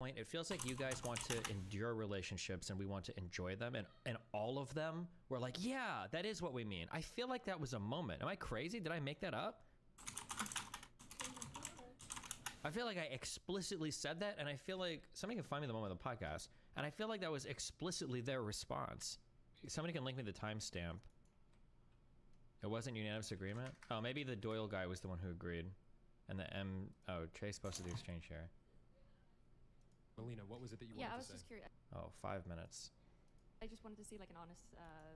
point, it feels like you guys want to endure relationships and we want to enjoy them, and all of them were like, yeah, that is what we mean. I feel like that was a moment. Am I crazy? Did I make that up? I feel like I explicitly said that, and I feel like somebody can find me the moment of the podcast, and I feel like that was explicitly their response. Somebody can link me the timestamp. It wasn't unanimous agreement? Oh, maybe the Doyle guy was the one who agreed. And the oh, Chase posted the exchange here. Melina, what was it that you wanted to say? Yeah, I was just curious. Oh, 5 minutes. I just wanted to see like an honest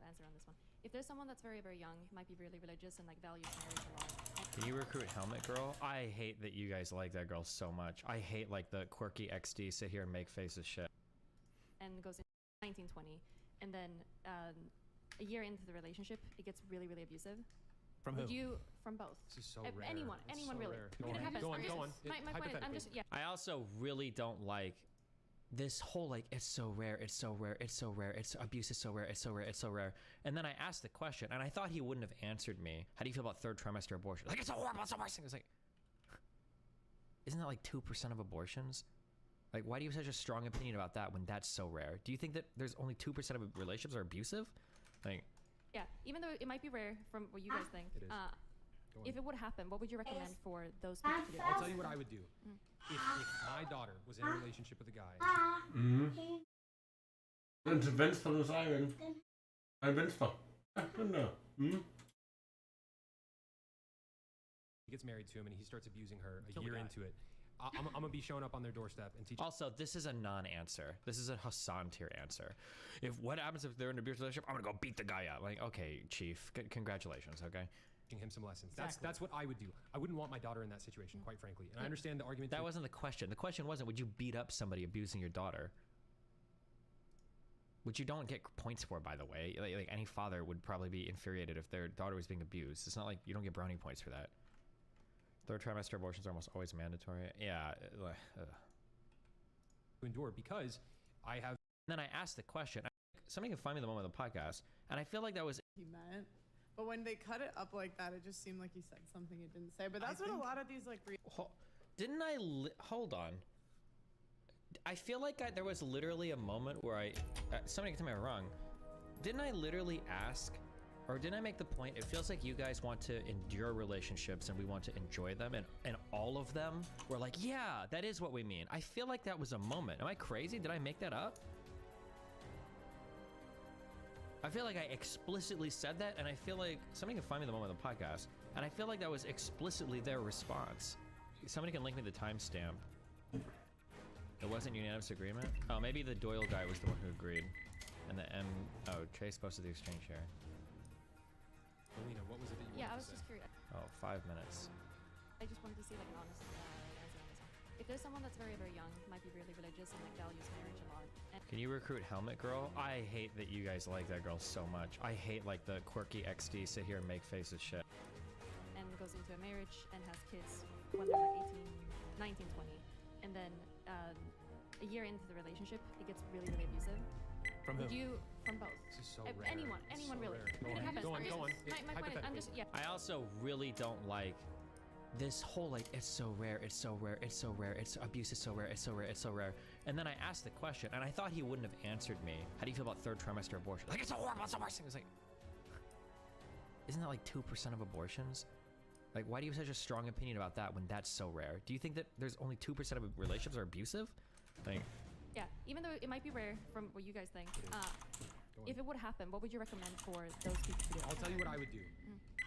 answer on this one. If there's someone that's very, very young, might be really religious and like values marriage a lot. Can you recruit Helmet Girl? I hate that you guys like that girl so much. I hate like the quirky XD sit here and make faces shit. And goes in 1920, and then a year into the relationship, it gets really, really abusive. From who? From both. This is so rare. Anyone so really. Rare. I mean, it happens. Go on. My point is, I'm just, yeah. I also really don't like this whole like, it's so rare, it's so rare, it's so rare, it's abuse is so rare, it's so rare, it's so rare. And then I asked the question, and I thought he wouldn't have answered me. How do you feel about third trimester abortion? Like, it's so horrible, it's so worse. It's like, isn't that like 2% of abortions? Like, why do you have such a strong opinion about that when that's so rare? Do you think that there's only 2% of relationships are abusive? Like, yeah, even though it might be rare from what you guys think. It is. If it would happen, what would you recommend for those people to do? I'll tell you what I would do. If my daughter was in a relationship with a guy. Ins Fenster des Eigen. Ein Fenster. He gets married to him and he starts abusing her a year into it. I'm gonna be showing up on their doorstep and teaching. also, this is a non-answer. This is a Hassan tier answer. If what happens if they're in an abusive relationship, I'm gonna go beat the guy up. Like, okay, chief, congratulations, okay? Him some lessons. Exactly. That's what I would do. I wouldn't want my daughter in that situation, quite frankly. And I understand the argument. That wasn't the question. The question wasn't, would you beat up somebody abusing your daughter? Which you don't get points for, by the way. Like any father would probably be infuriated if their daughter was being abused. It's not like you don't get brownie points for that. Third trimester abortions are almost always mandatory. Yeah. To endure because I have. And then I asked the question. Somebody can find me the moment of the podcast, and I feel like that was. He meant. But when they cut it up like that, it just seemed like he said something he didn't say. But that's what a lot of these like. Didn't I? Hold on. I feel like there was literally a moment where somebody can tell me I'm wrong. Didn't I literally ask, or didn't I make the point? It feels like you guys want to endure relationships and we want to enjoy them, and all of them were like, yeah, that is what we mean. I feel like that was a moment. Am I crazy? Did I make that up? I feel like I explicitly said that, and I feel like somebody can find me the moment of the podcast, and I feel like that was explicitly their response. Somebody can link me the timestamp. It wasn't unanimous agreement? Oh, maybe the Doyle guy was the one who agreed. And the oh, Chase posted the exchange here. Melina, what was it that you Yeah, I wanted was to just say? curious. Oh, 5 minutes. I just wanted to see like an honest answer on this one. If there's someone that's very, very young, might be really religious and like values marriage a lot. And Can you recruit Helmet Girl? I hate that you guys like that girl so much. I hate like the quirky XD sit here and make faces shit. and goes into a marriage and has kids when they're like 18, 19, 20. And then a year into the relationship, it gets really, really abusive. From who? From both. This is so rare. Anyone So really. rare. I mean, it happens. Go on. My point is, I'm just, yeah. I also really don't like this whole like, it's so rare, it's so rare, it's so rare, it's abuse is so rare, it's so rare, it's so rare. And then I asked the question, and I thought he wouldn't have answered me. How do you feel about third trimester abortion? Like, it's so horrible, it's so worse. It was like, isn't that like 2% of abortions? Like, why do you have such a strong opinion about that when that's so rare? Do you think that there's only 2% of relationships are abusive? Like, Yeah, even though it might be rare from what you guys think, if it would happen, what would you recommend for those people to do? I'll tell you what I would do.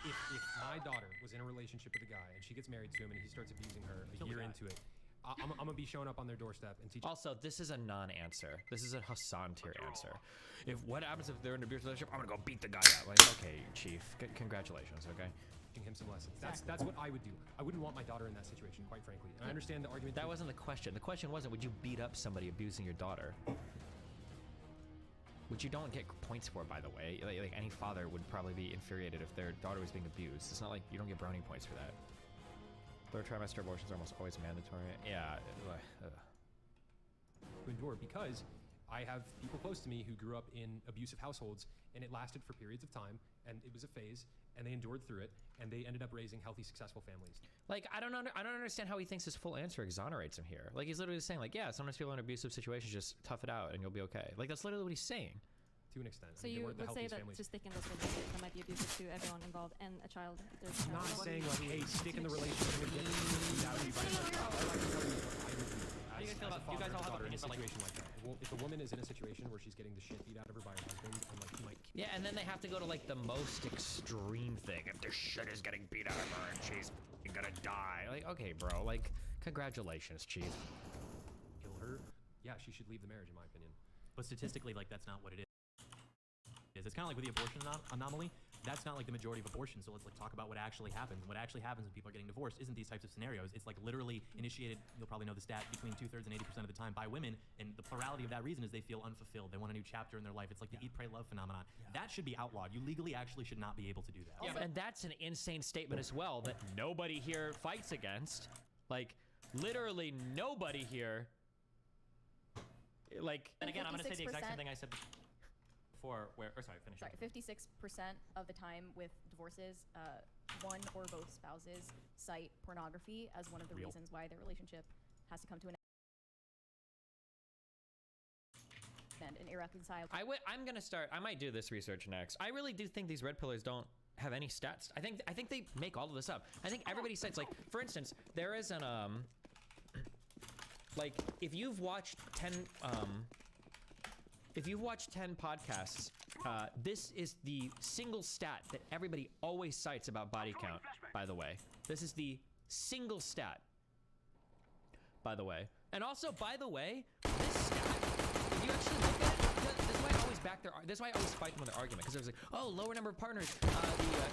If my daughter was in a relationship with a guy and she gets married to him and he starts abusing her a year into it, I'm gonna be showing up on their doorstep and teaching. also, this is a non-answer. This is a Hassan tier answer. If what happens if they're in an abusive relationship, I'm gonna go beat the guy up. Like, okay, chief, congratulations, okay? Him some lessons. That's what I would do. I wouldn't want my daughter in that situation, quite frankly. And I understand the argument. That wasn't the question. The question wasn't, would you beat up somebody abusing your daughter? Which you don't get points for, by the way. Like any father would probably be infuriated if their daughter was being abused. It's not like you don't get brownie points for that. Third trimester abortions are almost always mandatory. Yeah. to endure because I have people close to me who grew up in abusive households and it lasted for periods of time and it was a phase and they endured through it, and they ended up raising healthy, successful families. Like, I don't understand how he thinks his full answer exonerates him here. Like, he's literally saying, like, yeah, sometimes people in abusive situations just tough it out and you'll be okay. Like, that's literally what he's saying. To an extent. So I mean, they you weren't the would say healthiest that families. to stick in those relationships that might be abusive to everyone involved and a child. There's I'm not saying like, hey, stick in the relationship and get beat out of you by your child. I like to tell you, How do you guys feel about? Do you guys all have in a opinions on, like, situation like that? Well, if a woman is in a situation where she's getting the shit beat out of her by her husband, and like he might. yeah, and then they have to go to like the most extreme thing. If the shit is getting beat out of her and she's gonna die, like, okay, bro, like, congratulations, chief. Kill her. Yeah, she should leave the marriage, in my opinion. But statistically, like, that's not what it is. It's kind of like with the abortion anomaly. That's not like the majority of abortions. So let's like talk about what actually happens. And what actually happens when people are getting divorced isn't these types of scenarios. It's like literally initiated, you'll probably know the stat, between 2/3 and 80% of the time by women. And the plurality of that reason is they feel unfulfilled. They want a new chapter in their life. It's like the eat, pray, love phenomenon. That should be outlawed. You legally actually should not be able to do that. Yeah, and that's an insane statement as well that nobody here fights against. Like, literally nobody here. Like, And again, I'm going to say the exact same 56%. thing I said before. Finish. Sorry, 56% of the time with divorces, one or both spouses cite pornography as one of the Real. reasons why their relationship has to come to an end. An irreconcilable. I'm gonna start. I might do this research next. I really do think these red pillars don't have any stats. I think they make all of this up. I think everybody cites, like, for instance, there is an like, if you've watched 10 podcasts, this is the single stat that everybody always cites about body count, by the way. This is the single stat, by the way. And also, by the way, this stat, if you actually look at it, this is why I always this is why I always fight them with their argument, because it was like, oh, lower number of partners, the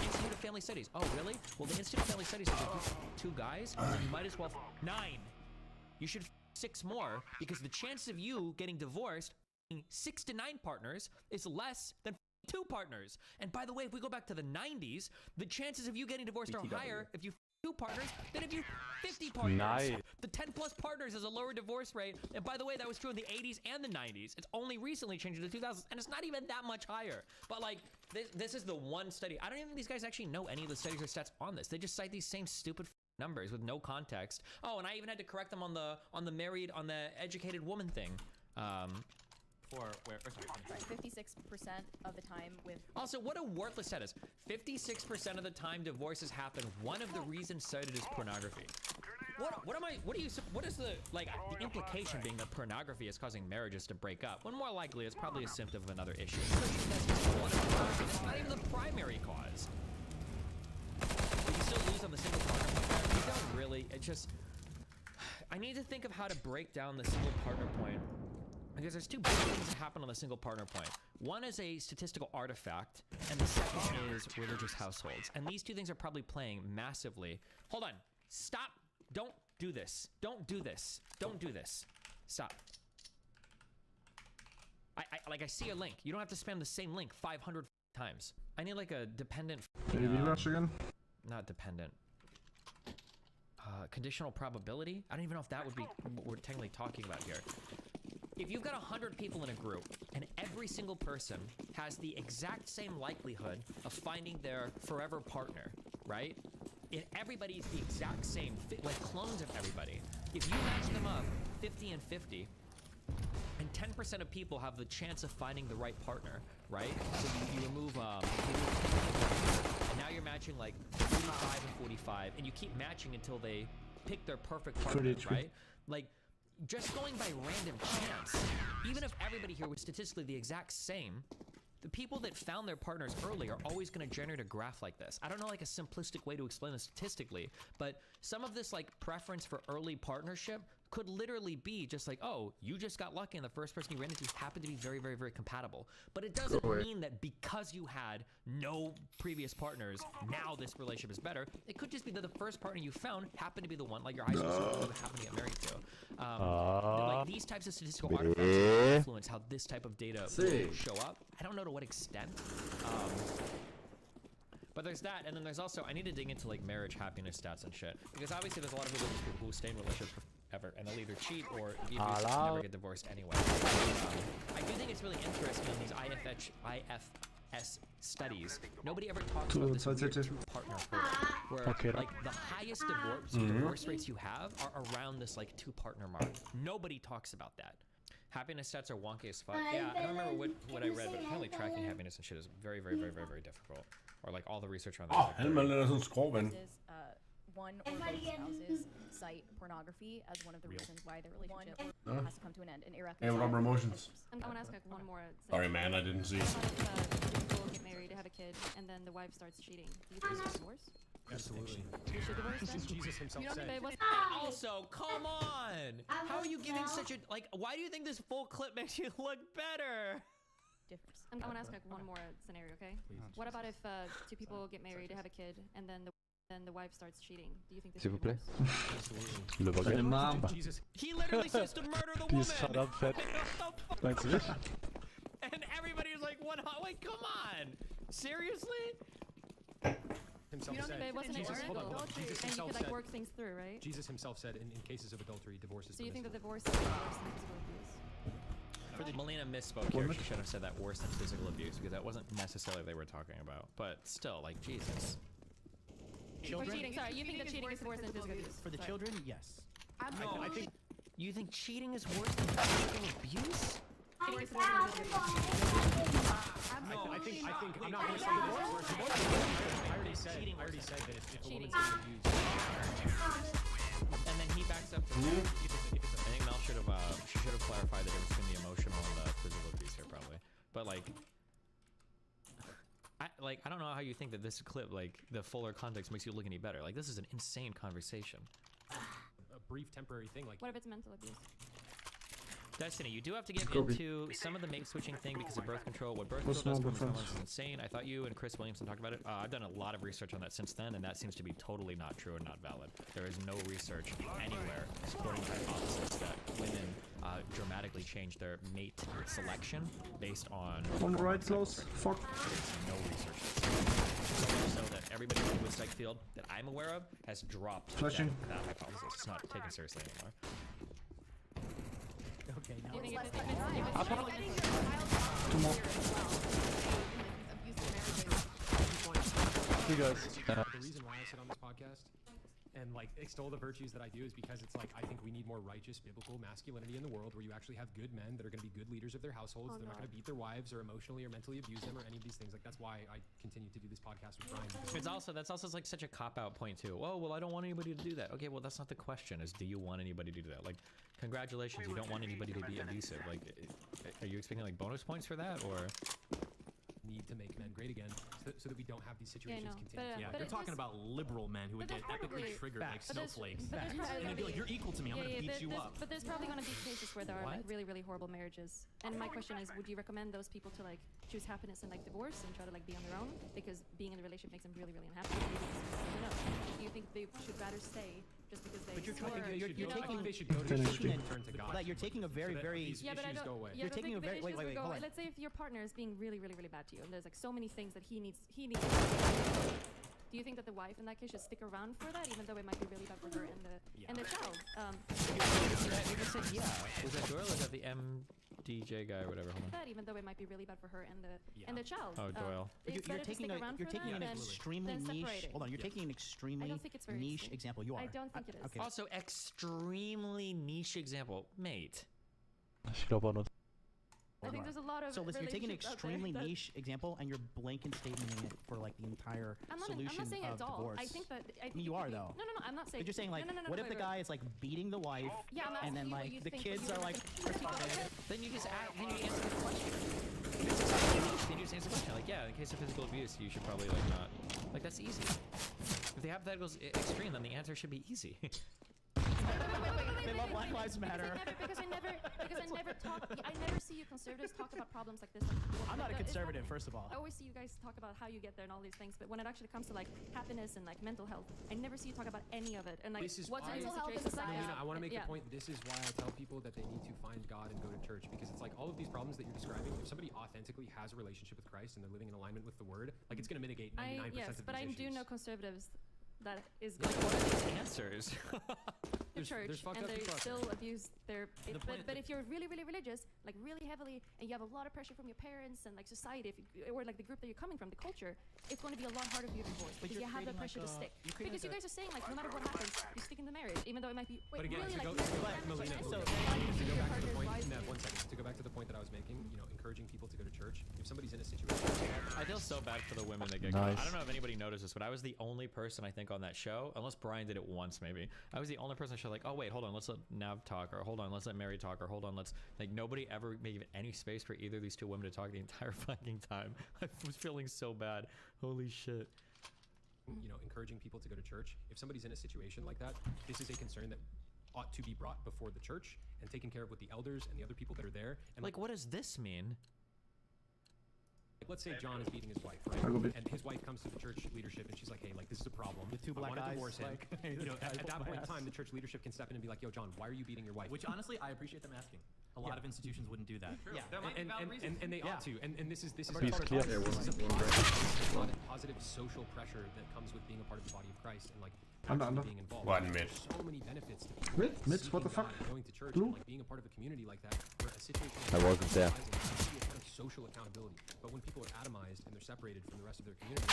Institute of Family Studies. Oh, really? Well, the Institute of Family Studies is like 2 guys, and you might as well 9. You should 6 more, because the chance of you getting divorced 6 to 9 partners is less than 2 partners. And by the way, if we go back to the 90s, the chances of you getting divorced are higher if you 2 partners than if you 50 partners. Nice. The 10 plus partners is a lower divorce rate. And by the way, that was true in the 80s and the 90s. It's only recently changed in the 2000s, and it's not even that much higher. But like, this is the one study. I don't even think these guys actually know any of the studies or stats on this. They just cite these same stupid numbers with no context. Oh, and I even had to correct them on the educated woman thing. Sorry, 56% of the time with. Also, what a worthless stat is. 56% of the time divorces happen. One of the reasons cited is pornography. What is the implication being that pornography is causing marriages to break up, when more likely it's probably a symptom of another issue. It's not even the primary cause. You can still lose on the single partner point. You don't really, it just, I need to think of how to break down the single partner point, because there's 2 big things that happen on the single partner point. One is a statistical artifact, and the second is religious households. And these 2 things are probably playing massively. Hold on. Stop. Don't do this. Don't do this. Don't do this. Stop. I see a link. You don't have to spam the same link 500 times. I need like a dependent. Maybe rush again? Not dependent. Conditional probability? I don't even know if that would be what we're technically talking about here. If you've got 100 people in a group, and every single person has the exact same likelihood of finding their forever partner, right? And everybody's the exact same, like clones of everybody. If you match them up 50 and 50, and 10% of people have the chance of finding the right partner, right? So you remove, and now you're matching like 45 and 45, and you keep matching until they pick their perfect partner, right? Like, just going by random chance, even if everybody here was statistically the exact same, the people that found their partners early are always going to generate a graph like this. I don't know like a simplistic way to explain this statistically, but some of this like preference for early partnership could literally be just like, oh, you just got lucky and the first person you ran into happened to be very, very, very compatible. But it doesn't mean that because you had no previous partners, now this relationship is better. It could just be that the first partner you found happened to be the one, like your high school sweetheart you happen to get married to. Like these types of statistical artifacts influence how this type of data will show up. I don't know to what extent. But there's that, and then there's also, I need to dig into like marriage happiness stats and shit, because obviously there's a lot of religious people who stay in relationships forever, and they'll either cheat or be abusive and never get divorced anyway. I do think it's really interesting in these studies, nobody ever talks about this weird two-partner hurdle, where like the highest divorce rates you have are around this like two-partner mark. Nobody talks about that. Happiness stats are wonky as fuck. Yeah, I don't remember what I read, but apparently tracking happiness and shit is very, very, very, very, very difficult. Or like all the research on that. Helmelen er sådan skråven. One or both spouses cite pornography as one of the reasons why their relationship has to come to an end. And Rubber emotions. I want to ask like one more. Sorry, man, I didn't see. People get married, have a kid, and then the wife starts cheating. Do you think it's divorce? Absolutely. You should divorce them? Jesus himself said. Also, come on! How are you giving such a like? Why do you think this full clip makes you look better? Differs. I want to ask like one more scenario, okay? What about if two people get married, have a kid, and then the wife starts cheating? Do you think this is divorce? Le bagage. Jesus. He literally says to murder the woman. Shut up, Fed. Meinst du nicht? And everybody's like, "What? Wait, come on! Seriously?" Himself You don't said, think it wasn't Jesus, an hold on, illegal? hold on. Jesus And you himself could like said, work things through, right? Jesus himself said in cases of adultery, divorce is So you think that permissible. divorce is worse than physical abuse? Melina misspoke here. She should have said that worse than physical abuse because that wasn't necessarily what they were talking about. But still, like, Jesus. For cheating, sorry. You think that cheating is worse than physical abuse? For the children, yes. I think You think cheating is worse than physical abuse? Cheating is worse than physical abuse. I think I'm not going to say divorce is worse than I already said that if a woman's being abused. And then he backs up to I think Mel should have clarified the difference between the emotional and the physical abuse here probably. But like I don't know how you think that this clip, like the fuller context, makes you look any better. Like this is an insane conversation. A brief temporary thing like What if it's mental abuse? Destiny, you do have to get into some of the mate switching thing because of birth control. What birth control does for women's hormones is insane. I thought you and Chris Williamson talked about it. I've done a lot of research on that since then, and that seems to be totally not true and not valid. There is no research anywhere supporting the hypothesis that women dramatically change their mate selection based on... On the right close. Fuck. There's no research. So that everybody in the psych field that I'm aware of has dropped that hypothesis. It's not taken seriously anymore. Okay, now Do you think it's if it's Two more. You guys. the reason why I sit on this podcast and like extol the virtues that I do is because it's like I think we need more righteous biblical masculinity in the world where you actually have good men that are going to be good leaders of their households. They're not going to beat their wives or emotionally or mentally abuse them or any of these things. Like that's why I continue to do this podcast with Brian. That's also like such a cop-out point too. Oh, well, I don't want anybody to do that. Okay, well, that's not the question. Is do you want anybody to do that? Like, congratulations, you don't want anybody to be abusive. Like, are you expecting like bonus points for that, or? Need to make men great again so that we don't have these situations no, continue. Yeah, but you're it talking just- about liberal men who would but get there's epically probably- triggered like but there's- snowflakes. but there's probably And they'd be like, you're equal to me, I'm gonna beat you up. But there's probably gonna be cases where there are like really, really horrible marriages. And my question is, would you recommend those people to like choose happiness and like divorce and try to like be on their own because being in a relationship makes them really, really unhappy? No. Do you think they should rather stay just because they? But you're swore, trying- you're I think taking- they should go to Finish church me. and turn to God. Like you're taking a very, so that very. these Yeah, but I issues don't. go away. Yeah, You're but taking the a very- issues wait, would wait, go hold away. on. Let's say if your partner is being really, really, really bad to you, and there's like so many things that he needs. Do you think that the wife in that case should stick around for that, even though it might be really bad for her and the child? You just said yeah. Was that Doyle or was that the MDJ guy or whatever? Hold on. That even though it might be really bad for her and the child. Oh, Doyle. But It's you're better to taking stick a around you're for taking that an than- extremely than niche. separating. Hold on, you're taking an extremely think it's very niche extreme. example. You are. I don't think it is. Okay. Also, extremely niche example, mate. Ich glaube auch nur. I think there's a lot of. So listen, you're taking an relationships out there extremely that- niche example and you're blanket statementing it for like the entire I'm not solution saying of it's all. divorce. I think that. I mean, you think are, if though. No, I'm not saying. But you're saying like, no, what if the wait, guy is like beating the wife, Yeah, I'm and then asking you what like you the think kids would are you like recommend. Then you just then you answer the question. Then you just answer the question. Like, yeah, in case of physical abuse, you should probably like not. Like that's easy. If the hypothetical's extreme, then the answer should be easy. they love Black Lives Matter. Because I never see you conservatives talk about problems like this. I'm not a It's conservative, happening. first of all. I always see you guys talk about how you get there and all these things, but when it actually comes to like happiness and like mental health, I never see you talk about any of it. And like, This is what's why- in Mental health situations is like aside. that? I want to make Yeah. the point. This is why I tell people that they need to find God and go to church because it's like all of these problems that you're describing. If somebody authentically has a relationship with Christ and they're living in alignment with the Word, like it's going to mitigate 99% Yes, of these but I issues. do know conservatives that is Like, going what on are these answers? the church there's fucked and up they people out still abuse their but point if you're really religious, like really heavily, and you have a lot of pressure from your parents and like society, if you, or like the group that you're coming from, the culture, it's going to be a lot harder for you to divorce because you have the pressure to stick. Because you guys are saying like no matter what happens, you stick in the marriage, even though it might be But again, really to like go back, Melina, to go back to the point, Nev, 1 second, to go back to the point that I was making, you know, encouraging people to go to church. If somebody's in a situation, I feel so bad for the women that get Nice. caught. I don't know if anybody noticed this, but I was the only person I think on that show, unless Brian did it once maybe. I was the only person on the show like, oh wait, hold on, let's let Nav talk, or hold on, let's let Mary talk, or hold on, let's like nobody ever gave any space for either of these two women to talk the entire fucking time. I was feeling so bad. Holy shit. you know, encouraging people to go to church. If somebody's in a situation like that, this is a concern that ought to be brought before the church and taken care of with the elders and the other people that are there. And Like, what does this mean? like, let's say John is beating his wife, right? I'll go bit. And his wife comes to the church leadership and she's like, hey, like, this is a problem. The two I black want to eyes, divorce him. like, You know, at that my point in ass. time, the church leadership can step in and be like, yo, John, why are you beating your wife? Which honestly, I appreciate them asking. A lot of institutions wouldn't do that. Yeah. And they ought to. And this is Peace a clear. positive social pressure that comes with being a part of the body of Christ and like Under, actually under. being involved. 1 mid. There's so many benefits to people Mid, what seeking the fuck? God and going to church Blue? and like being a part of a community like that where a situation I wasn't there. you see a kind of social accountability. But when people are atomized and they're separated from the rest of their community,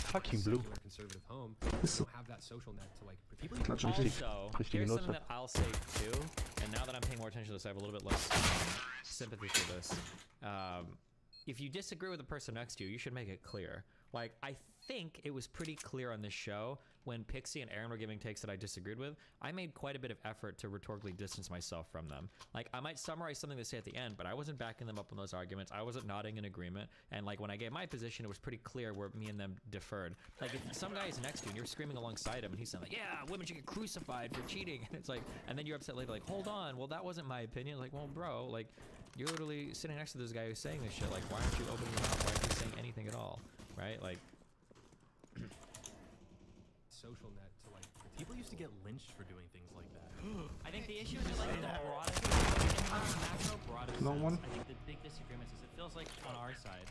Fucking blue. secular conservative home, they don't have that social net to like protect people. Klatsch richtig. Also, Richtig here's genutzt. something that I'll say too, and now that I'm paying more attention to this, I have a little bit less sympathy for this. If you disagree with the person next to you, you should make it clear. Like, I think it was pretty clear on this show when Pixie and Aaron were giving takes that I disagreed with. I made quite a bit of effort to rhetorically distance myself from them. Like, I might summarize something they say at the end, but I wasn't backing them up on those arguments. I wasn't nodding in agreement. And like, when I gave my position, it was pretty clear where me and them differed. Like, if some guy is next to you and you're screaming alongside him and he's saying like, yeah, women should get crucified for cheating. And it's like, and then you're upset later, like, hold on, well, that wasn't my opinion. Like, well, bro, like, you're literally sitting next to this guy who's saying this shit. Like, why aren't you opening your mouth? Why aren't you saying anything at all? Right? Like, Social net to like protect. People used to get lynched for doing things like that. I think the issue is like in the broadest, in the macro broadest Long sense, one. I think the big disagreements is it feels like on our side,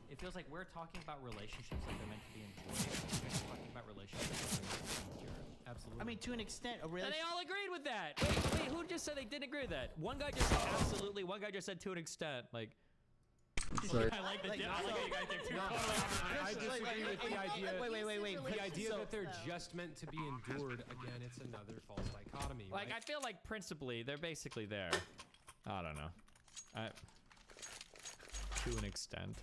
it feels like we're talking about relationships like they're meant to be enjoyed. You guys are talking about relationships like they're meant to be endured. Absolutely. I mean, to an extent, a and really. they all agreed with that. Wait, who just said they didn't agree with that? One guy just said absolutely. One guy just said to an extent. Like, Sorry. I like the Like, I like how you guys think too. I disagree with the idea. Wait. The idea So- that they're just meant to be endured, again, it's another false dichotomy. like right? I feel like principally they're basically there. I don't know. To an extent.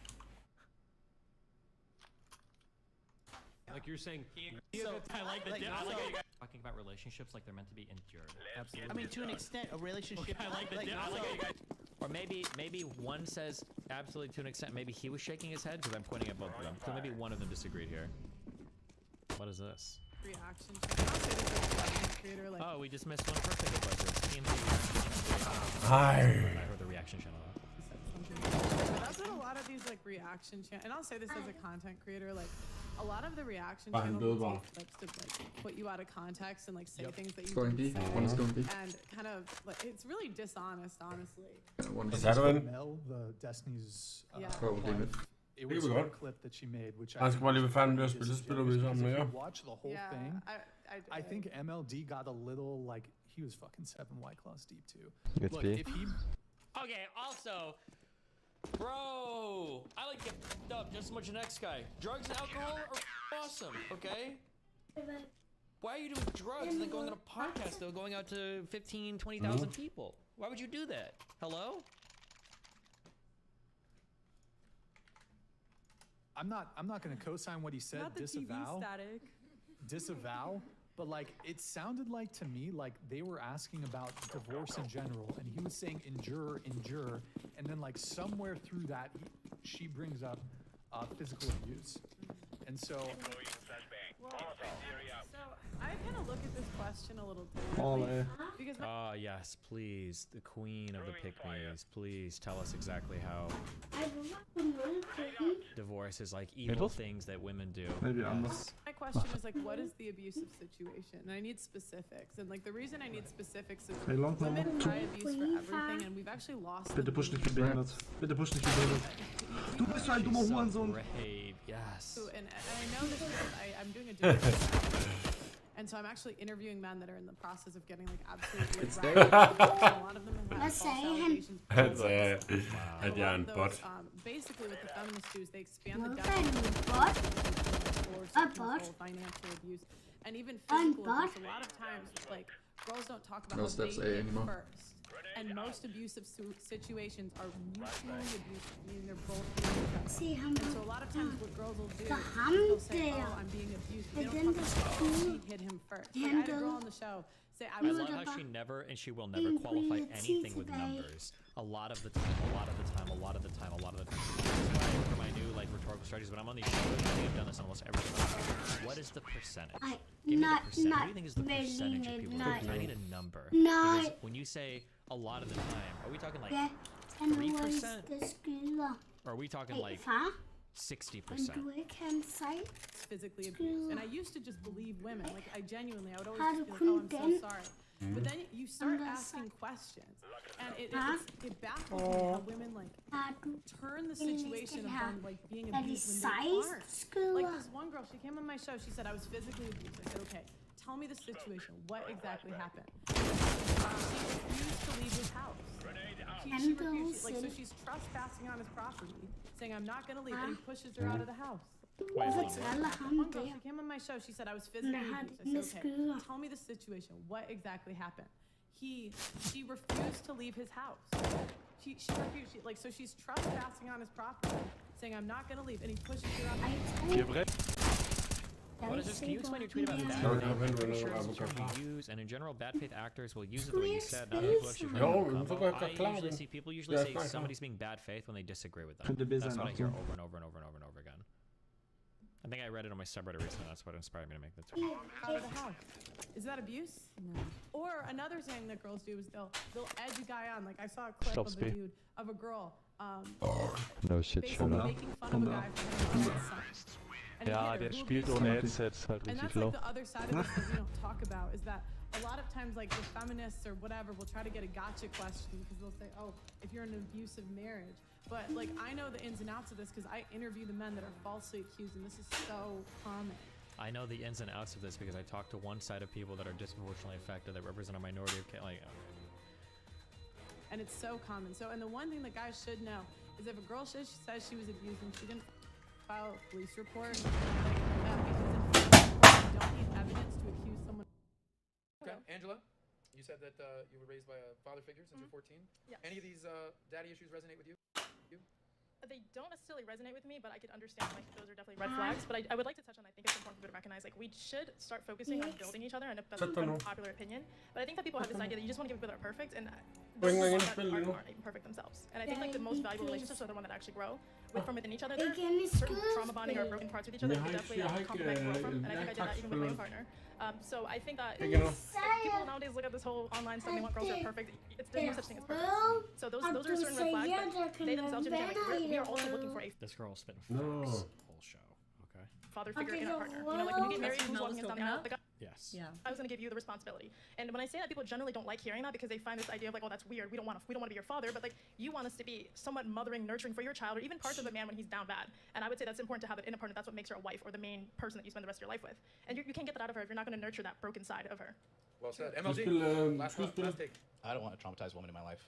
Like you're saying, I like the like, I like how so- you guys talking about relationships like they're meant to be endured. absolutely. I mean, to an extent, a relationship. I like the I like how you guys Or maybe one says absolutely to an extent. Maybe he was shaking his head because I'm pointing at both of them. So maybe one of them disagreed here. What is this? Reaction. I'll say this as a content creator, like, Oh, we just missed one of our ticket buzzers. TMZ reaction channel. Hi. I heard the reaction channel. said something. But that's what a lot of these like reaction channel, and I'll say this as a content creator, like a lot of the reaction Behind channels will Bilbao. take clips to like put you out of context and like say things that you Going didn't B. say, One is going B. and kind of like it's really dishonest, honestly. One Is that one? Mel, the Destiny's Yeah. Probably mid. it Here was we go. one clip that she made, which Han ska bara leva fan med oss, is det spelar vi because samma, if ja. you watch the whole Yeah, thing, I I think MLD got a little like he was fucking 7 white claws deep too. It's Look, B. if he Okay, also, bro, I like to get f***ed up just as much as the next guy. Drugs and alcohol are awesome, okay? Why are you doing drugs and then going on a podcast though, going out to 15, 20,000 people? Why would you do that? Hello? I'm not gonna co-sign what he said, not the disavow. TV static. Disavow, but like it sounded like to me like they were asking about divorce in general, and he was saying endure, and then like somewhere through that she brings up physical abuse, and so Well, so I kind of look at this question a little All differently A. because Ah, yes, please. The queen of the pick-me's. Please tell us exactly how divorce is like evil Middle? things that women do. Maybe Yes. anders. my question is like, what is the abusive situation? And I need specifics. And like the reason I need specifics is Hey, long women one. try abuse for everything, and we've actually lost. Bitte the push nicht wie belief behindert. Bitte push nicht wie behindert. Du bist so ein dummer She's so Hurensohn. brave. Yes. And I know this because I'm doing a different and so I'm actually interviewing men that are in the process of getting like absolutely It's right. there. A lot of them have Let's false say allegations. That's A lot of bot. those, basically what the feminists do is they expand the What definition kind of of bot? coercive A control, bot? financial abuse, and even I'm physical bot? abuse. A lot of times, like girls don't talk about No how steps they A hit anymore. first. And most abusive situations are mutually abusive, meaning they're both being abused. See how And much so a lot of times what girls will do is the they'll say, ham oh, I'm being abused. But and they then don't the talk about how school she hit him first. Like, I had a girl handle on the show say, I I was love like, how she never and she will never qualify anything with numbers. A lot of the time, a lot of the time, a lot of the time, a lot of the time. That's why for my new like rhetorical strategies, when I'm on these shows, I think I've done this almost every time. What is the percentage? Give me the percentage. What do you think is the percentage of people? I need a number. Because when you say a lot of the time, are we talking like 3%? Or are we talking like 60%? Physically abused. And I used to just believe women. Like I genuinely, I would always just be like, oh, I'm so sorry. But then you start asking questions, and it baffles me how women like turn the situation of them like being abused when they aren't. Like this one girl, she came on my show. She said I was physically abused. I said, okay, tell me the situation. What exactly happened? She refused to leave his house. She refused. Like so, she's trespassing on his property, saying I'm not gonna leave, and he pushes her out of the house. Wait, One girl, she came on my show. She said I was physically abused. I said, okay, tell me the situation. What exactly happened? She refused to leave his house. She refused. So she's trespassing on his property, saying I'm not gonna leave, and he pushes her out of the house. What is this? Can you explain your tweet about bad No, faith? no, I'm pretty no, sure no, it's a no, term no. you use, and in general, bad faith actors will use it the way you said. Not Please, people actually please. try to No, combo. dat gaat I klaar usually doen. see people usually Ja, say klaar, somebody's being bad faith when they disagree with De them. biz That's aan what I hear achter. over and over and over and over and over again. I think I read it on my subreddit recently. That's what inspired me to make the tweet. Out of the house. Is that abuse? No. Or another thing that girls do is they'll edge a guy on. Like I saw a clip Stop of a speed. dude of a girl No shit, basically making fun of a guy for having a son. And he hit Ja, her. der Who spielt abused ohne her? Headset, ist halt And richtig that's low. like the other side of this that we don't talk about is that a lot of times like the feminists or whatever will try to get a gotcha question because they'll say, oh, if you're in an abusive marriage. But like I know the ins and outs of this because I interview the men that are falsely accused and this is so common. I know the ins and outs of this because I talk to one side of people that are disproportionately affected that represent a minority of And it's so common. So, and the one thing that guys should know is if a girl says she was abused and she didn't file a police report, because you don't need evidence to accuse someone. Okay, Angela, you said that you were raised by a father figure since you're 14. Yes. Any of these daddy issues resonate with you? They don't necessarily resonate with me, but I can understand like those are definitely red flags. But I would like to touch on, I think it's important to recognize like we should start focusing on building each other, and if that's an unpopular opinion. But I think that people have this idea that you just want to give people that are perfect, and those people aren't even perfect themselves. And I think like the most valuable relationships are the ones that actually grow from within each other. There are certain trauma bonding or broken parts with each other that you definitely complement and grow from, and I think I did that even with my own partner. So I think that people nowadays look at this whole online stuff, they want girls who are perfect. There's no such thing as perfect. So those are certain red flags, but they themselves are like, we are also looking for a This girl spent No. whole show. Okay. father figure in a partner. You know, like when you get married, who's walking us down the aisle? Like, Yes. Yeah. I was going to give you the responsibility. And when I say that, people generally don't like hearing that because they find this idea of like, oh, that's weird. We don't want to be your father, but like you want us to be somewhat mothering, nurturing for your child, or even parts of a man when he's down bad. And I would say that's important to have it in a partner. That's what makes her a wife or the main person that you spend the rest of your life with. And you can't get that out of her if you're not going to nurture that broken side of her. Well said. MLG, last take. I don't want a traumatized woman in my life.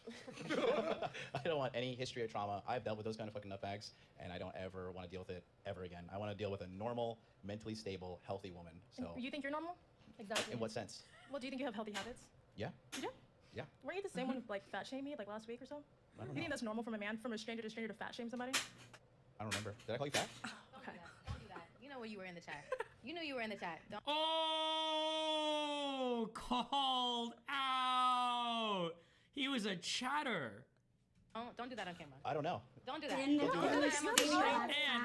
I don't want any history of trauma. I've dealt with those kind of fucking nutbags, and I don't ever want to deal with it ever again. I want to deal with a normal, mentally stable, healthy woman. So. And you think you're normal? Exactly. In what sense? Well, do you think you have healthy habits? Yeah. You do? Yeah. Weren't you the same one who like fat shamed me like last week or so? I don't You know. think that's normal from a stranger to fat shame somebody? I don't remember. Did I call you fat? Okay. Don't do that. You know what you were in the chat. You knew you were in the chat. Don't. Oh, called out. He was a chatter. Don't do that on camera. I don't know. Don't do that. Then Don't do the that. girls And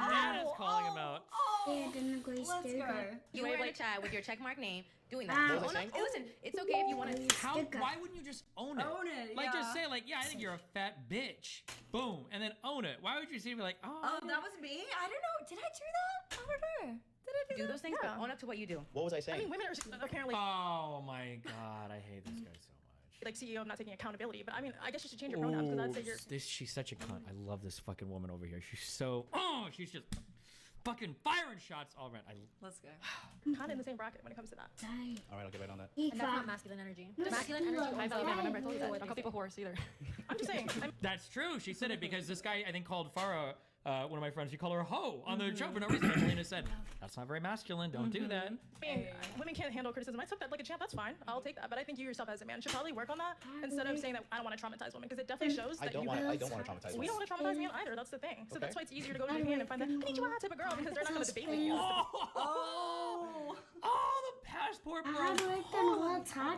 Dad is calling him out. Yeah, then the girls Let's do go. that. You were in the chat with your checkmark name doing that. What was I saying? Listen, it's okay if you want to. How? Why wouldn't you just own it? Own it, Like yeah. just say like, yeah, I think you're a fat bitch. Boom, and then own it. Why would you say be like, oh? Oh, that was me? I don't know. Did I do that? I don't know. Did I do Do that? those things, Yeah. but own up to what you do. What was I I saying? mean, women are apparently Oh my God, I hate this guy so much. like CEO of not taking accountability. But I mean, I guess you should change your pronouns because I'd say you're. She's such a cunt. I love this fucking woman over here. She's so. Oh, she's just. fucking firing shots all around. Let's go. Kind of in the same bracket when it comes to that. All right, I'll get right on that. And that's not masculine energy. Masculine energy. I value men. Remember, I told you that. Don't call people horse either. I'm just saying. That's true. She said it because this guy, I think, called Farah, one of my friends, he called her a hoe on the show for no reason. And Melina said, that's not very masculine. Don't do that. I mean, women can't handle criticism. I took that like a champ. That's fine. I'll take that. But I think you yourself as a man should probably work on that instead of saying that I don't want to traumatize women, because it definitely shows that you. I don't want to traumatize. We don't want to traumatize men either. That's the thing. So that's why it's easier to go to the man and find that konnichiwa type of girl, because they're not going to debate with you. Oh, the passport bro.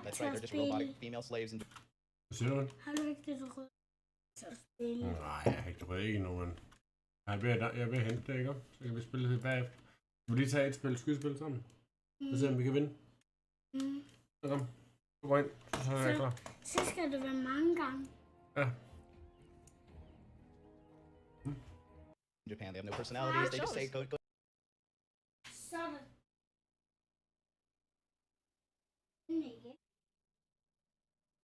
That's right. They're just robotic female slaves. And Hvad siger du? Har du ikke det, du spille? Nej, jeg har ikke røget endnu, men jeg er ved at hente det, ikke? Så kan vi spille det bagefter. Vi vil lige tage et skydespil sammen. Så se om vi kan vinde. Så kom. Du går ind, så er jeg klar. Så skal det være mange gange. Ja. Japan, they have no personalities. They just say go. Sådan.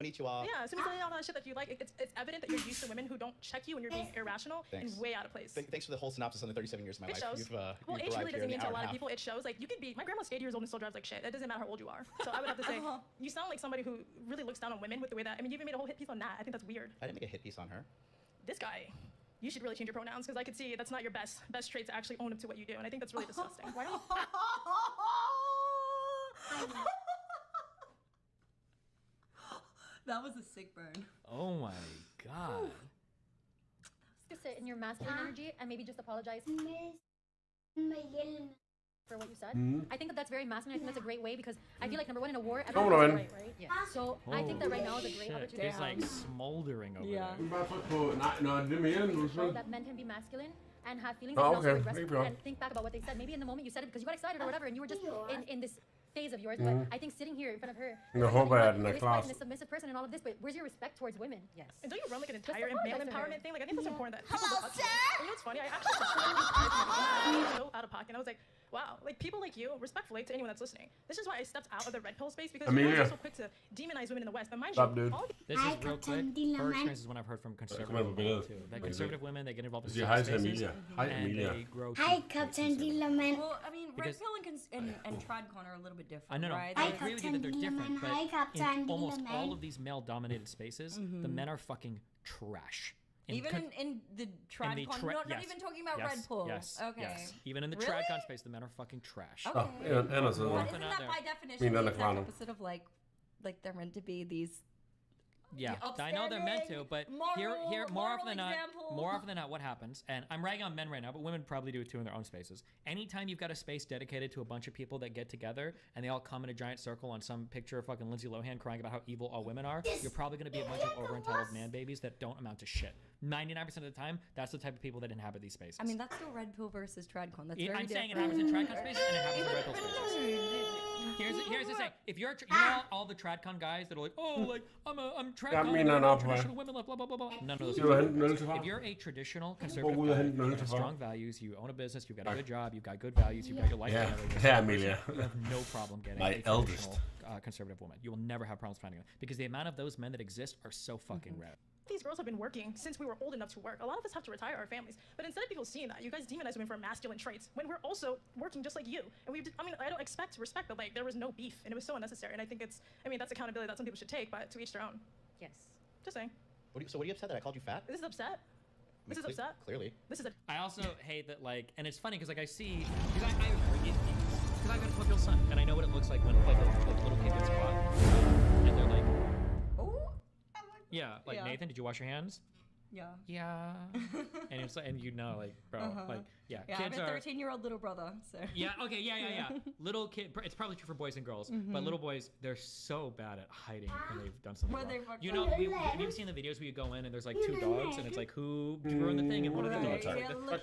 Konnichiwa. Yeah, as soon as you all that shit that you like, it's evident that you're used to women who don't check you when you're being irrational and way out of place. Thanks for the whole synopsis on the 37 years of my life. Shows. Well, age really doesn't mean to a lot of people. It shows like you could be. My grandma's 80 years old and still drives like shit. It doesn't matter how old you are. So I would have to say, you sound like somebody who really looks down on women with the way that. I mean, you even made a whole hit piece on that. I think that's weird. I didn't make a hit piece on her. This guy. You should really change your pronouns, because I could see that's not your best trait to actually own up to what you do, and I think that's really disgusting. Why don't That was a sick burn. Oh my god. Just sit in your masculine energy and maybe just apologize for what you said. I think that's very masculine. I think that's a great way, because I feel like number one, in a war, everyone's right? Yeah. So I think that right now is a great opportunity. It's like smoldering over there. Bare tryk på, nej, det er mere end du Show that men can be masculine and have feelings and also aggressive and think back about what they said. Maybe in the moment you said it because you got excited or whatever, and you were just in this phase of yours. But I think sitting here in front of her, class. a submissive person and all of this, but where's your respect towards women? Yes. And don't you run like an entire male empowerment thing? Like I think that's important that people Hello, sir. You know what's funny? I actually so out of pocket. And I was like, wow, like people like you, respectfully to anyone that's listening. This is why I stepped out of the red pill space, because you guys are so quick to demonize women in the West. But mind you, all this is real quick. Her experience is one I've heard from conservative women too. That conservative women, they get involved in spaces and they grow. Hi, Captain Dillerman. Well, I mean, red pill and TradCon are a little bit different. No. Right? I agree with you that they're different, but in almost all of these male-dominated spaces, the men are fucking trash. Even in the TradCon, not even talking about red pill. Yes. Okay. Yes. Even in the TradCon space, the men are fucking trash. Okay. But isn't that by definition the exact opposite of like they're meant to be these? Yeah, I know they're meant to, but here more often than not, what happens, and I'm ragging on men right now, but women probably do it too in their own spaces. Anytime you've got a space dedicated to a bunch of people that get together and they all come in a giant circle on some picture of fucking Lindsay Lohan crying about how evil all women are, you're probably going to be a bunch of over-entitled man babies that don't amount to shit. 99% of the time, that's the type of people that inhabit these spaces. I mean, that's still red pill versus TradCon. That's very I'm different. saying it happens in TradCon spaces and it happens in red pill spaces. Here's the thing. If you're, all the TradCon guys that are like, oh, like I'm TradCon, traditional women left, blah blah blah blah. None of those. If you're a traditional conservative guy, you have strong values, you own a business, you've got a good job, you've got good values, you've got your life together. Yeah, Amelia. You have no problem getting a traditional conservative woman. You will never have problems finding them, because the amount of those men that exist are so fucking rare. These girls have been working since we were old enough to work. A lot of us have to retire our families. But instead of people seeing that, you guys demonize women for masculine traits when we're also working just like you. And I don't expect respect, but like there was no beef and it was so unnecessary. And I think that's accountability that some people should take, but to each their own. Yes. Just saying. What are you upset that I called you fat? This is upset. This is upset. Clearly. This is I also hate that, like, and it's funny because like I see, because I've got a 12-year-old son, and I know what it looks like when like a little kid gets caught, and they're like, yeah, like Nathan, did you wash your hands? Yeah. And it's like, and like, bro, like, yeah, kids I have a 13-year-old little brother, so. Yeah, okay, yeah. Little kid, it's probably true for boys and girls, but little boys, they're so bad at hiding when they've done something wrong. Have you seen the videos where you go in and there's like two dogs, and it's like, who ruined the thing, and one of the dogs.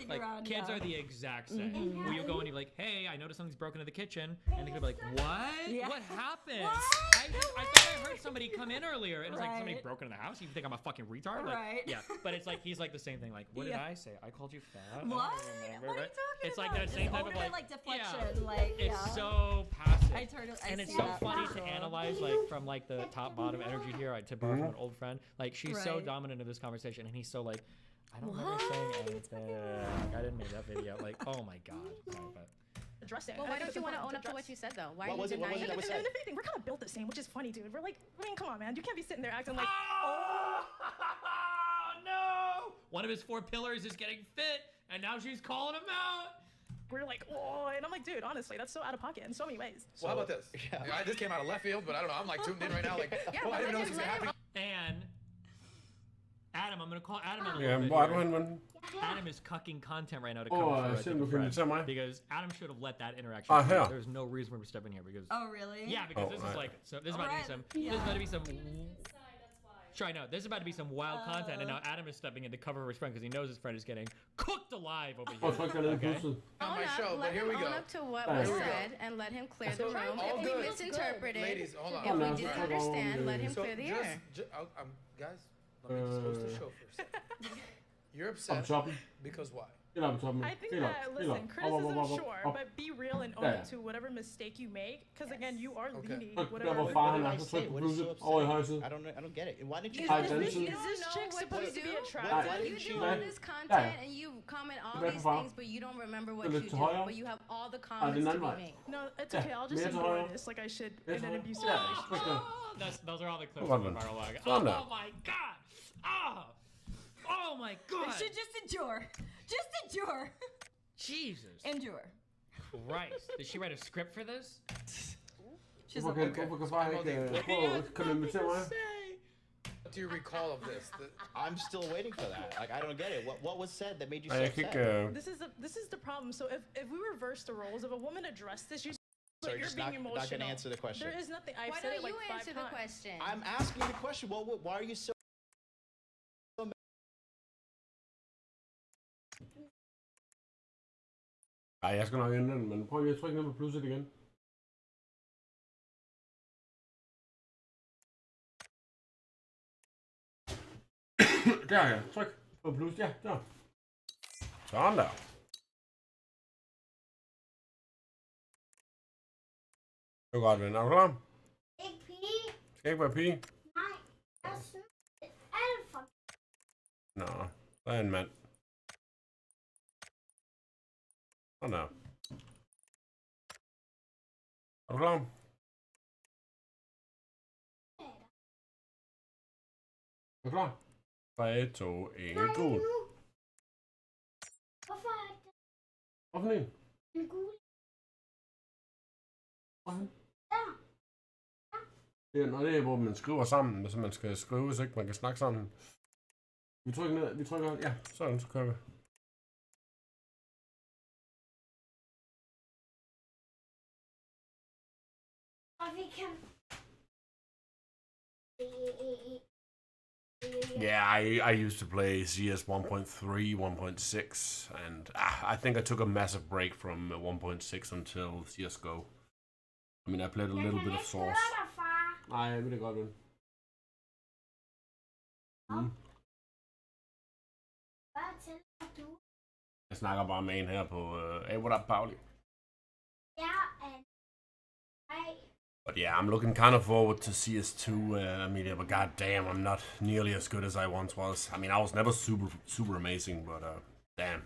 Like, kids are the exact same. Where you go and you're like, hey, I noticed something's broken in the kitchen, and they're gonna be like, what? What happened? I I thought I heard somebody come in earlier, and it's like somebody broke into the house. You think I'm a fucking retard? Like, Right. Yeah, but it's like he's like the same thing. Like, what did I say? I called you fat. What? I don't What remember, are you right? talking It's about? like that Just same type of overly, like deflection. Yeah. Like, It's so passive. I totally. And it's so funny to analyze, like from like the top bottom energy here. I to borrow from an old friend. Like she's so dominant in this conversation, and he's so like, I don't remember saying anything. Like, I didn't make that video. Like, oh my god. Sorry, but. Address it. Well, why don't you want to own up to what you said though? Why are you denying it? And if anything, we're kind of built the same, which is funny, dude. We're like, I mean, come on, man. You can't be sitting there acting like, oh no! One of his 4 pillars is getting fit, and now she's calling him out. We're like, oh, and I'm like, dude, honestly, that's so out of pocket in so many ways. So, well, how about this? Yeah. This came out of left field, but I don't know. I'm like tuned in right now. Like, I didn't even know this was happening. And Adam, I'm gonna call Adam in a Ja, little hvor er bit du here. henne? Adam is cucking content right now to cover for se om du kan invitere mig. because Adam should have let that interaction. Her. There's no reason we're stepping here because. Oh really? Yeah, because this is like so. This is about to be some. This is about to be some. Sure, I know. This is about to be some wild content, and now Adam is stepping in to cover his friend because he knows his friend is getting cooked alive over here. On my show, but here we go. Own up to what was said and let him clear the room. If we misinterpreted, Ladies, hold on. if we didn't understand, let him clear the air. Guys, let me just host the show for a second. You're upset because why? I think that, listen, criticism, sure, but be real and own to whatever mistake you make. Because again, you are leading whatever. What did I say? What is so upsetting? I don't get it. Why didn't you? Is this chick supposed to be attractive? What you do on this content and you comment all these things, but you don't remember what you do, but you have all the comments to be made. No, it's okay. I'll just ignore this like I should in an abusive relationship. Those are all the clips from the monologue. Oh my god! Oh my god! You should just endure. Just endure. Jesus. Endure. Christ. Did she write a script for this? She's Hvorfor kan far ikke kan du invitere mig? What do you recall of this? I'm still waiting for that. Like, I don't get it. What was said that made you so upset? This is the problem. So if we reverse the roles, if a woman addressed this, you're being emotional. Not gonna answer the question. There is nothing. I've Why said don't it like you 5 answer times. the question? I'm asking the question. Well, why are you so? Ej, jeg skal nok ændre den, men prøv lige at trykke ned på plusset igen. Der ja, tryk på plus, ja, der. Sådan der. Det er godt, ven. Er du klar? Ikke pige. Skal ikke være pige? Nej, jeg synes, det er alt for... Nå, der er en mand. Sådan der. Er du klar? Er du klar? 3, 2, 1, gul. Hvorfor er det Hvorfor en? en gul? Det er, hvor man skriver sammen, hvis man skal skrive, så ikke man kan snakke sammen. Vi trykker ned, vi trykker, ja, sådan, så kører vi. Og vi kan... Yeah, I used to play CS 1.3, 1.6, and I think I took a massive break from 1.6 until CSGO. I mean, I played a little bit of Source. Nej, jeg ved det godt, ven. Jeg snakker bare med en her på, hey, what up, Pauli? But yeah, I'm looking kind of forward to CS2. I mean, but goddamn, I'm not nearly as good as I once was. I mean, I was never super amazing, but damn.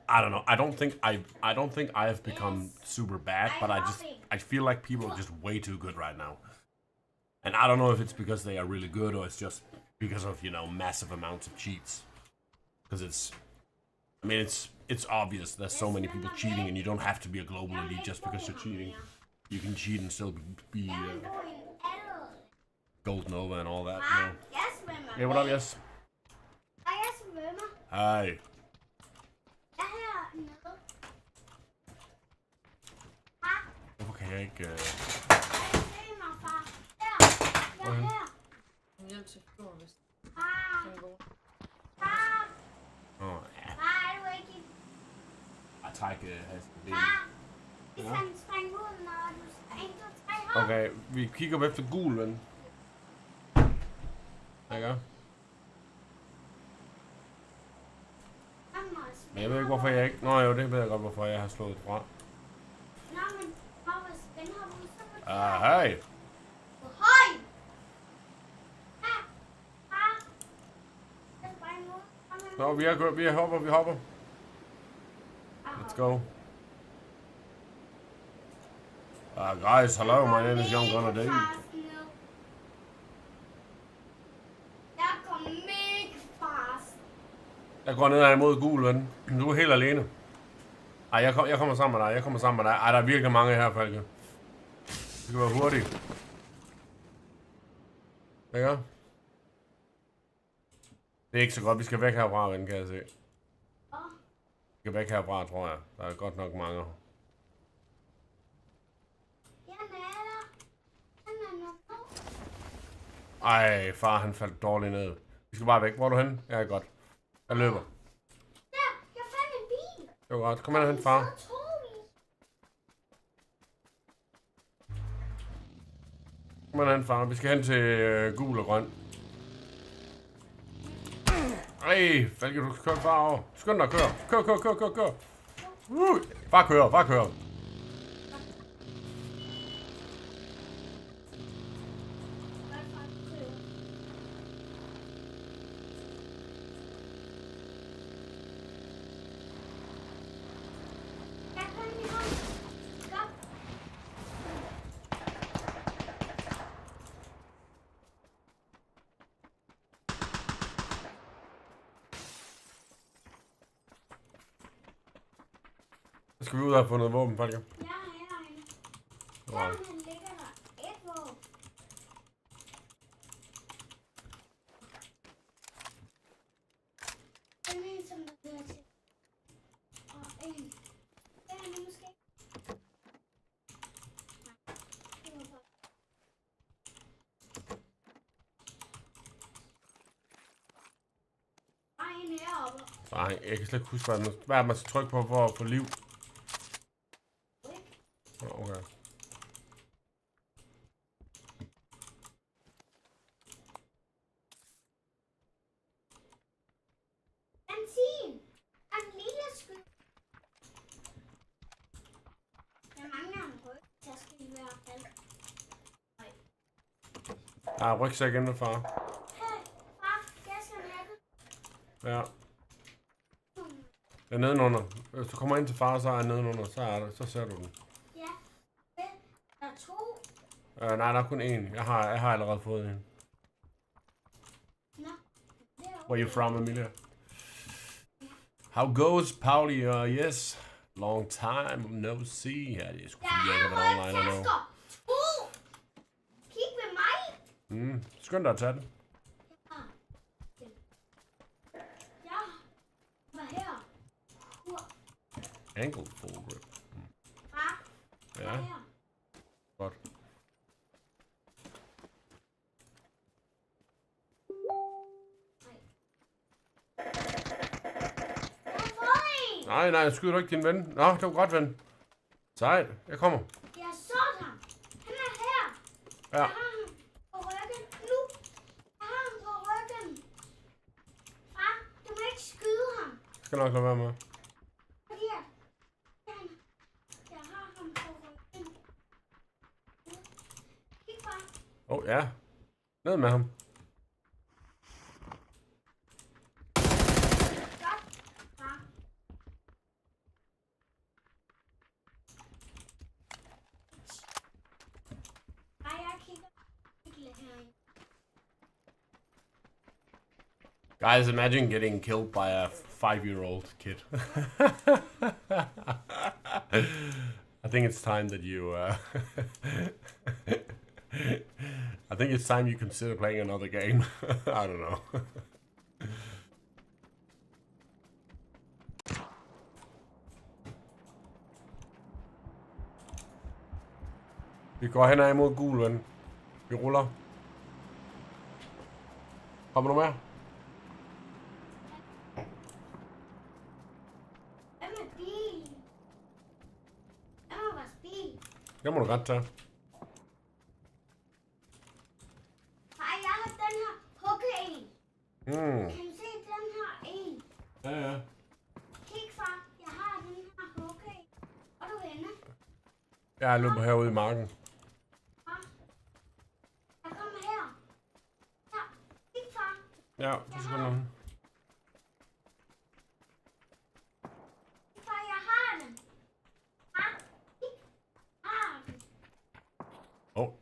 I don't know. I don't think I have become super bad, but I feel like people are just way too good right now. And I don't know if it's because they are really good or it's just because of, you know, massive amounts of cheats. Because it's obvious there's so many people cheating, and you don't have to be a global elite just because you're cheating. You can cheat and still be gold nova and all that. You know? Hey, what up, yes? Hi. Hvorfor kan jeg ikke... Åh, ja. Jeg trækker has det. Hvis han springer ud, når du er 1, 2, 3 hop. Okay, vi kigger efter gul, ven. Ikke? Men jeg ved ikke, hvorfor jeg ikke... Nå jo, det ved jeg godt, hvorfor jeg har slået fra. Nå, men hvor hvis den hopper ud, så må du... Hej. Hej! Far! Jeg springer ud. Nå, vi hopper. Let's go. Guys, hello, my name is Young Gunner Dave. Jeg går mega fast. Jeg går ned imod gul, ven. Du er helt alene. Ej, jeg kommer sammen med dig. Ej, der er virkelig mange her, Falke. Det kan være hurtigt. Ikke? Det er ikke så godt. Vi skal væk herfra, ven, kan jeg se. Vi skal væk herfra, tror jeg. Der er godt nok mange. Ej, far, han faldt dårligt ned. Vi skal bare væk. Hvor er du henne? Jeg er godt. Jeg løber. Der, jeg fandt en bil. Det var godt. Kom hen og hent far. Kom hen og hent far. Vi skal hen til gul og grøn. Ej, Falke, du skal køre far over. Skynd dig at køre. Kør. Bare kør. Skal vi ud og få noget våben, Falke? Ja, herinde. Derhen ligger der et våben. Den en, som der hører til. Og en. Derhen måske. Nej, en heroppe. Nej, jeg kan slet ikke huske, hvad man skal trykke på for at få liv. Okay. Benzin! En lille skud. Jeg mangler en rygtaske i hvert fald. Ja, rygsæk inden far. Hey, far, jeg skal have det. Ja. Det er nedenunder. Hvis du kommer ind til far, så er jeg nedenunder. Så ser du den. Ja. Der er 2. Nej, der er kun én. Jeg har allerede fået en. Nå. Where you from, Emilia? How goes, Pauli? Yes. Long time no see. Ja, det er sgu fordi, jeg ikke har været online endnu. Kig ved mig. Skynd dig at tage den. Ja. Hvad her? Ankle full grip. Far. Ja. Godt. Nej, jeg skyder du ikke din ven. Nå, det var godt, ven. Sejt, jeg kommer. Jeg så ham. Han er her. Ja. Jeg har ham på ryggen. Nu. Jeg har ham på ryggen. Far, du må ikke skyde ham. Jeg skal nok lade være med. Fordi jeg har ham på ryggen. Kig, far. Ja. Ned med ham. Guys, imagine getting killed by a 5-year-old kid. I think it's time that you... I think it's time you consider playing another game. I don't know. Vi går hen imod gul, ven. Vi ruller. Kommer du med? Det må du godt tage. Far, jeg har den her hugge-en. Kan du se den her en? Ja. Kig, far. Jeg har den her hugge-en. Og du henne? Jeg løber herude i marken. Far. Jeg kommer her. Her. Kig, far. Ja, du skal nok. Far, jeg har den. Far. Kig. Jeg har den.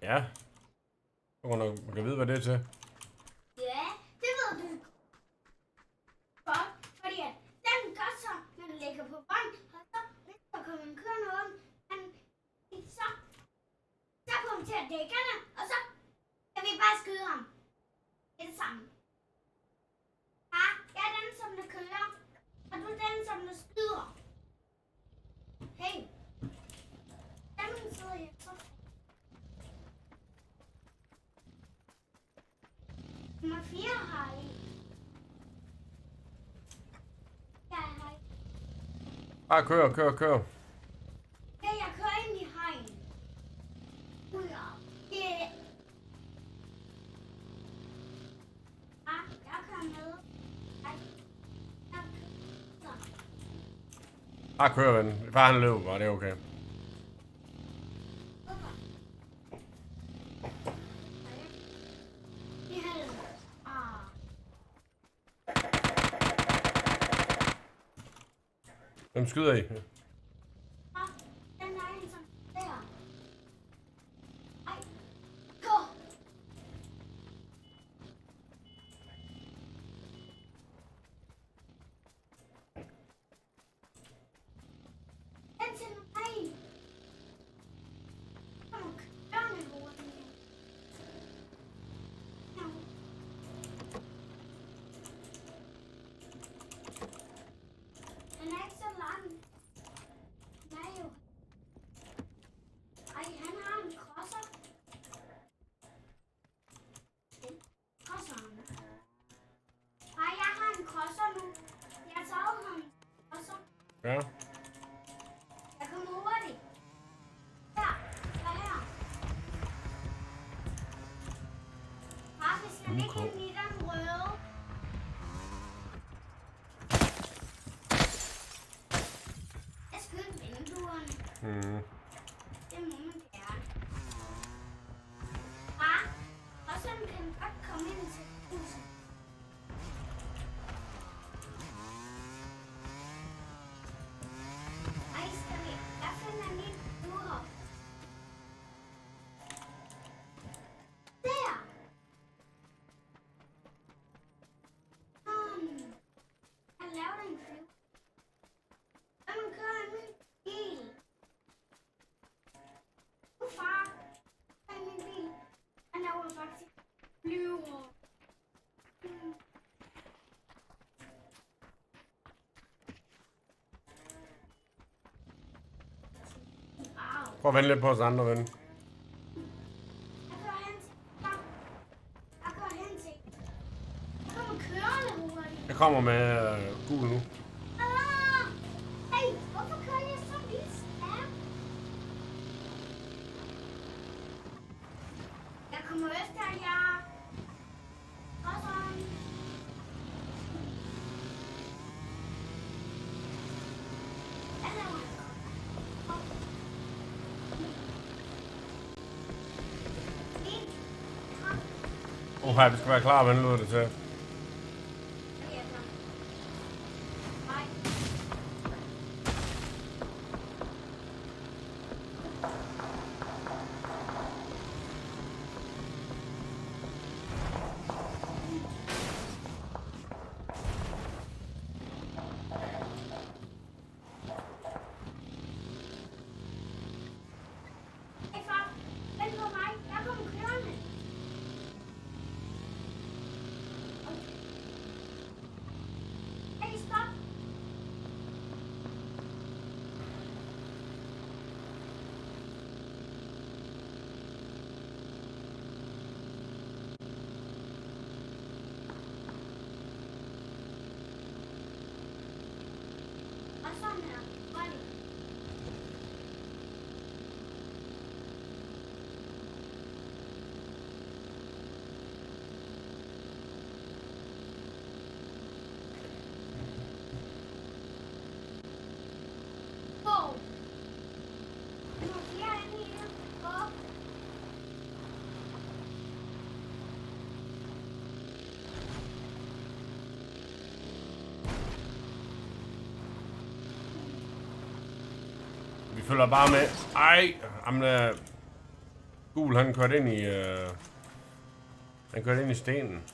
Ja. Man kan vide, hvad det er til. Ja, det ved du godt, fordi at den gør så, når den ligger på vogn, og så, hvis der kommer en kørende rundt, så punkterer dækkerne, og så kan vi bare skyde ham. Det er det samme. Far, jeg er den, som der kører, og du er den, som der skyder. Hey, den sidder jeg så. Nummer 4 har I. Ja, hej. Bare kør. Ja, jeg kører ind i hegn. Ja. Jeg kører med. Bare kør, ven. Bare han løber bare, det er okay. Hvem skyder I? Den er en som der. Ej, gå! Den til mig. Kom, kør med hovedet. Den er ikke så lang. Nej jo. Ej, han har en krosser. Krosseren. Ej, jeg har en krosser nu. Jeg tager ham. Krosser. Ja. Jeg kommer hurtigt. Her. Her. Far, hvis jeg ikke kan lide den røde. Jeg skyder vinduerne. Det må man gerne. Far, krosseren kan godt komme ind til huset. Ej, skal vi? Jeg finder lige ude. Der! Jeg lavede en flyv. Jeg må køre en ny bil. Far, kør en ny bil. Han laver faktisk flyver. Prøv at vente lidt på os andre, ven. Jeg kører hen til. Jeg kører hen til. Jeg kommer kørende hurtigt. Jeg kommer med gul nu. Hey, hvorfor kører jeg så vildt stærkt? Jeg kommer efter jer. Krosseren. Jeg laver Vi skal være klar, hvad lyder det til. Hey far, vent på mig. Jeg kommer kørende. Hey, stop. Og sådan her. Hurtigt. følger bare med. Ej, jamen, Gul, han kørte ind i... han kørte ind i stenen.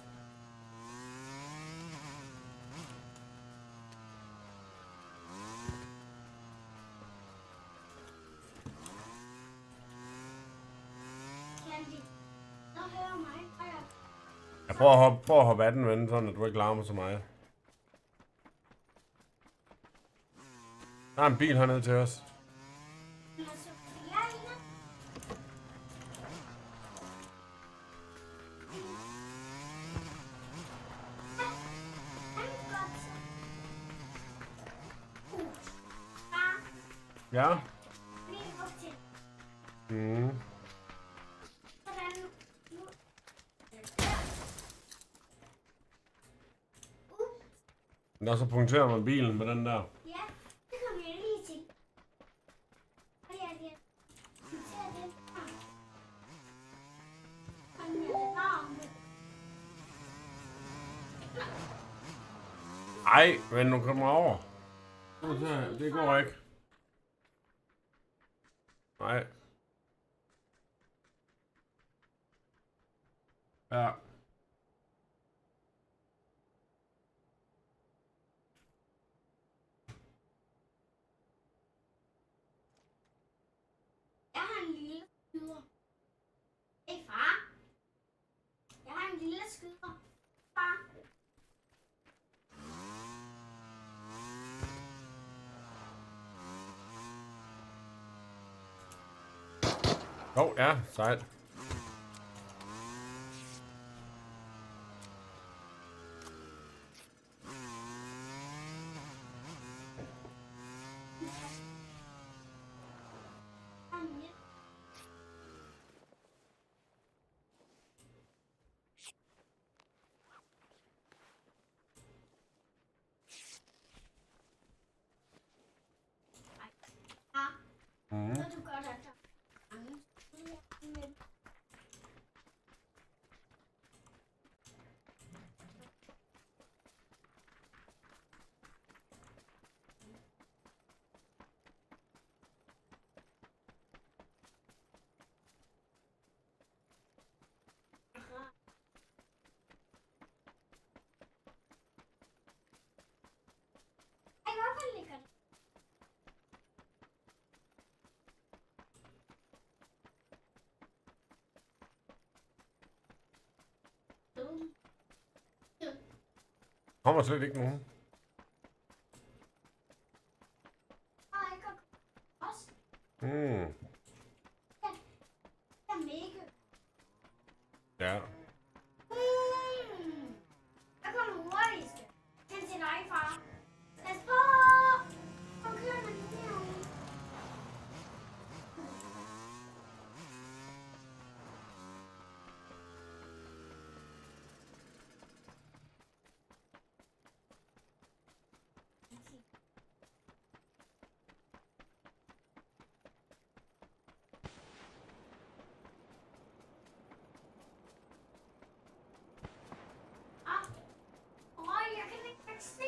Jeg prøver at hoppe af den, ven, sådan at du ikke larmer så meget. Der er en bil hernede til os. Ja. Mm. Og så punkterer man bilen med den der. Ja, det kommer jeg lige til. Hvad er det? Punkterer den her. Ej, men nu kommer over. Det går ikke. Nej. Ja. Jeg har en lille skyder. Hey far. Jeg har en lille skyder. Far. Ja, sejt. Ved du godt, at der er mange skyder med? Ej, hvorfor ligger det? Kommer slet ikke nogen. Mm. Ja. Jeg kommer hurtigst. Hen til dig, far. Pas på! Kom, kør med den her. Jeg kan ikke se.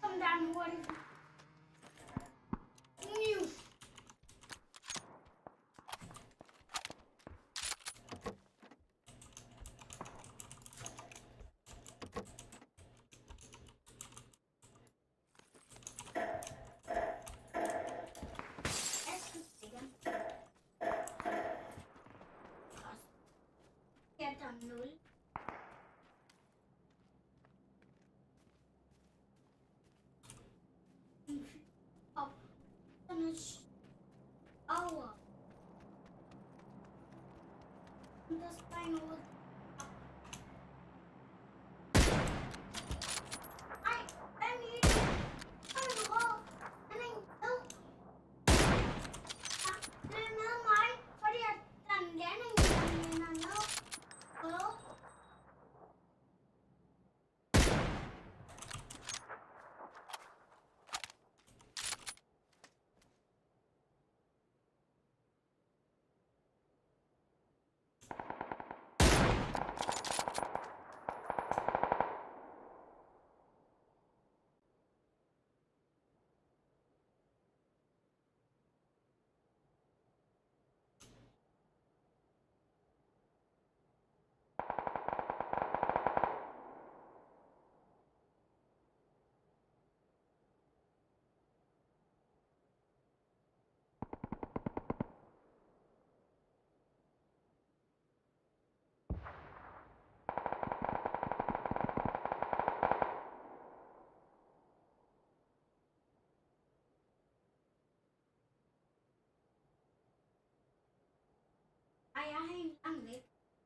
Kom der nu hurtigt. Over. Das Bein hoch.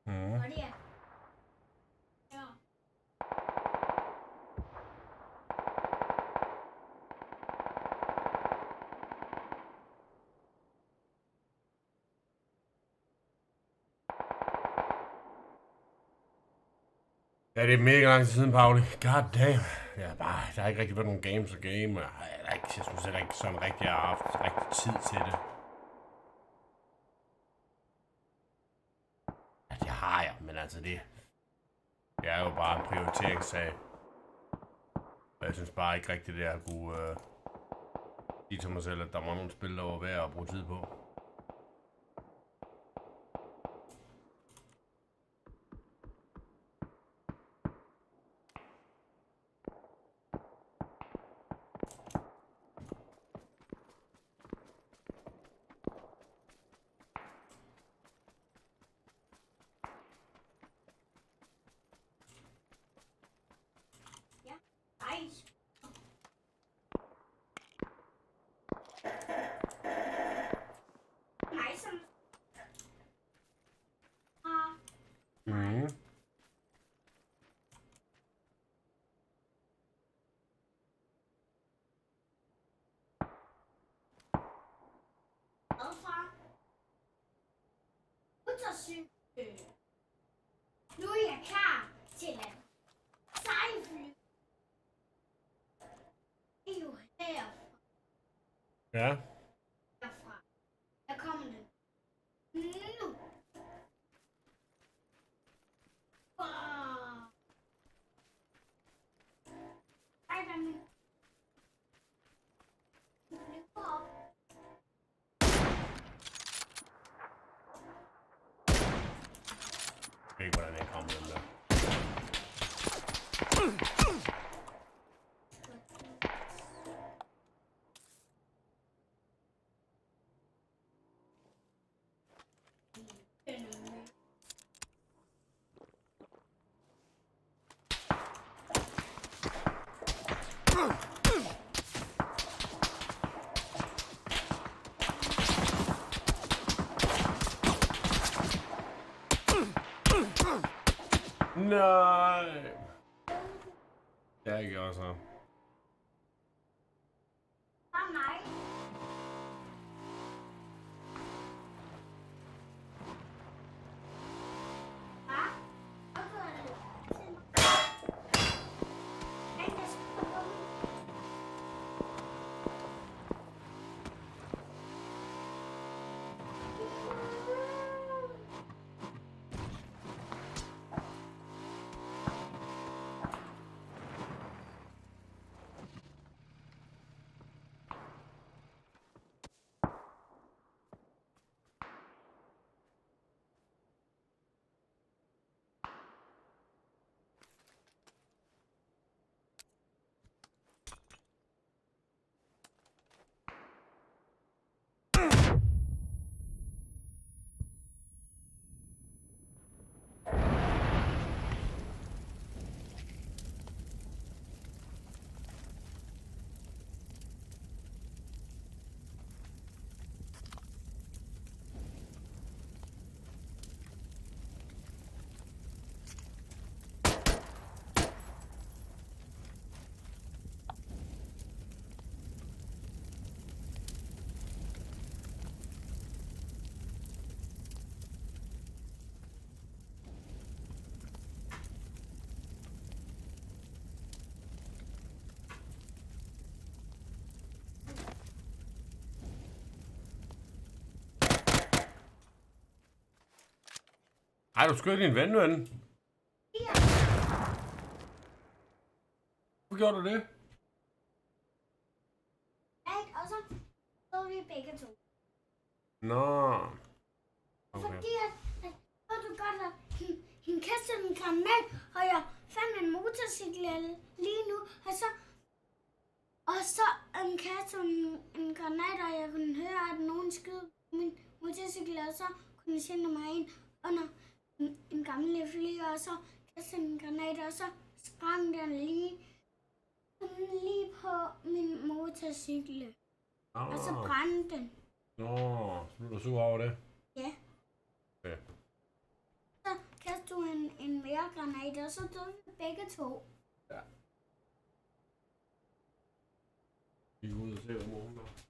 Fordi at... Ja. Ja, det er mega lang tid siden, Pauli. God damn. Ja, bare, der har ikke rigtig været nogen games at game. Jeg synes heller ikke sådan rigtig, jeg har haft rigtig tid til det. Ja, det har jeg, men altså det er jo bare en prioriteringssag. Og jeg synes bare ikke rigtigt, det jeg kunne sige til mig selv, at der var nogle spil, der var værd at bruge tid på. Nice. Nice. Mhm. Hvorfor? Motorcykel. Nu er jeg klar til at sejle. Det er jo herfra. Ja. Herfra. Der kommer den. Nu. Wow. Ej, der er min. Løber op. Jeg ved ikke, hvordan jeg kommer den der. Nej. Jeg gjorde så. Bare mig. Hvad? Hvad gør du? Ej, jeg skal på gummi. Ej, du skød din ven. Ja. Hvorfor gjorde du det? Ikke? Og så stod vi begge to. Nå. Okay. Fordi at ved du godt, at hende kastede en granat, og jeg fandt en motorcykel lige nu, og så kastede en granat, og jeg kunne høre, at nogen skød min motorcykel, og så kunne jeg sende mig ind under en gammel fly, og så kastede en granat, og så sprang den lige på min motorcykel. Og så brændte den. Nå, så blev du sur over det? Ja. Okay. Så en mere granat, og så døde vi begge to. Ja. Vi går ud og ser, hvor morgen er.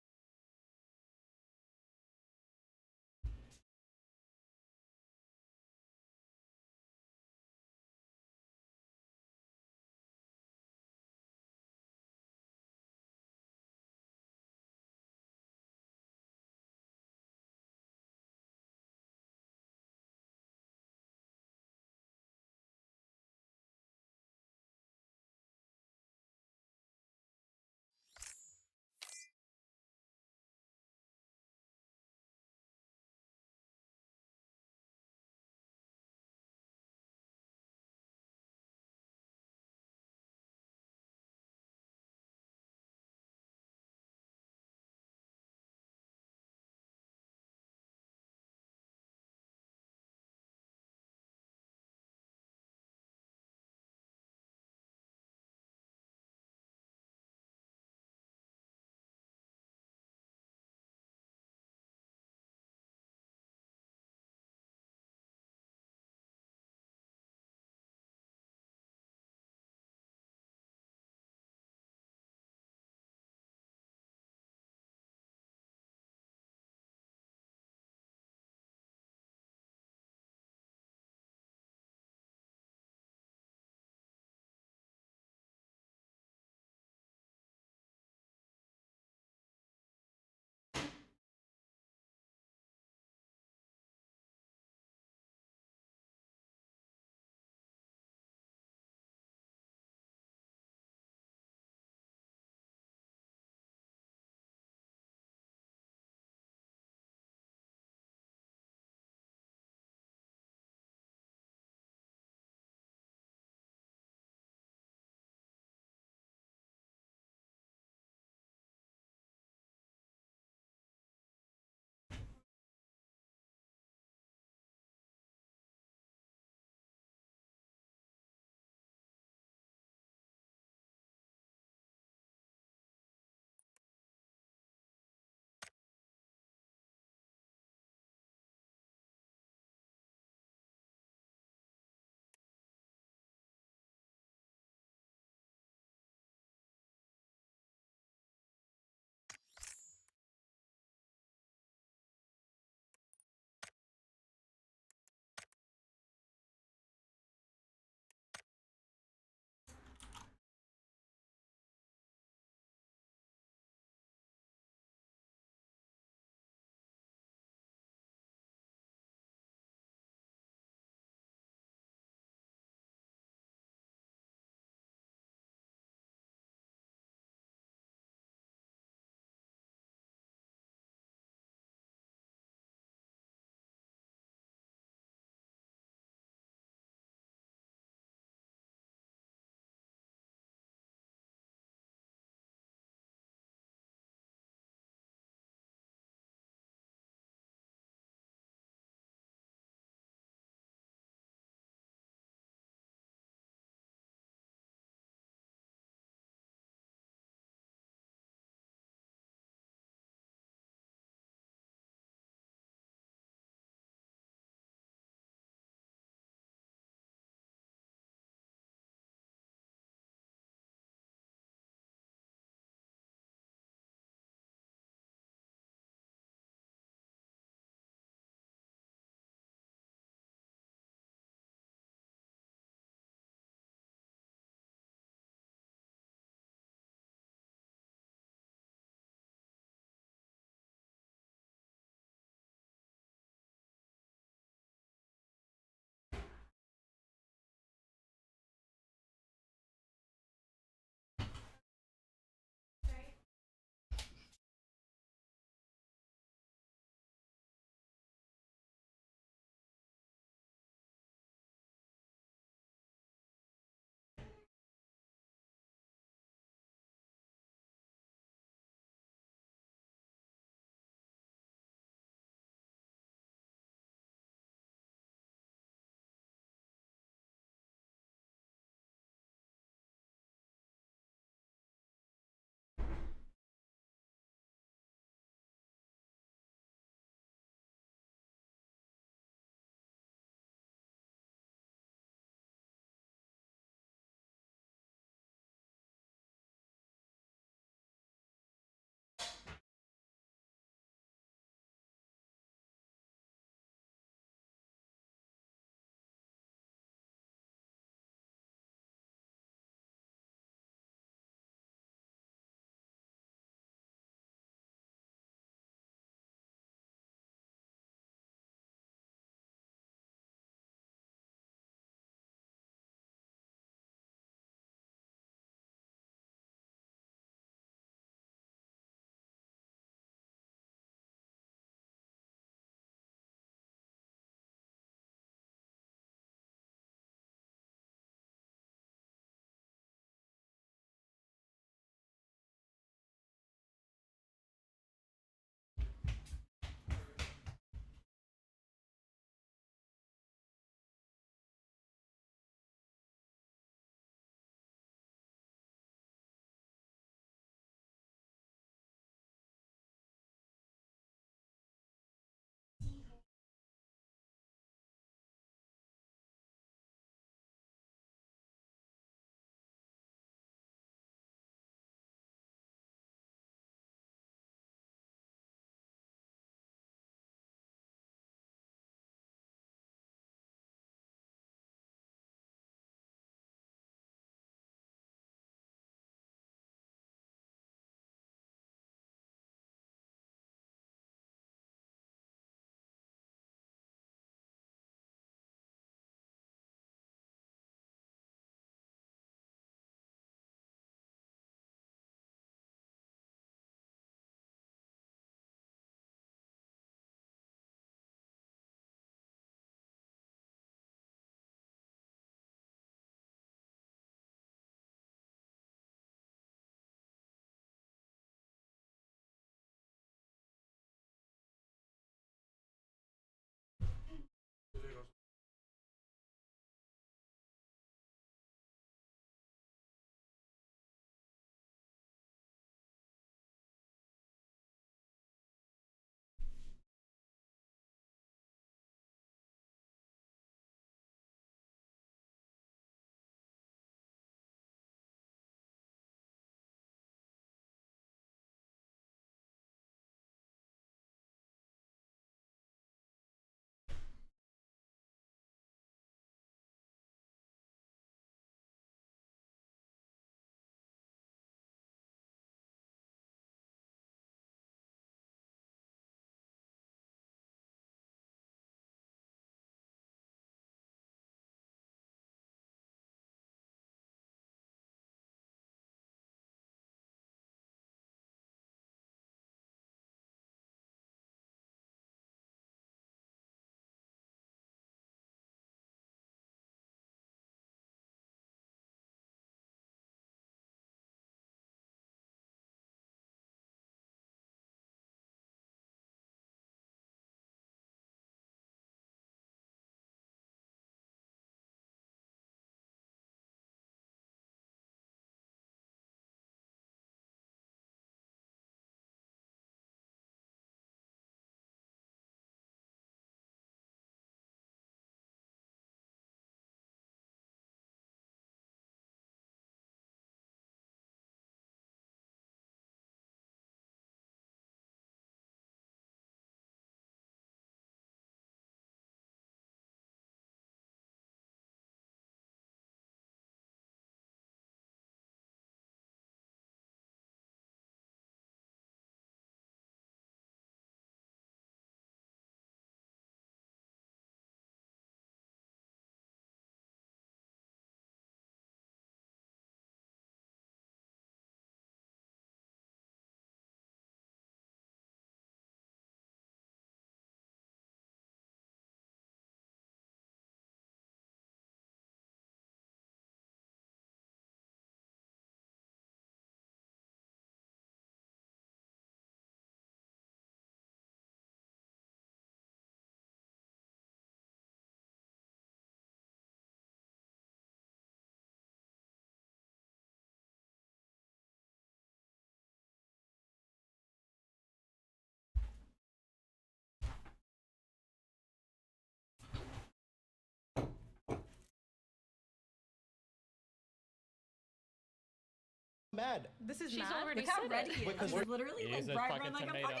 mad. This is She's mad. already Look how said red it. he is. Because He's literally He's like a bright fucking red like a tomato. fucking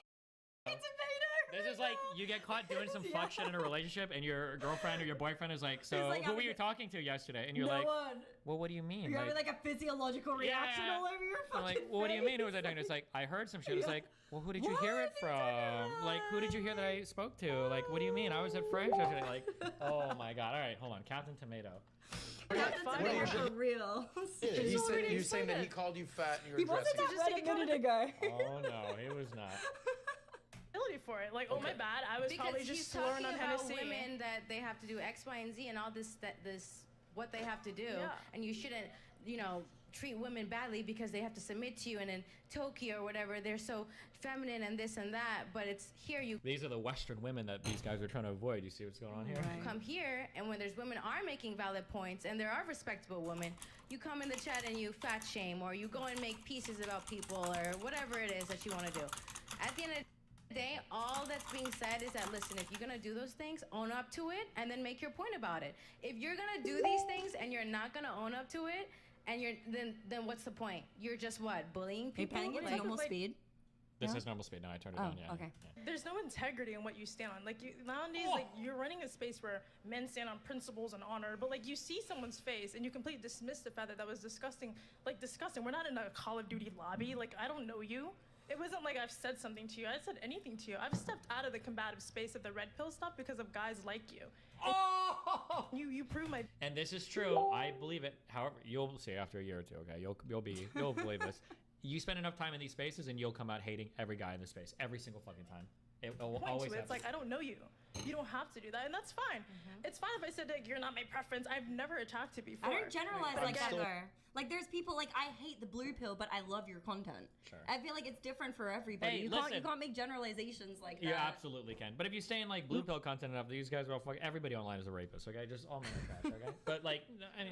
tomato. This is like you get caught doing some fuck shit in a relationship, and your girlfriend or your boyfriend is like, "So like, who were you talking to yesterday?" And you're No like, one. "Well, what do you mean?" You're having like a physiological reaction Yeah. all over your I'm fucking like, well, what do you mean? face. Who was I talking to? It's like, I heard some shit. It's Yeah. like, well, who did you What hear it is he talking from? Like, who did you hear that I spoke to? Like, what do you mean? I was at Fresh yesterday. Like, oh my god. All right, hold on. Captain Tomato. Captain Tomato for real. He said you're saying that he called you fat and you were He wasn't dressing. that red a minute ago. Oh no, he was not. For it, like, oh my bad, I was Because probably he's just slurring talking on about Hennessy. women that they have to do X, Y, and Z, and all this what they have to do, and you shouldn't, treat women badly because they have to submit to you. And in Tokyo or whatever, they're so feminine and this and that. But it's here you These are the Western women that these guys are trying to avoid. You see what's going on here? come here, and when there's women are making valid points and there are respectable women, you come in the chat and you fat shame, or you go and make pieces about people, or whatever it is that you want to do. At the end of the day, all that's being said is that, listen, if you're gonna do those things, own up to it and then make your point about it. If you're gonna do these things and you're not gonna own up to it, and then what's the point? You're just what, bullying people? Are you panning it normal speed? This is normal speed. No, I turned it on. Yeah. Okay. Yeah. There's no integrity in what you stand on. Like, nowadays, like, you're running a space where men stand on principles and honor, but like, you see someone's face and you completely dismiss the fact that that was disgusting. Like, disgusting. We're not in a Call of Duty lobby. Like, I don't know you. It wasn't like I've said something to you. I said anything to you. I've stepped out of the combative space of the red pill stuff because of guys like you. Oh! You prove my. And this is true. I believe it. However, you'll see after a year or two. Okay, you'll believe this. You spend enough time in these spaces, and you'll come out hating every guy in the space every single fucking time. It will always happen. It's like, I don't know you. You don't have to do that, and that's fine. It's fine if I said, like, you're not my preference. I've never attacked you before. I don't generalize But like that again- though. Like there's people like I hate the blue pill, but I love your content. Sure. I feel like it's different for everybody. Hey, you listen. can't make generalizations like that. You absolutely can. But if you stay in like blue pill content enough, these guys are all fucking. Everybody online is a rapist. Okay, just all men are trash. Okay, but like,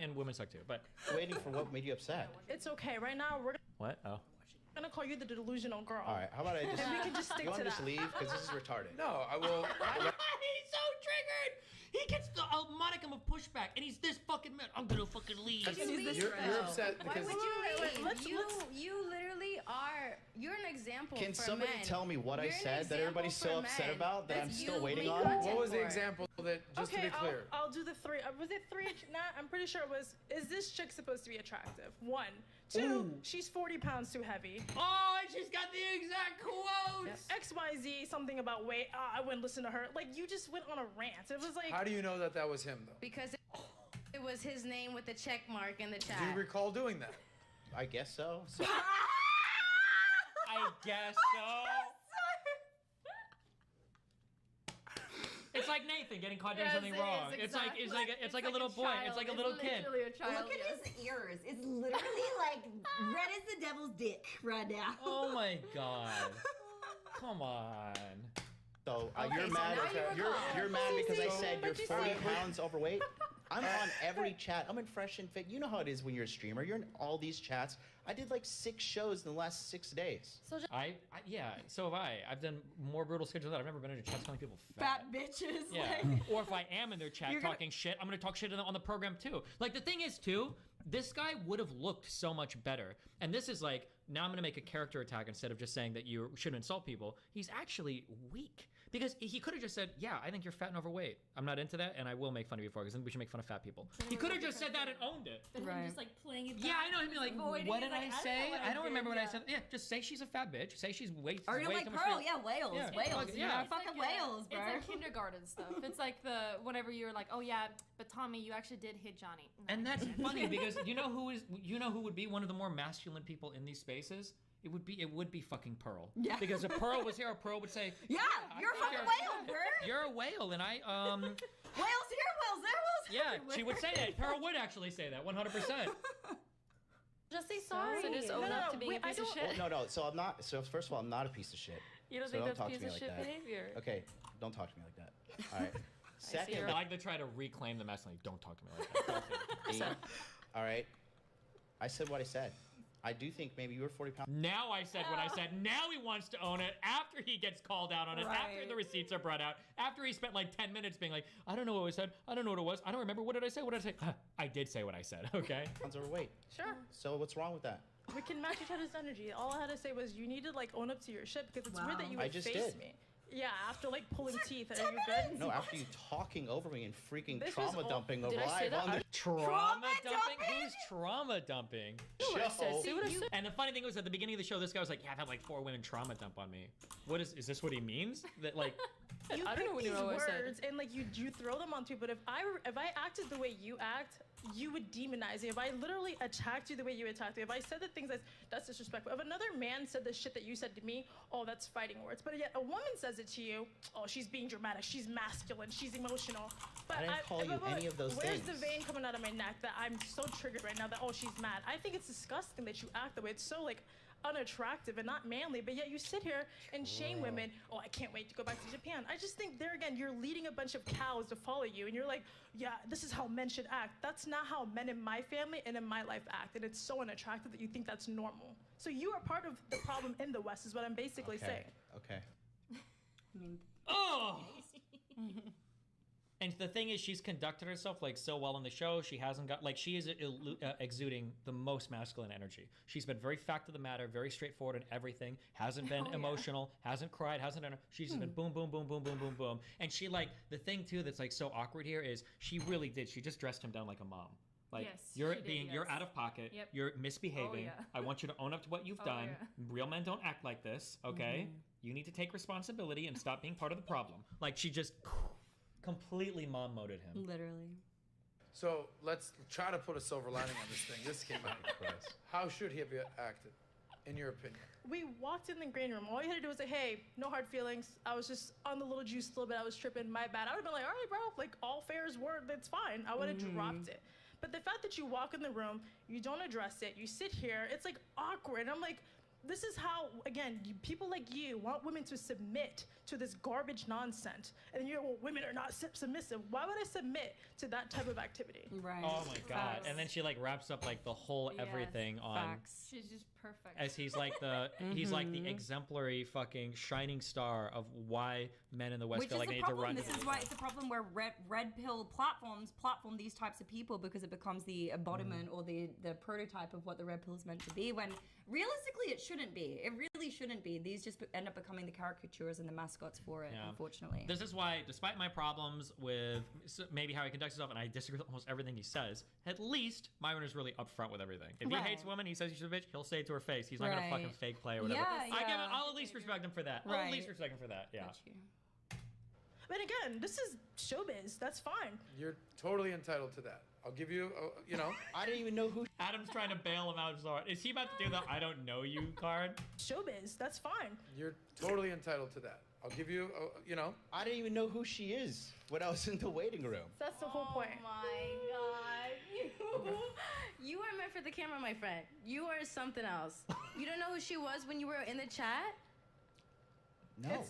and women suck too. But waiting for what made you upset. It's okay. Right now, we're what? Oh. gonna call you the delusional girl. All right, how about I just? And we can just stick you want to to that. just leave because this is retarded. No, I will. He's so triggered. He gets a modicum of pushback, and he's this fucking mad. I'm gonna fucking leave. You're upset Why because. would you leave? let's- You literally are. You're an example. Can for somebody men. tell me what I You're an said that everybody's so example for upset men. about that I'm That's still you waiting make on? content What was the for it. example that, just Okay, to be clear? I'll do the three. Was it three? I'm pretty sure it was. Is this chick supposed to be attractive? 1, 2. She's 40 pounds too heavy. Oh, and she's got the exact quote. XYZ, something about weight. I wouldn't listen to her. Like, you just went on a rant. It was like. How do you know that was him, though? Because it was his name with the check mark in the chat. Do you recall doing that? I guess so. I guess so. It's like Nathan getting caught doing something wrong. It's like a little boy. It's like a little kid. Look at his ears. It's literally like red as the devil's dick right now. Oh my god. Come on. So Okay, you're so mad. now you You're mad because I said you're What'd you 40 say? pounds overweight. I'm on every chat. I'm in Fresh and Fit. You know how it is when you're a streamer. You're in all these chats. I did like 6 shows in the last 6 days. So Yeah, so have I. I've done more brutal schedules than that. I've never been in a chat calling people fat bitches. Yeah. Like, Or if I am in their chat You're gonna- talking shit, I'm gonna talk shit on the program too. Like the thing is too, this guy would have looked so much better. And this is like, now I'm gonna make a character attack instead of just saying that you shouldn't insult people. He's actually weak. Because he could have just said, yeah, I think you're fat and overweight. I'm not into that, and I will make fun of you for it, because I think we should make fun of fat people. He could have just said that and owned it. But him just like playing it back. Yeah, I know him being like, avoiding what it, did like, I say? I don't remember what I did, said. Yeah, just say she's a fat bitch. Say she's way or you're way like too much Pearl, fat. yeah, whales, Yeah. whales. Yeah. Yeah, It's fucking whales, bro. It's like kindergarten stuff. It's like whenever you're like, oh yeah, but Tommy, you actually did hit Johnny. No, And that's funny because you know who would be one of the more masculine people in these spaces? It would be fucking Pearl. Yeah. Because if Pearl was here, Pearl would say, Yeah, you're a fucking whale, bro. You're a whale, and I Whales here, whales there, whales yeah, everywhere. she would say that. Pearl would actually say that, 100%. Just say sorry. So just own up to being a piece of shit. Well, no. So I'm not. So first of all, I'm not a piece of shit. You don't so think don't that's talk piece to me of like shit that. behavior? Okay, don't talk to me like that. All right. Second, I like to try to reclaim the masculine. Don't talk to me like that. all right. I said what I said. I do think maybe you were 40 pounds. Now I said what I said. Now he wants to own it after he gets called out on it, after Right. the receipts are brought out, after he spent like 10 minutes being like, I don't know what I said. I don't know what it was. I don't remember. What did I say? What did I say? I did say what I said, okay? Pounds overweight. Sure. So what's wrong with that? We can match each other's energy. All I had to say was you need to like own up to your shit because it's weird that you would face me. Yeah, after like pulling teeth. Are you good? No, after you talking over me and freaking This trauma was dumping Did over I say live that? on the Trauma dumping? Who's trauma dumping? show. And the funny thing was at the beginning of the show, this guy was like, "Yeah, I've had like 4 women trauma dump on me." What is this? What he means? That like. You I don't pick know what these you always said. words and like you throw them on people. But if I acted the way you act, you would demonize me. If I literally attacked you the way you attacked me, if I said the things that's disrespectful. If another man said the shit that you said to me, oh, that's fighting words. But yet a woman says it to you, oh, she's being dramatic, she's masculine, she's emotional. But I didn't call you any of those where's things. the vein coming out of my neck that I'm so triggered right now that, oh, she's mad? I think it's disgusting that you act the way. It's so like unattractive and not manly, but yet you sit here and shame women. Oh, I can't wait to go back to Japan. I just think there again, you're leading a bunch of cows to follow you, and you're like, yeah, this is how men should act. That's not how men in my family and in my life act, and it's so unattractive that you think that's normal. So you are part of the problem in the West, is what I'm basically saying. Okay. Oh. And the thing is, she's conducted herself like so well on the show. She hasn't got like she is exuding the most masculine energy. She's been very fact of the matter, very straightforward in everything. Hasn't been emotional, hasn't cried, hasn't done. She's just been boom, boom, boom, boom, boom, boom, boom. And she like the thing too that's like so awkward here is she really did. She just dressed him down like a mom. Like you're out of pocket. Yep. You're misbehaving. Oh, yeah. I want you to own up to what you've done. Yeah. Real men don't act like this. Okay, you need to take responsibility and stop being part of the problem. Like she just. Completely mom moded him. Literally. So let's try to put a silver lining on this thing. This came out. How should he have acted, in your opinion? We walked in the green room. All you had to do was say, hey, no hard feelings. I was just on the little juice a little bit. I was tripping. My bad. I would have been like, all right, bro. Like, all fair is word. That's fine. I would have dropped it. But the fact that you walk in the room, you don't address it, you sit here, it's like awkward. And I'm like, this is how, again, people like you want women to submit to this garbage nonsense. And then you're, well, women are not submissive. Why would I submit to that type of activity? Right. Oh my God. And then she like wraps up like the whole everything on. Facts. She's just perfect. As he's like the he's like the exemplary fucking shining star of why men in the West Which feel like is they the need to run. problem. This is why it's a problem where red pill platforms platform these types of people because it becomes the embodiment or the prototype of what the red pill is meant to be. When realistically, it shouldn't be. It really shouldn't be. These just end up becoming the caricatures and the mascots for it. Yeah. Unfortunately. This is why, despite my problems with maybe how he conducts himself, and I disagree with almost everything he says, at least Myron is really upfront with everything. If he hates women, he says she's a bitch, he'll say it to her face. He's not gonna fucking fake play or whatever. Yeah, I'll at least respect him for that. I'll at least respect him for that. Yeah. But again, this is showbiz. That's fine. You're totally entitled to that. I'll give you, you know. I didn't even know who. Adam's trying to bail him out. Is he about to do the I don't know you card? Showbiz. That's fine. You're totally entitled to that. I'll give you, you know. I didn't even know who she is when I was in the waiting room. That's the whole point. Oh my God. You are meant for the camera, my friend. You are something else. You don't know who she was when you were in the chat? No.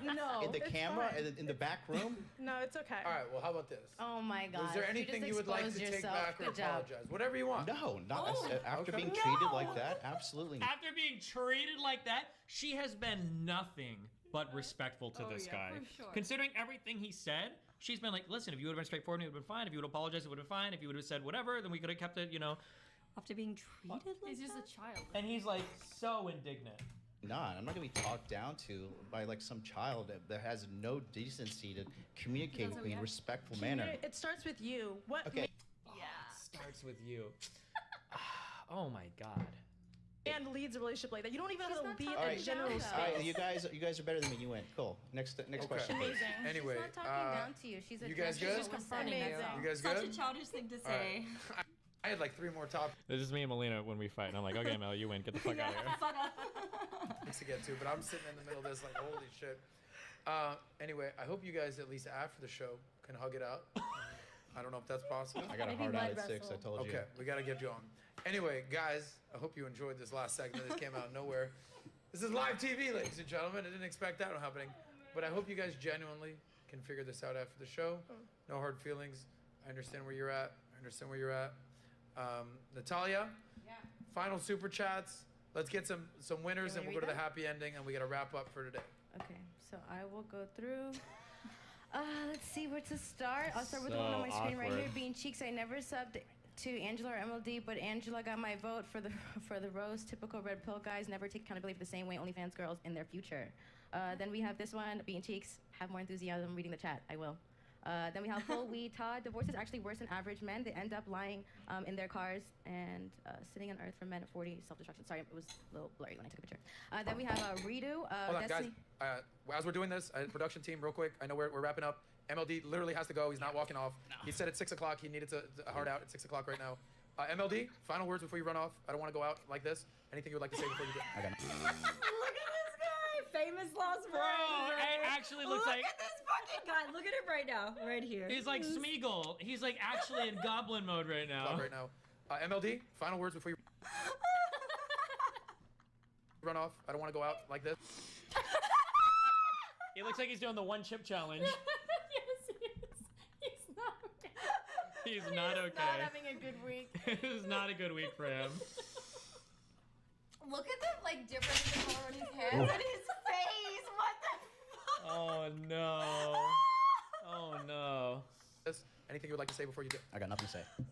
No. In the camera, in the back room? No, it's okay. All right, well, how about this? Oh my God. Is there anything you would like to take back or apologize? Whatever you want. No, not after being treated like that. Absolutely not. After being treated like that, she has been nothing but respectful to this guy. For sure. Considering everything he said, she's been like, listen, if you would have been straightforward, it would have been fine. If you would have apologized, it would have been fine. If you would have said whatever, then we could have kept it, you know. After being treated like He's just a child. And he's like so indignant. Nah, I'm not gonna be talked down to by like some child that has no decency to communicate with me in a respectful manner. It starts with you. What? Okay. Yeah. Starts with you. Oh my God. And leads a relationship like that. You don't even have to be All in right, a general space. all right, you guys are better than me. You win. Cool. Next question. Amazing. Anyway, She's not talking down to you. She's a you guys good? She's confronting Amazing. herself. You guys Such good? a childish thing to All right. say. I had like 3 more topics This is me and Melina when we fight, and I'm like, okay, Mel, you win. Get the fuck out of here. to get to, but I'm sitting in the middle of this like, holy shit. Anyway, I hope you guys at least after the show can hug it out. I don't know if that's possible. I got a hard out at 6. I told you. Okay, we gotta get you on. Anyway, guys, I hope you enjoyed this last segment. This came out of nowhere. This is live TV, ladies and gentlemen. I didn't expect that happening, but I hope you guys genuinely can figure this out after the show. No hard feelings. I understand where you're at. Natalia, final super chats. Let's get some winners, and we'll go to the happy ending, and we got to wrap up for today. Okay, so I will go through. Let's see where to start. I'll start with the one on my screen right here. Being Cheeks, I never subbed. to Angela or MLD, but Angela got my vote for the roast. Typical red pill guys never take accountability for the same way OnlyFans girls in their future. Then we have this one, Beaten Cheeks, have more enthusiasm reading the chat. I will. Then we have Full Weed Todd. Divorce is actually worse than average men. They end up lying in their cars and sitting on earth for men at 40, self-destruction. Sorry, it was a little blurry when I took a picture. Then we have Redo. Hold on, guys. As we're doing this, production team, real quick, I know we're wrapping up. MLD literally has to go. He's not walking off. No. He said at 6 o'clock he needed to hard out at 6 o'clock right now. MLD, final words before you run off. I don't want to go out like this. Anything you would like to say before you do? Look at this guy, famous last bro. It actually looks like. Look at this fucking guy. Look at him right now, right here. He's like Smeagol. He's like actually in goblin mode right now. Right now. MLD, final words before you run off. I don't want to go out like this. He looks like he's doing the one chip challenge. Yes, he is. He's not okay. He's not okay. Not having a good week. This is not a good week for him. Look at the like difference in the color on his hands and his face. What the fuck? Oh no. Oh no. Anything you would like to say before you do? I got nothing to say. Oh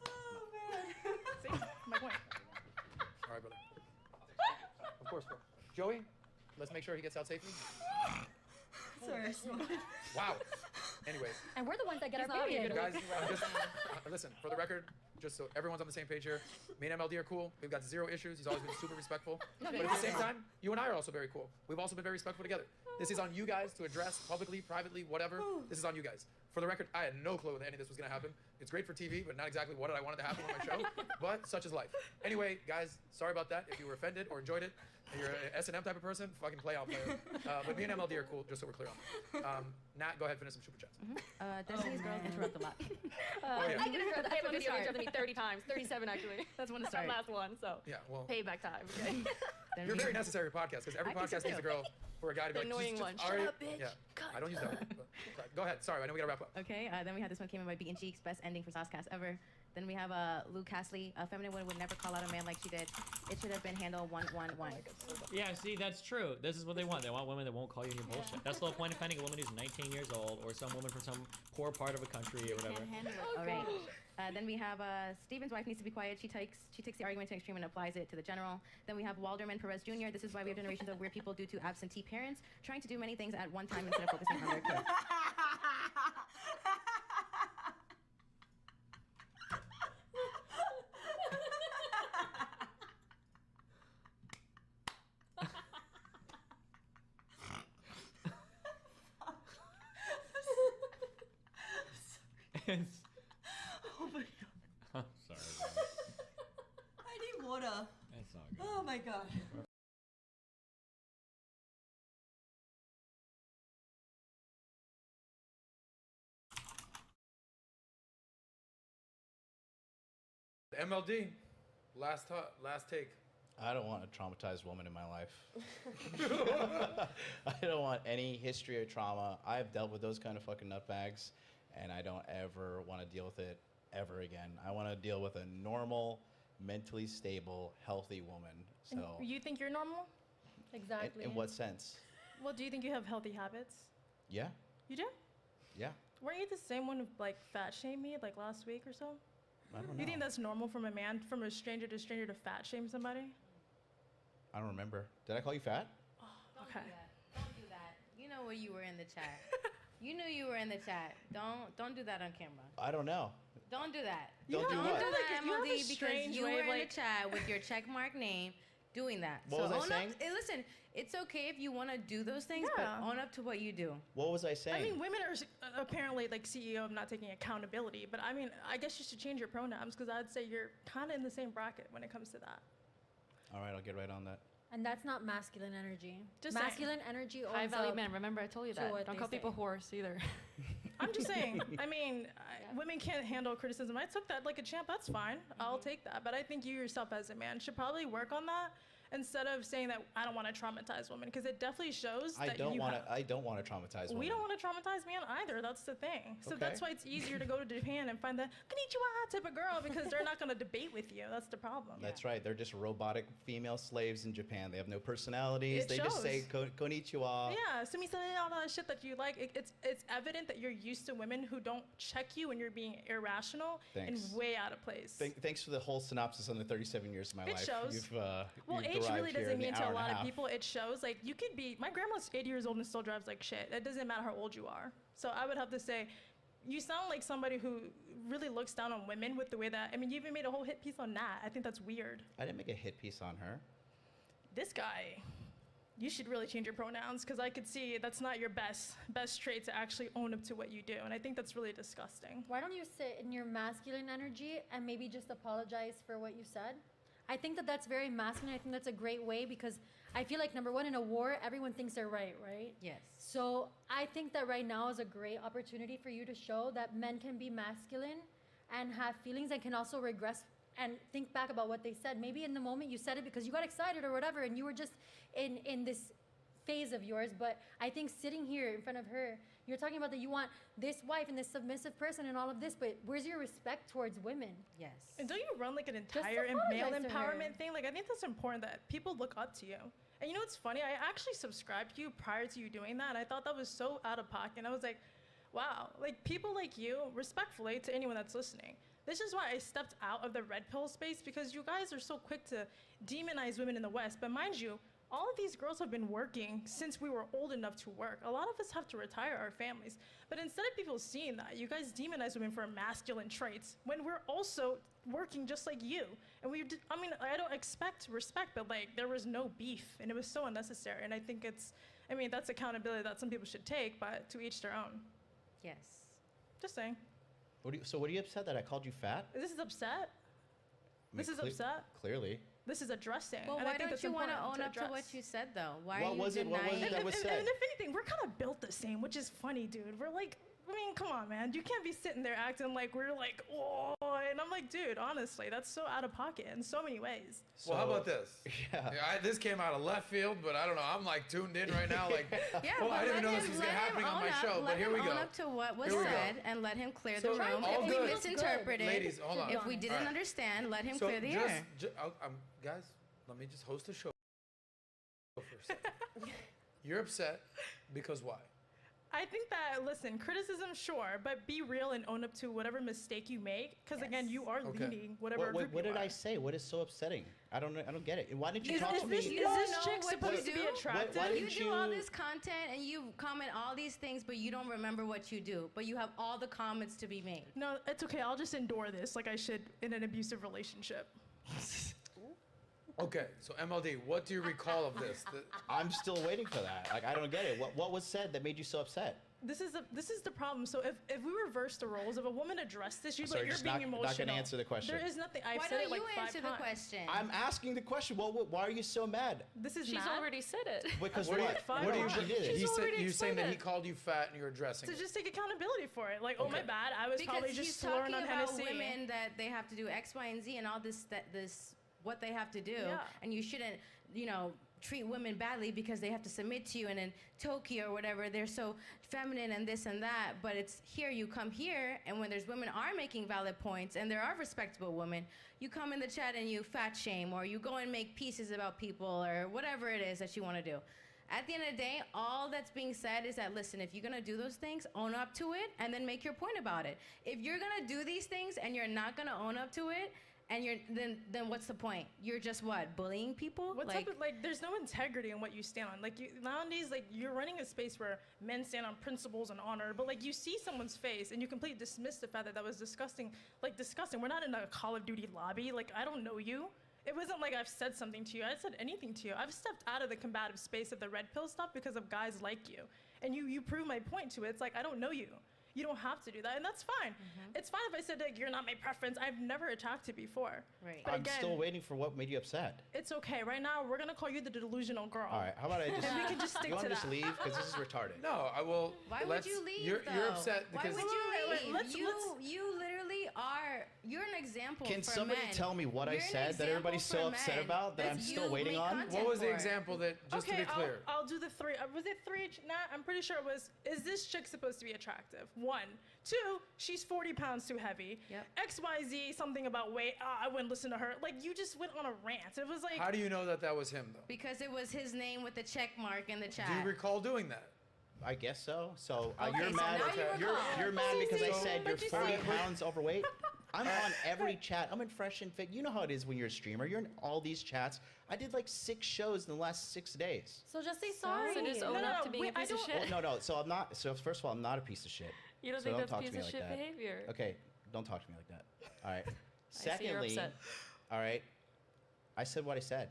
man. See, my point. All right, brother. Of course, bro. Joey, let's make sure he gets out safely. Sorry, I smoked. Wow. Anyway. And we're the ones that get He's our not period. Guys, listen, for the record, just so everyone's on the same page here, me and MLD are cool. We've got zero issues. He's always been super respectful. But at the same time, you and I are also very cool. We've also been very respectful together. This is on you guys to address publicly, privately, whatever. This is on you guys. For the record, I had no clue that any of this was going to happen. It's great for TV, but not exactly what I wanted to happen on my show. But such is life. Anyway, guys, sorry about that. If you were offended or enjoyed it, and you're an S&M type of person, fucking play out, player. But me and MLD are cool, just so we're clear on that. Nat, go ahead, finish some super chats. Destiny's girls interrupt a lot. I can interrupt. I have a video you interrupted me 30 times. 37 actually. That's when it started. Last one, so. Yeah, well. Payback time. Okay. You're very necessary podcast, because every podcast needs a girl or a guy to be like, annoying one. Shut up, bitch. Yeah, I don't use that one. Go ahead. Sorry, I know we gotta wrap up. Okay, then we have this one came in by Beaten Cheeks, best ending for Saucecast ever. Then we have Lou Castley, a feminine woman would never call out a man like she did. It should have been handled 1-1-1. Yeah, see, that's true. This is what they want. They want women that won't call you your bullshit. That's the whole point of finding a woman who's 19 years old or some woman from some poor part of a country or whatever. Can't handle it. All right. Then we have Steven's wife needs to be quiet. She takes the argument to extreme and applies it to the general. Then we have Walderman Perez Jr. This is why we have generations of weird people due to absentee parents trying to do many things at one time instead of focusing on their kids. Oh my god. I'm sorry. I need water. That's not good. Oh my god. MLD, last take. I don't want a traumatized woman in my life. I don't want any history or trauma. I've dealt with those kind of fucking nutbags, and I don't ever want to deal with it ever again. I want to deal with a normal, mentally stable, healthy woman. So. And you think you're normal? Exactly. In what sense? Well, do you think you have healthy habits? Yeah. You do? Yeah. Weren't you the same one who like fat shamed me like last week or so? I don't know. Do you think that's normal from a stranger to fat shame somebody? I don't remember. Did I call you fat? Okay. Don't do that. You know where you were in the chat. You knew you were in the chat. Don't do that on camera. I don't know. Don't do that. Don't do what? Do that, you have a MLD, because strange you way were of, in like- the chat with your checkmark name doing that. What was I saying? Listen, it's okay if you want to do those things, Yeah. but own up to what you do. What was I saying? I mean, women are apparently like CEO of not taking accountability, but I mean, I guess you should change your pronouns because I'd say you're kind of in the same bracket when it comes to that. All right, I'll get right on that. And that's not masculine energy. Just masculine energy owns High value up men. Remember, I told you to that. what Don't they call people say. horse either. I'm just saying. I mean, women can't handle criticism. I took that like a champ. That's fine. I'll take that. But I think you yourself as a man should probably work on that instead of saying that I don't want to traumatize women, because it definitely shows I that don't you want to. have. I don't want to traumatize women. We don't want to traumatize men either. That's the thing. So Okay. that's why it's easier to go to Japan and find the konnichiwa type of girl, because they're not going to debate with you. That's the problem. That's right. They're just robotic female slaves in Japan. They have no personalities. It they just say shows. konnichiwa. Yeah, sumisane, all that shit that you like. It's evident that you're used to women who don't check you when you're being irrational Thanks. and way out of place. Thanks for the whole synopsis on the 37 years of my It life. shows. You've, Well, you've age arrived really here doesn't in the mean to hour a and lot of half. people. It shows. Like, you could be, my grandma's 80 years old and still drives like shit. It doesn't matter how old you are. So I would have to say, you sound like somebody who really looks down on women with the way that, I mean, you even made a whole hit piece on Nat. I think that's weird. I didn't make a hit piece on her. This guy, you should really change your pronouns, because I could see that's not your best trait to actually own up to what you do. And I think that's really disgusting. Why don't you sit in your masculine energy and maybe just apologize for what you said? I think that that's very masculine. I think that's a great way, because I feel like, number one, in a war, everyone thinks they're right? Yes. So I think that right now is a great opportunity for you to show that men can be masculine and have feelings, and can also regress and think back about what they said. Maybe in the moment you said it because you got excited or whatever, and you were just in this phase of yours. But I think sitting here in front of her, you're talking about that you want this wife and this submissive person and all of this, but where's your respect towards women? Yes. And don't you run like an Just entire male apologize to her. empowerment thing? Like, I think that's important that people look up to you. And you know what's funny? I actually subscribed to you prior to you doing that, and I thought that was so out of pocket. And I was like, wow, like, people like you, respectfully to anyone that's listening, this is why I stepped out of the red pill space, because you guys are so quick to demonize women in the West. But mind you, all of these girls have been working since we were old enough to work. A lot of us have to retire our families. But instead of people seeing that, you guys demonize women for masculine traits when we're also working just like you. And I mean, I don't expect respect, but like, there was no beef, and it was so unnecessary. And I think that's accountability that some people should take, but to each their own. Yes. Just saying. So what are you upset that I called you fat? This is upset? I mean, This is upset? Clearly. This is addressing. Well, and why I think don't you want to own up to address. what you said, though? Why What are you was it? What was denying? it that was said? And if anything, we're kind of built the same, which is funny, dude. We're like, I mean, come on, man. You can't be sitting there acting like we're like, oh, and I'm like, dude, honestly, that's so out of pocket in so many ways. Well, how about this? Yeah. This came out of left field, but I don't know. I'm like tuned in right now. Like, Yeah, well, I didn't let know him- this was let him happening on own my up- show, but here we Let go. him own up to what was Here we go. said and let him clear So, the room. all If good. we misinterpreted, Ladies, hold on. if we didn't All right. understand, let him So clear the air. guys, let me just host a show for a second. You're upset because why? I think that, listen, criticism, sure, but be real and own up to whatever mistake you make, because again, you are Okay. leading whatever What group you did are. I say? What is so upsetting? I don't get it. Why didn't you Is talk to me? this You don't this know chick what supposed you to be do? attractive? Why You didn't do all you- this content and you comment all these things, but you don't remember what you do. But you have all the comments to be made. No, it's okay. I'll just endure this like I should in an abusive relationship. Okay, so MLD, what do you recall of this? I'm still waiting for that. Like, I don't get it. What was said that made you so upset? This is the problem. So if we reverse the roles, if a woman addressed this, you'd be Sorry, like, you're just being not emotional. gonna answer the question. There is nothing. I've Why said don't it like you 5 answer times. the question? I'm asking the question. Why are you so mad? This is She's mad. already said it. Because What what? are you, She did it. he said, already you saying that he explained it. called you fat and you're addressing To it. just take accountability for it. Like, oh my Okay. bad. I was Because probably he's just slurring talking on about Hennessy. women that they have to do X, Y, and Z, and all this what they have to do, Yeah. and you shouldn't, treat women badly because they have to submit to you. And in Tokyo or whatever, they're so feminine and this and that. But it's here, you come here, and when there's women are making valid points, and there are respectable women, you come in the chat and you fat shame, or you go and make pieces about people, or whatever it is that you want to do. At the end of the day, all that's being said is that, listen, if you're going to do those things, own up to it, and then make your point about it. If you're going to do these things and you're not going to own up to it, and then what's the point? You're just what, bullying people? What type of, there's no integrity in what you stand on. Like, nowadays, you're running a space where men stand on principles and honor, but you see someone's face and you completely dismiss the fact that was disgusting. Disgusting. We're not in a Call of Duty lobby. I don't know you. It wasn't like I've said something to you. I said anything to you. I've stepped out of the combative space of the red pill stuff because of guys like you. And you prove my point to it. It's like, I don't know you. You don't have to do that, and that's fine. It's fine if I said, you're not my preference. I've never attacked you before. Right. But I'm again, still waiting for what made you upset. it's okay. Right now, we're going to call you the delusional girl. All right, how about I just... And we can just stick you to want to that. just leave? Because this is retarded. No, I will. Why would you leave, You're though? upset Why because would you leave? Let's- you literally are you're an example. Can for somebody men. tell me what I You're an said that everybody's so example upset for men. about that I'm That's still you waiting make on? content What was the for. example that, just to be clear? I'll do the three. Was it three? Nah, I'm pretty sure it was. Is this chick supposed to be attractive? 1, 2, she's 40 pounds too heavy. Yep. XYZ, something about weight. I wouldn't listen to her. Like, you just went on a rant. It was like. How do you know that that was him, though? Because it was his name with the check mark in the chat. Do you recall doing that? I guess so. So Okay, you're so mad. now you recall. You're mad because I said you're but you 40 see- pounds overweight. I'm on every chat. I'm in Fresh and Fit. You know how it is when you're a streamer. You're in all these chats. I did like 6 shows in the last 6 days. So just say sorry. So just own up to being a piece of shit. Well, no. So I'm not. So first of all, I'm not a piece of shit. You don't So think that's talk to piece me of like shit that. behavior? Okay, don't talk to me like that. All right. see you're Secondly, upset. all right, I said what I said.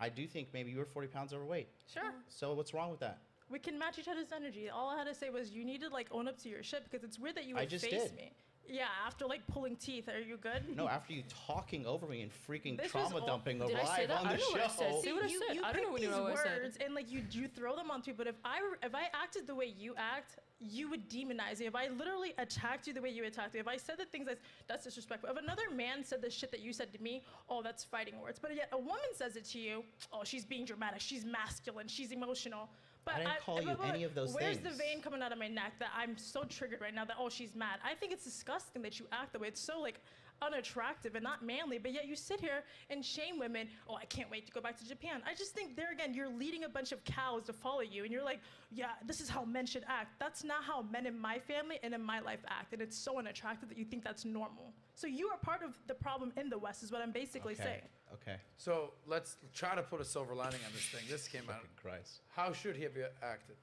I do think maybe you were 40 pounds overweight. Sure. So what's wrong with that? We can match each other's energy. All I had to say was you need to like own up to your shit because it's weird that you I would just face did. me. Yeah, after like pulling teeth. Are you good? No, after you talking over me and freaking This trauma was all- dumping Did I say live that? on I the don't know what I show. said. See what I you, said? You I don't pick know what you these know what I said. words and like you throw them onto people. But if I acted the way you act, you would demonize me. If I literally attacked you the way you attacked me, if I said the things that's disrespectful. If another man said the shit that you said to me, oh, that's fighting words. But yet a woman says it to you, oh, she's being dramatic, she's masculine, she's emotional. But I didn't call you any of those where's things. the vein coming out of my neck that I'm so triggered right now that, oh, she's mad? I think it's disgusting that you act the way. It's so like unattractive and not manly, but yet you sit here and shame women. Oh, I can't wait to go back to Japan. I just think there again, you're leading a bunch of cows to follow you, and you're like, yeah, this is how men should act. That's not how men in my family and in my life act, and it's so unattractive that you think that's normal. So you are part of the problem in the West, is what I'm basically saying. Okay. So let's try to put a silver lining on this thing. This came out. Fucking Christ. How should he have acted,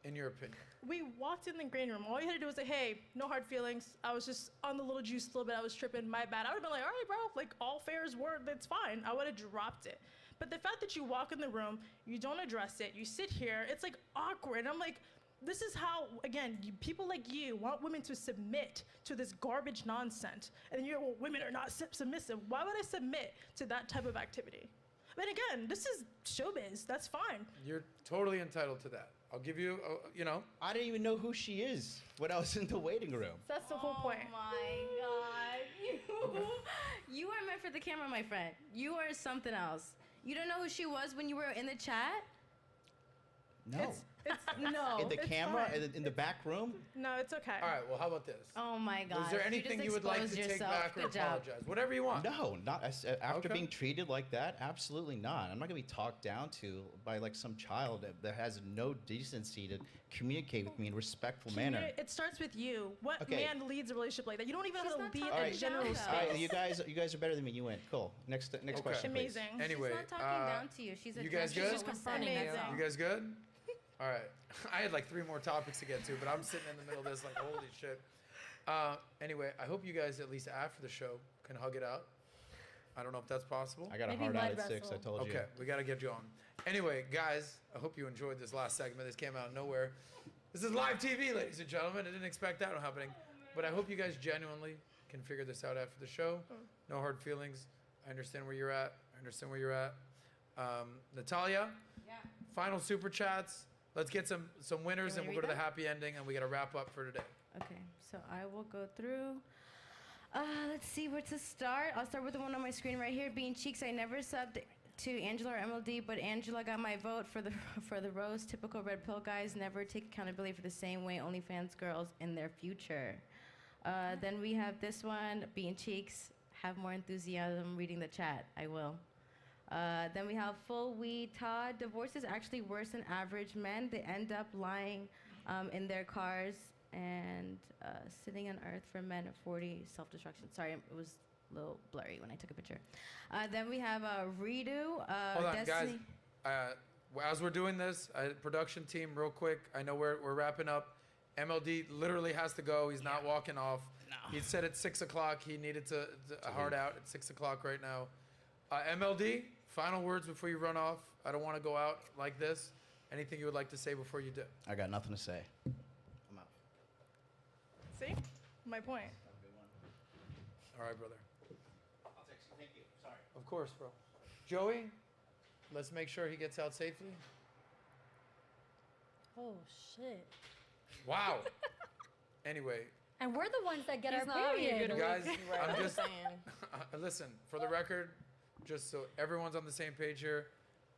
in your opinion? We walked in the green room. All you had to do was say, hey, no hard feelings. I was just on the little juice a little bit. I was tripping. My bad. I would have been like, all right, bro. Like, all fair is word. That's fine. I would have dropped it. But the fact that you walk in the room, you don't address it, you sit here, it's like awkward. And I'm like, this is how, again, people like you want women to submit to this garbage nonsense. And you're, well, women are not submissive. Why would I submit to that type of activity? But again, this is showbiz. That's fine. You're totally entitled to that. I'll give you, you know. I didn't even know who she is when I was in the waiting room. That's the whole point. Oh my God. You are meant for the camera, my friend. You are something else. You don't know who she was when you were in the chat? No. No. In the it's camera, fine. in the back room? No, it's okay. All right, well, how about this? Oh my God. Was there anything you would like to take back or apologize? Whatever you want. No, not after Okay. being treated like that. Absolutely not. I'm not gonna be talked down to by like some child that has no decency to communicate with me in a respectful manner. It starts with you. What Okay. man leads a relationship like that? You don't even have to be All in right, a general all space. right, you guys are better than me. You win. Cool. Next question, please. Amazing. Anyway, She's not talking down to you. She's you guys addressing good? what was said. Amazing. You guys good? All right. I had like 3 more topics to get to, but I'm sitting in the middle of this like, holy shit. Anyway, I hope you guys, at least after the show, can hug it out. I don't know if that's possible. I got a hard out at 6, I told you. Okay, we got to get you on. Anyway, guys, I hope you enjoyed this last segment. This came out of nowhere. This is live TV, ladies and gentlemen. I didn't expect that happening. But I hope you guys genuinely can figure this out after the show. No hard feelings. I understand where you're at. Natalia, final super chats. Let's get some winners, and we'll go to the happy ending, and we got to wrap up for today. Okay, so I will go through. Let's see where to start. I'll start with the one on my screen right here. Being Cheeks, I never subbed to Angela or MLD, but Angela got my vote for the roast. Typical red pill guys never take accountability for the same way OnlyFans girls in their future. Then we have this one. Being Cheeks, have more enthusiasm reading the chat. I will. Then we have Full Weed Todd. Divorce is actually worse than average men. They end up lying in their cars and sitting on earth for men at 40, self-destruction. Sorry, it was a little blurry when I took a picture. Then we have Redo. Hold on, Destiny. guys. As we're doing this, production team, real quick. I know we're wrapping up. MLD literally has to go. He's not walking off. No. He said at 6 o'clock he needed to hard out at 6 o'clock right now. MLD, final words before you run off. I don't want to go out like this. Anything you would like to say before you do? I got nothing to say. I'm out. See? My point. All right, brother. I'll text you. Thank you. Sorry. Of course, bro. Joey, let's make sure he gets out safely. Oh shit. Wow. Anyway, And we're the ones that get He's our not having a period. good Guys, Right, I'm I'm just saying. listen, for the record, just so everyone's on the same page here,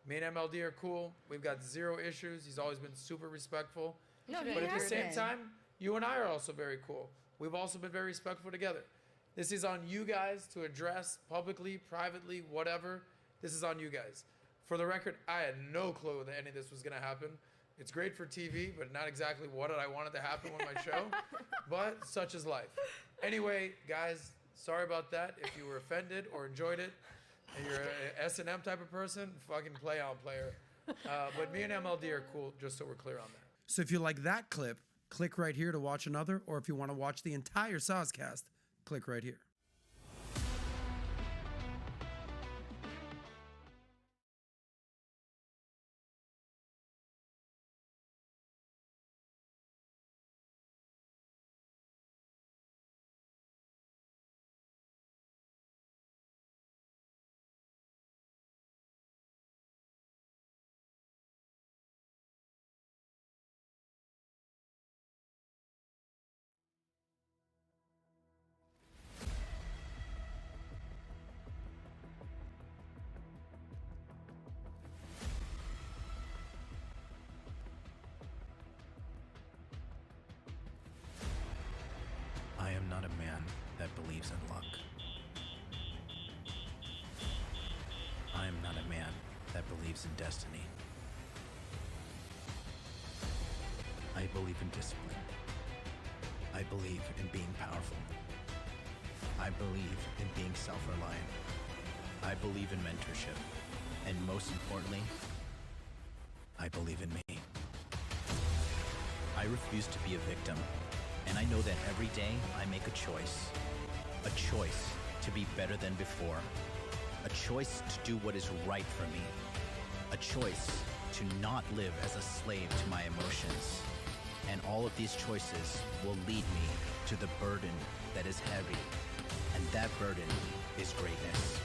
me and MLD are cool. We've got zero issues. He's always been super respectful. No, But at the same time, you and I are also very cool. We've also been very respectful together. This is on you guys to address publicly, privately, whatever. This is on you guys. For the record, I had no clue that any of this was going to happen. It's great for TV, but not exactly what I wanted to happen with my show. But such is life. Anyway, guys, sorry about that. If you were offended or enjoyed it, and you're an S&M type of person, fucking play on, player. But me and MLD are cool, just so we're clear on that. So if you like that clip, click right here to watch another. Or if you want to watch the entire Sozcast, click right here. I am not a man that believes in luck. I am not a man that believes in destiny. I believe in discipline. I believe in being powerful. I believe in being self-reliant. I believe in mentorship. And most importantly, I believe in me. I refuse to be a victim. And I know that every day I make a choice to be better than before, a choice to do what is right for me, a choice to not live as a slave to my emotions. And all of these choices will lead me to the burden that is heavy, and that burden is greatness.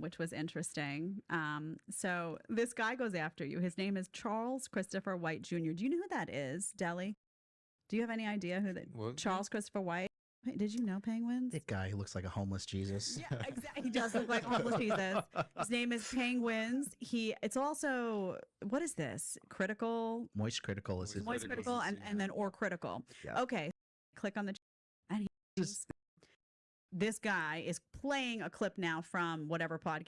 Which was interesting. So this guy goes after you. His name is Charles Christopher White Jr. Do you know who that is, Deli? Do you have any idea who that? Charles Christopher White. Did you know Penguins? That guy who looks like a homeless Jesus. Yeah, exactly. He does look like homeless Jesus. His name is Penguins. It's also, what is this? Critical. Moist Critical is his. Moist Critical and then or Critical. Yeah. Okay. Click on the and this guy is playing a clip now from whatever podcast.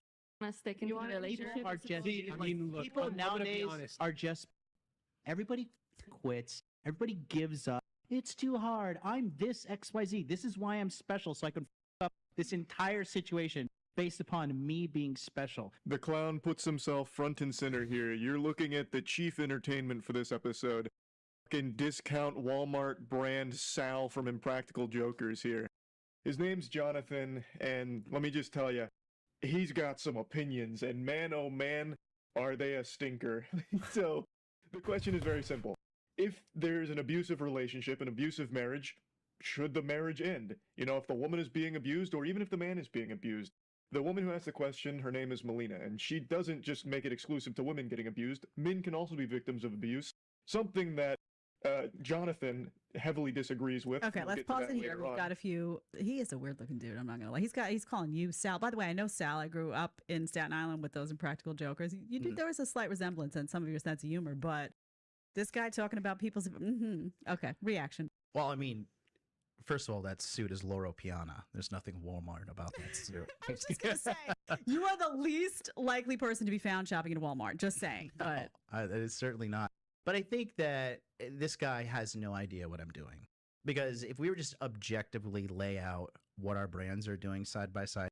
Stick into the relationship. Are just, look, people nowadays are just, everybody quits. Everybody gives up. It's too hard. I'm this XYZ. This is why I'm special, so I can f up this entire situation based upon me being special. The clown puts himself front and center here. You're looking at the chief entertainment for this episode. Fucking discount Walmart brand Sal from Impractical Jokers here. His name's Jonathan, and let me just tell you, he's got some opinions, and man, oh man, are they a stinker. So, the question is very simple. If there's an abusive relationship, an abusive marriage, should the marriage end? You know, if the woman is being abused, or even if the man is being abused. The woman who asked the question, her name is Melina, and she doesn't just make it exclusive to women getting abused. Men can also be victims of abuse. Something that Jonathan heavily disagrees with. Okay, let's pause it here. We've got a few. He is a weird looking dude. I'm not gonna lie. He's calling you Sal. By the way, I know Sal. I grew up in Staten Island with those Impractical Jokers. You do. There was a slight resemblance in some of your sense of humor, but this guy talking about people's. Okay, reaction. Well, I mean, first of all, that suit is Loro Piana. There's nothing Walmart about that suit. I was just gonna say, you are the least likely person to be found shopping at Walmart. Just saying. But That is certainly not. But I think that this guy has no idea what I'm doing. Because if we were just objectively lay out what our brands are doing side by side,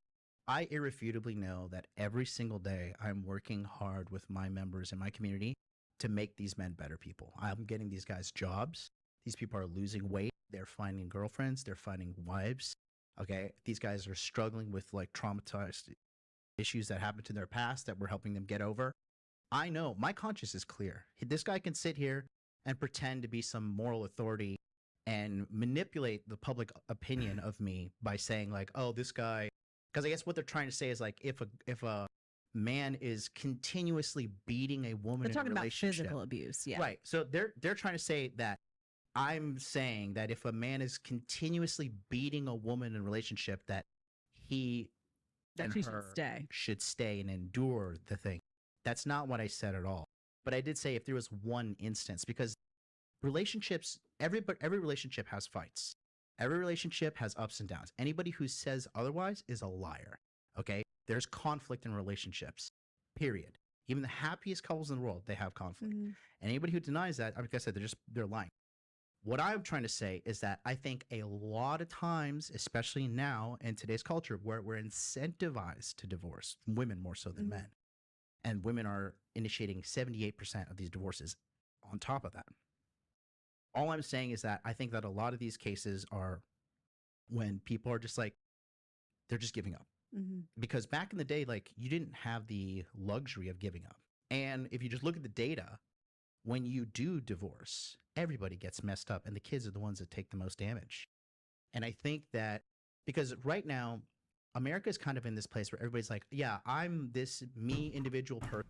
I irrefutably know that every single day I'm working hard with my members in my community to make these men better people. I'm getting these guys jobs. These people are losing weight. They're finding girlfriends. They're finding wives. Okay. These guys are struggling with like traumatized issues that happened to their past that we're helping them get over. I know my conscience is clear. This guy can sit here and pretend to be some moral authority and manipulate the public opinion of me by saying like, oh, this guy, because I guess what they're trying to say is like, if a man is continuously beating a woman They're in talking a about relationship, physical abuse. Yeah. right? So they're trying to say that I'm saying that if a man is continuously beating a woman in a relationship, that he That and she should her stay. should stay and endure the thing. That's not what I said at all. But I did say if there was one instance, because relationships, every relationship has fights. Every relationship has ups and downs. Anybody who says otherwise is a liar. Okay? There's conflict in relationships. Period. Even the happiest couples in the world, they have conflict. And anybody who denies that, like I said, they're lying. What I'm trying to say is that I think a lot of times, especially now in today's culture, where we're incentivized to divorce, women more so than men, and women are initiating 78% of these divorces on top of that. All I'm saying is that I think that a lot of these cases are when people are just like, they're just giving up. Because back in the day, like, you didn't have the luxury of giving up. And if you just look at the data, when you do divorce, everybody gets messed up and the kids are the ones that take the most damage. And I think that because right now, America is kind of in this place where everybody's like, yeah, I'm this me individual person.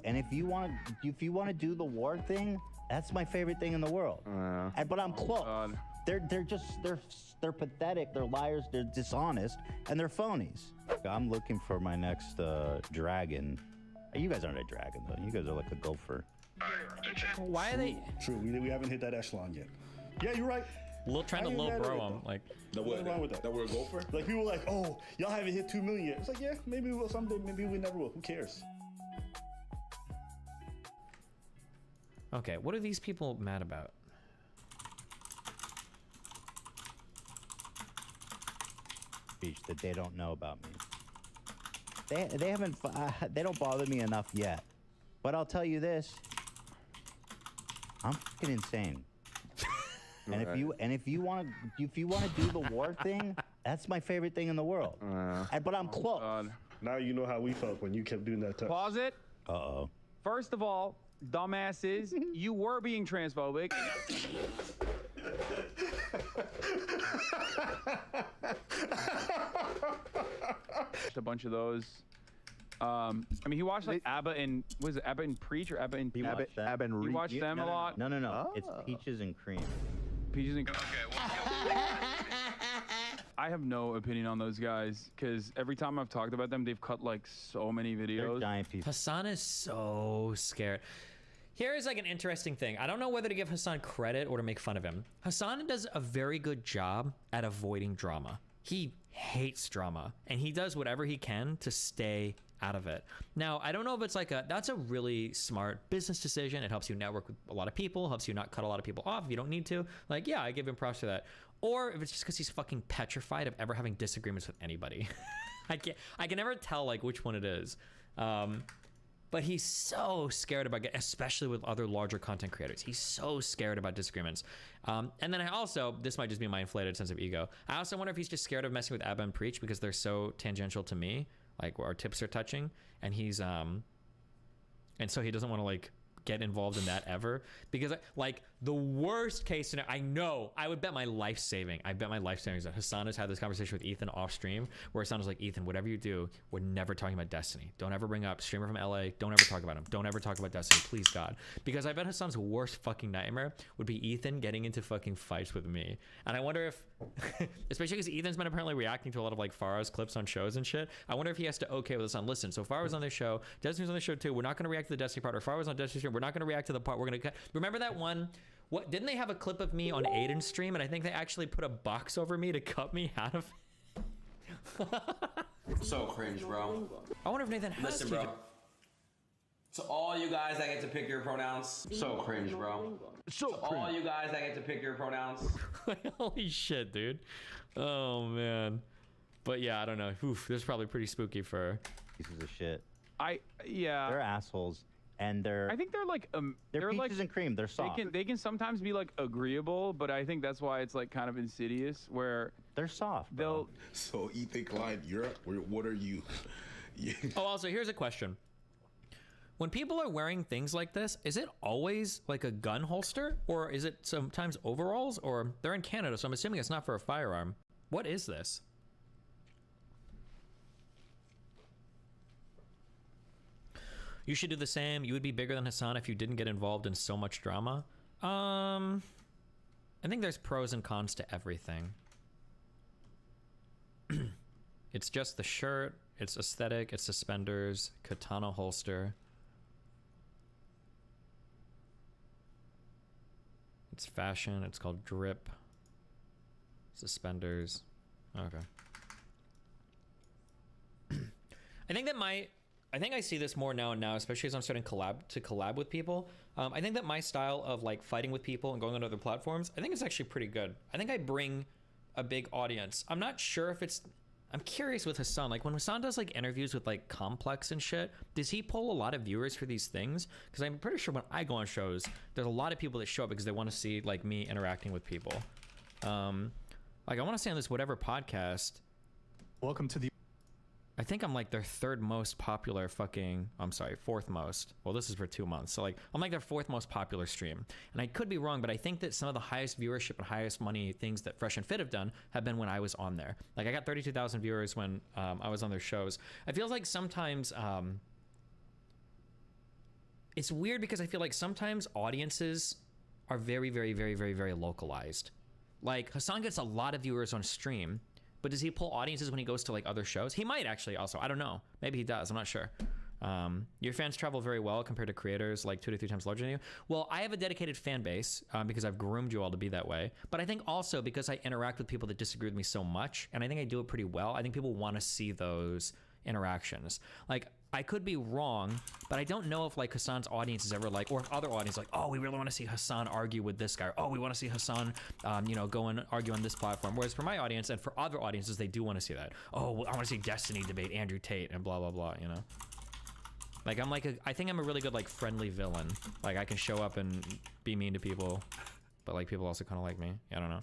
And if you want to do the war thing, that's my favorite thing in the world. But I'm close. They're pathetic. They're liars. They're dishonest, and they're phonies. I'm looking for my next dragon. You guys aren't a dragon though. You guys are like a gopher. Why are they? True. We haven't hit that echelon yet. Yeah, you're right. Trying to low bro him, like. What's wrong with that? That we're a gopher? Like people were like, oh, y'all haven't hit 2 million yet. It's like, yeah, maybe we will someday. Maybe we never will. Who cares? Okay, what are these people mad about? Speech that they don't know about me. They haven't. They don't bother me enough yet. But I'll tell you this. I'm fucking insane. And if you want to do the war thing, that's my favorite thing in the world. But I'm close. Now you know how we felt when you kept doing that. Pause it. Uh-oh. First of all, dumbasses, you were being transphobic. A bunch of those. I mean, he watched like ABBA and was it ABBA and Preach or ABBA and ABBA and He watched them a lot. No. It's Peaches and Cream. Peaches and Cream. I have no opinion on those guys because every time I've talked about them, they've cut like so many videos. They're giant pieces. Hassan is so scared. Here is like an interesting thing. I don't know whether to give Hassan credit or to make fun of him. Hassan does a very good job at avoiding drama. He hates drama and he does whatever he can to stay out of it. Now, I don't know if it's like that's a really smart business decision. It helps you network with a lot of people, helps you not cut a lot of people off if you don't need to. Like, yeah, I give him props for that. Or if it's just because he's fucking petrified of ever having disagreements with anybody. I can never tell like which one it is. But he's so scared about especially with other larger content creators. He's so scared about disagreements. And then I also, this might just be my inflated sense of ego. I also wonder if he's just scared of messing with Abba and Preach because they're so tangential to me, like where our tips are touching. And he's, and so he doesn't want to like get involved in that ever, because like the worst case scenario, I know I would bet my life saving is that Hassan has had this conversation with Ethan off stream where Hassan was like, Ethan, whatever you do, we're never talking about Destiny. Don't ever bring up streamer from LA. Don't ever talk about him. Don't ever talk about Destiny, please God. Because I bet Hassan's worst fucking nightmare would be Ethan getting into fucking fights with me. And I wonder if, especially because Ethan's been apparently reacting to a lot of like Farah's clips on shows and shit. I wonder if he has to okay with Hassan. Listen, so Farah was on this show, Destiny's on the show too. We're not going to react to the Destiny part, or Farah was on Destiny stream. We're not going to react to the part we're going to cut. Remember that one? What, didn't they have a clip of me on Aiden's stream, and I think they actually put a box over me to cut me out of it? So cringe, bro. I wonder if Nathan has Listen, bro. To all you guys that get to pick your pronouns, so cringe, bro. So all you guys that get to pick your pronouns. Holy shit, dude. Oh man. But yeah, I don't know. Oof, this is probably pretty spooky for pieces of shit. Yeah. They're assholes. And I think they're like they're like peaches and cream. They're soft. They can sometimes be like agreeable, but I think that's why it's like kind of insidious. Where they're soft. They'll. So Ethan Klein, what are you? Oh, also here's a question. When people are wearing things like this, is it always like a gun holster, or is it sometimes overalls? Or they're in Canada, so I'm assuming it's not for a firearm. What is this? You should do the same. You would be bigger than Hassan if you didn't get involved in so much drama. I think there's pros and cons to everything. It's just the shirt, it's aesthetic, it's suspenders, katana holster. It's fashion, it's called drip. Suspenders. Okay. I think I see this more now and now, especially as I'm starting to collab with people. I think that my style of like fighting with people and going on other platforms, I think it's actually pretty good. I think I bring a big audience. I'm not sure if I'm curious with Hassan, like when Hassan does like interviews with like Complex and shit, does he pull a lot of viewers for these things? Because I'm pretty sure when I go on shows, there's a lot of people that show up because they want to see like me interacting with people. Like I want to say on this whatever podcast. Welcome to the. I think I'm like their fourth most. Well, this is for 2 months. So like I'm like their fourth most popular stream. And I could be wrong, but I think that some of the highest viewership and highest money things that Fresh and Fit have done have been when I was on there. Like I got 32,000 viewers when I was on their shows. I feel like sometimes it's weird because I feel like sometimes audiences are very, very, very, very, very localized. Like Hassan gets a lot of viewers on stream, but does he pull audiences when he goes to like other shows? He might actually also, I don't know. Maybe he does, I'm not sure. Your fans travel very well compared to creators like 2 to 3 times larger than you. Well, I have a dedicated fan base because I've groomed you all to be that way. But I think also because I interact with people that disagree with me so much, and I think I do it pretty well, I think people want to see those interactions. Like, I could be wrong, but I don't know if like Hassan's audience is ever like, or if other audience like, oh, we really want to see Hassan argue with this guy. Or, oh, we want to see Hassan, you know, go and argue on this platform. Whereas for my audience and for other audiences, they do want to see that. Oh, I want to see Destiny debate Andrew Tate and blah, blah, blah, you know? Like, I'm like, I think I'm a really good like friendly villain. Like I can show up and be mean to people, but like people also kind of like me. I don't know.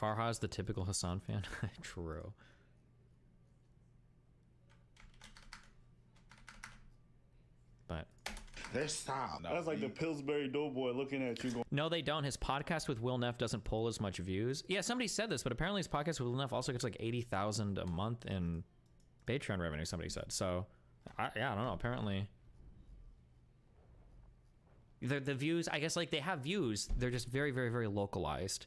Farha's the typical Hassan fan. True. But There's sound. That's like the Pillsbury Doughboy looking at you going. No, they don't. His podcast with Will Neff doesn't pull as much views. Yeah, somebody said this, but apparently his podcast with Will Neff also gets like 80,000 a month in Patreon revenue, somebody said. So, yeah, I don't know. Apparently, the views, I guess, like they have views. They're just very, very, very localized.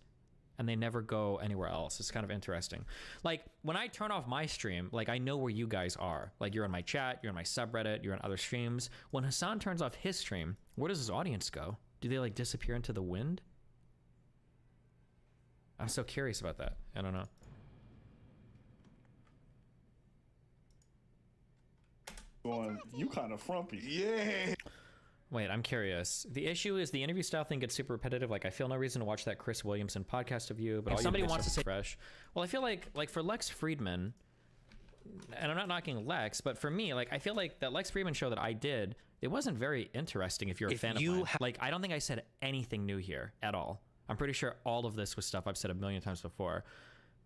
And they never go anywhere else. It's kind of interesting. Like, when I turn off my stream, like, I know where you guys are. Like, you're in my chat, you're in my subreddit, you're in other streams. When Hassan turns off his stream, where does his audience go? Do they, like, disappear into the wind? I'm so curious about that. I don't know. Going, you kind of frumpy. Yeah. Wait, I'm curious. The issue is the interview style thing gets super repetitive. Like, I feel no reason to watch that Chris Williamson podcast of you, but if somebody wants to say fresh. Well, I feel like for Lex Friedman, and I'm not knocking Lex, but for me, like, I feel like that Lex Friedman show that I did, it wasn't very interesting if you're a fan of mine. Like, I don't think I said anything new here at all. I'm pretty sure all of this was stuff I've said a million times before.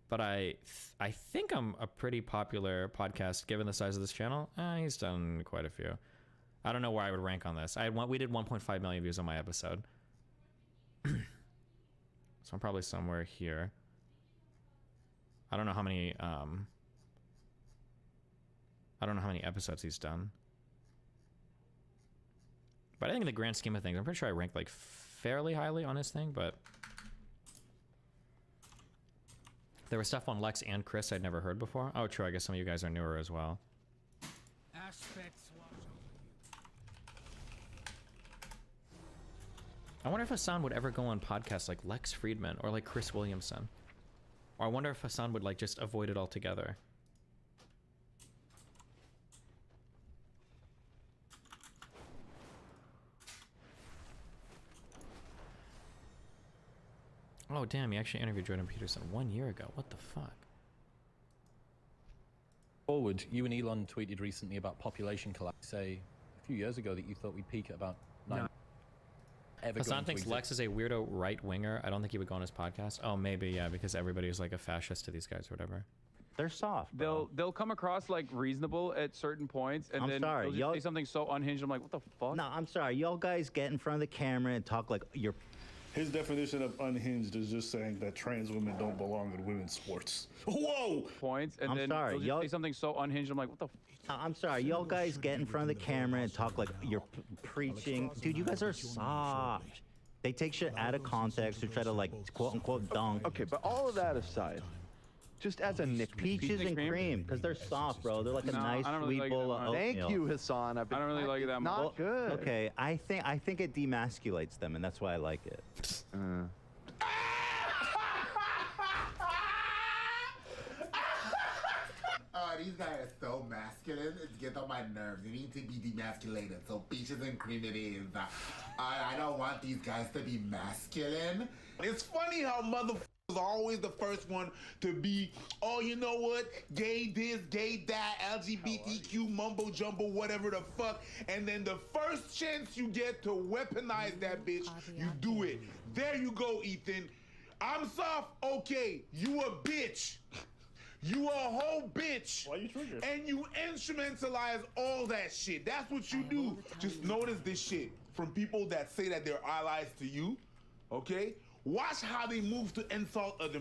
But I think I'm a pretty popular podcast given the size of this channel. He's done quite a few. I don't know where I would rank on this. We did 1.5 million views on my episode. So I'm probably somewhere here. I don't know how many episodes he's done. But I think in the grand scheme of things, I'm pretty sure I ranked like fairly highly on his thing, but there was stuff on Lex and Chris I'd never heard before. Oh, true. I guess some of you guys are newer as well. I wonder if Hassan would ever go on podcasts like Lex Friedman or like Chris Williamson. Or I wonder if Hassan would like just avoid it altogether. Oh damn, he actually interviewed Jordan Peterson 1 year ago. What the fuck? Forward, you and Elon tweeted recently about population collapse, say a few years ago, that you thought we'd peak at about 9. Hassan thinks Lex is a weirdo right-winger. I don't think he would go on his podcast. Oh, maybe, yeah, because everybody is like a fascist to these guys or whatever. They're soft, bro. They'll come across like reasonable at certain points, and then they'll just say something so unhinged. I'm like, what the fuck? No, I'm sorry. Y'all guys get in front of the camera and talk like you're... His definition of unhinged is just saying that trans women don't belong in women's sports. Whoa! Points, and then they'll just say something so unhinged. I'm like, what the I'm sorry, y'all guys get in front of the camera and talk like you're preaching. Dude, you guys are soft. They take shit out of context to try to like quote unquote dunk. Okay, but all of that aside, just as a nitpick. Peaches and cream, because they're soft, bro. They're like a nice sweet bowl of oatmeal. Thank you, Hassan. I don't really like it that much. Not good. Okay, I think it demasculates them, and that's why I like it. These guys are so masculine. It's getting on my nerves. They need to be demasculated. So peaches and cream it is. I don't want these guys to be masculine. It's funny how motherfuckers are always the first one to be, oh, you know what? Gay this, gay that, LGBTQ, mumbo jumbo, whatever the fuck. And then the first chance you get to weaponize that bitch, you do it. There you go, Ethan. I'm soft. Okay, you a bitch. You a whole bitch. Why you triggered? And you instrumentalize all that shit. That's what you do. Just notice this shit from people that say that they're allies to you, okay? Watch how they move to insult other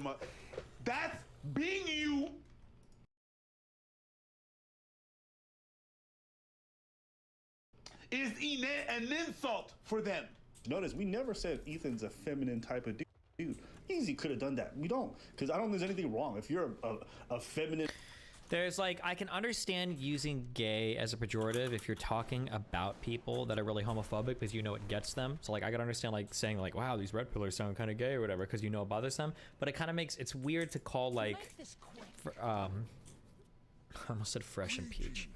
That's being you. is an insult for them. Notice we never said Ethan's a feminine type of dude. Easy could have done that. We don't, because I don't think there's anything wrong. If you're a feminine... There's like, I can understand using gay as a pejorative if you're talking about people that are really homophobic because you know it gets them. So like, I can understand like saying like, wow, these red pillars sound kind of gay or whatever because you know it bothers them. But it kind of makes, it's weird to call like, I almost said fresh and peach.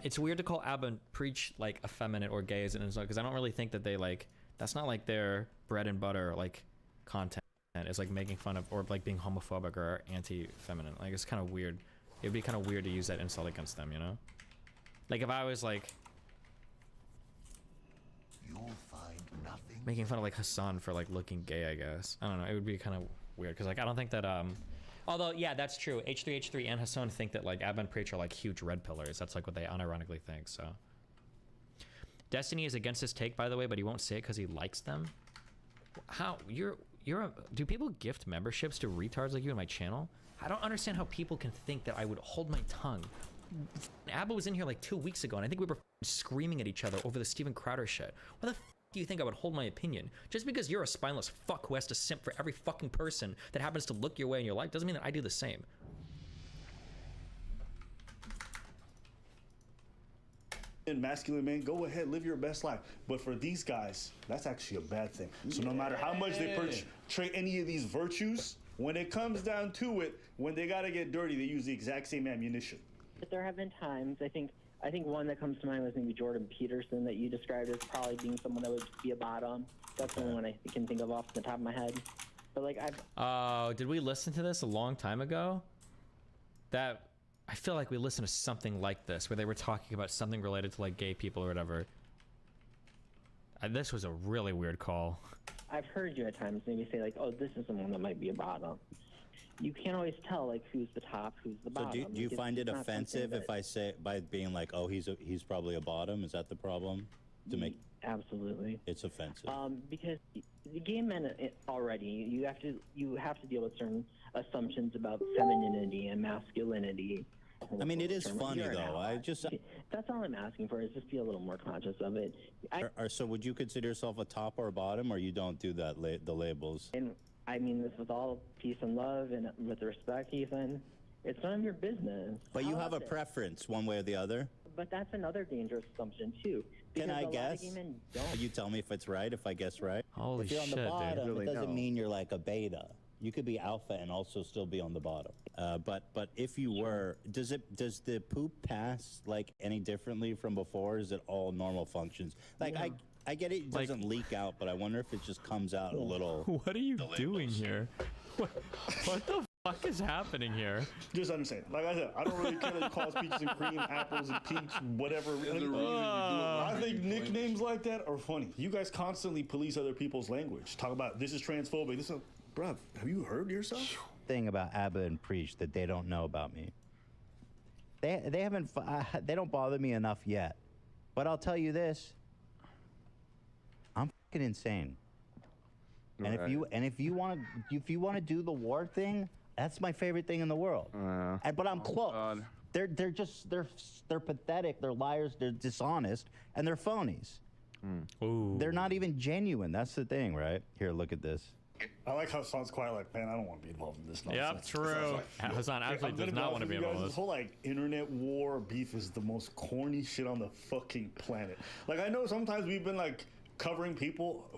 It's weird to call Abba and Preach like effeminate or gay as an insult because I don't really think that they like, that's not like their bread and butter like content. It's like making fun of or like being homophobic or anti-feminine. Like it's kind of weird. It'd be kind of weird to use that insult against them, you know? Like if I was like You'll find nothing. making fun of like Hassan for like looking gay, I guess. I don't know. It would be kind of weird because like I don't think that although yeah, that's true. H3H3 and Hassan think that like Abba and Preach are like huge red pillars. That's like what they unironically think. So Destiny is against his take, by the way, but he won't say it because he likes them. How do people gift memberships to retards like you in my channel? I don't understand how people can think that I would hold my tongue. Abba was in here like 2 weeks ago, and I think we were screaming at each other over the Steven Crowder shit. Why the do you think I would hold my opinion? Just because you're a spineless fuck who has to simp for every fucking person that happens to look your way in your life doesn't mean that I do the same. And masculine man, go ahead, live your best life. But for these guys, that's actually a bad thing. So no matter how much they portray any of these virtues, when it comes down to it, when they gotta get dirty, they use the exact same ammunition. But there have been times, I think one that comes to mind was maybe Jordan Peterson that you described as probably being someone that would be a bottom. That's the only one I can think of off the top of my head. But like did we listen to this a long time ago? That I feel like we listened to something like this where they were talking about something related to like gay people or whatever. This was a really weird call. I've heard you at times maybe say like, oh, this is someone that might be a bottom. You can't always tell like who's the top, who's the bottom. So do you find it offensive if I say by being like, oh, he's probably a bottom? Is that the problem? To make absolutely, it's offensive. Because the gay men already you have to deal with certain assumptions about femininity and masculinity. I mean, it is funny though. That's all I'm asking for is just be a little more conscious of it. So would you consider yourself a top or a bottom, or you don't do that the labels? And I mean this with all peace and love and with respect, Ethan. It's none of your business. But you have a preference one way or the other. But that's another dangerous assumption too. Can I guess? You tell me if it's right. If I guess right. Holy if you're on shit, the bottom, dude. it doesn't mean you're like a beta. You could be alpha and also still be on the bottom. But if you were, does the poop pass like any differently from before? Is it all normal functions? Like I get it doesn't leak out, but I wonder if it just comes out a little. What are you doing here? What the fuck is happening here? Just understand. Like I said, I don't really care that you call us peaches and cream, apples and peach, whatever. I think nicknames like that are funny. You guys constantly police other people's language. Talk about this is transphobic. This is, bruv, have you heard yourself? Thing about Abba and Preach that they don't know about me. They haven't. They don't bother me enough yet. But I'll tell you this. I'm fucking insane. And if you want to do the war thing, that's my favorite thing in the world. But I'm close. God. They're pathetic. They're liars. They're dishonest, and they're phonies. Ooh. They're not even genuine. That's the thing, right? Here, look at this. I like how Hassan's quiet, like, man, I don't want to be involved in this nonsense. Yep, true. Hassan actually does not want to be involved in this. This whole, like, internet war beef is the most corny shit on the fucking planet. Like, I know sometimes we've been, like, covering people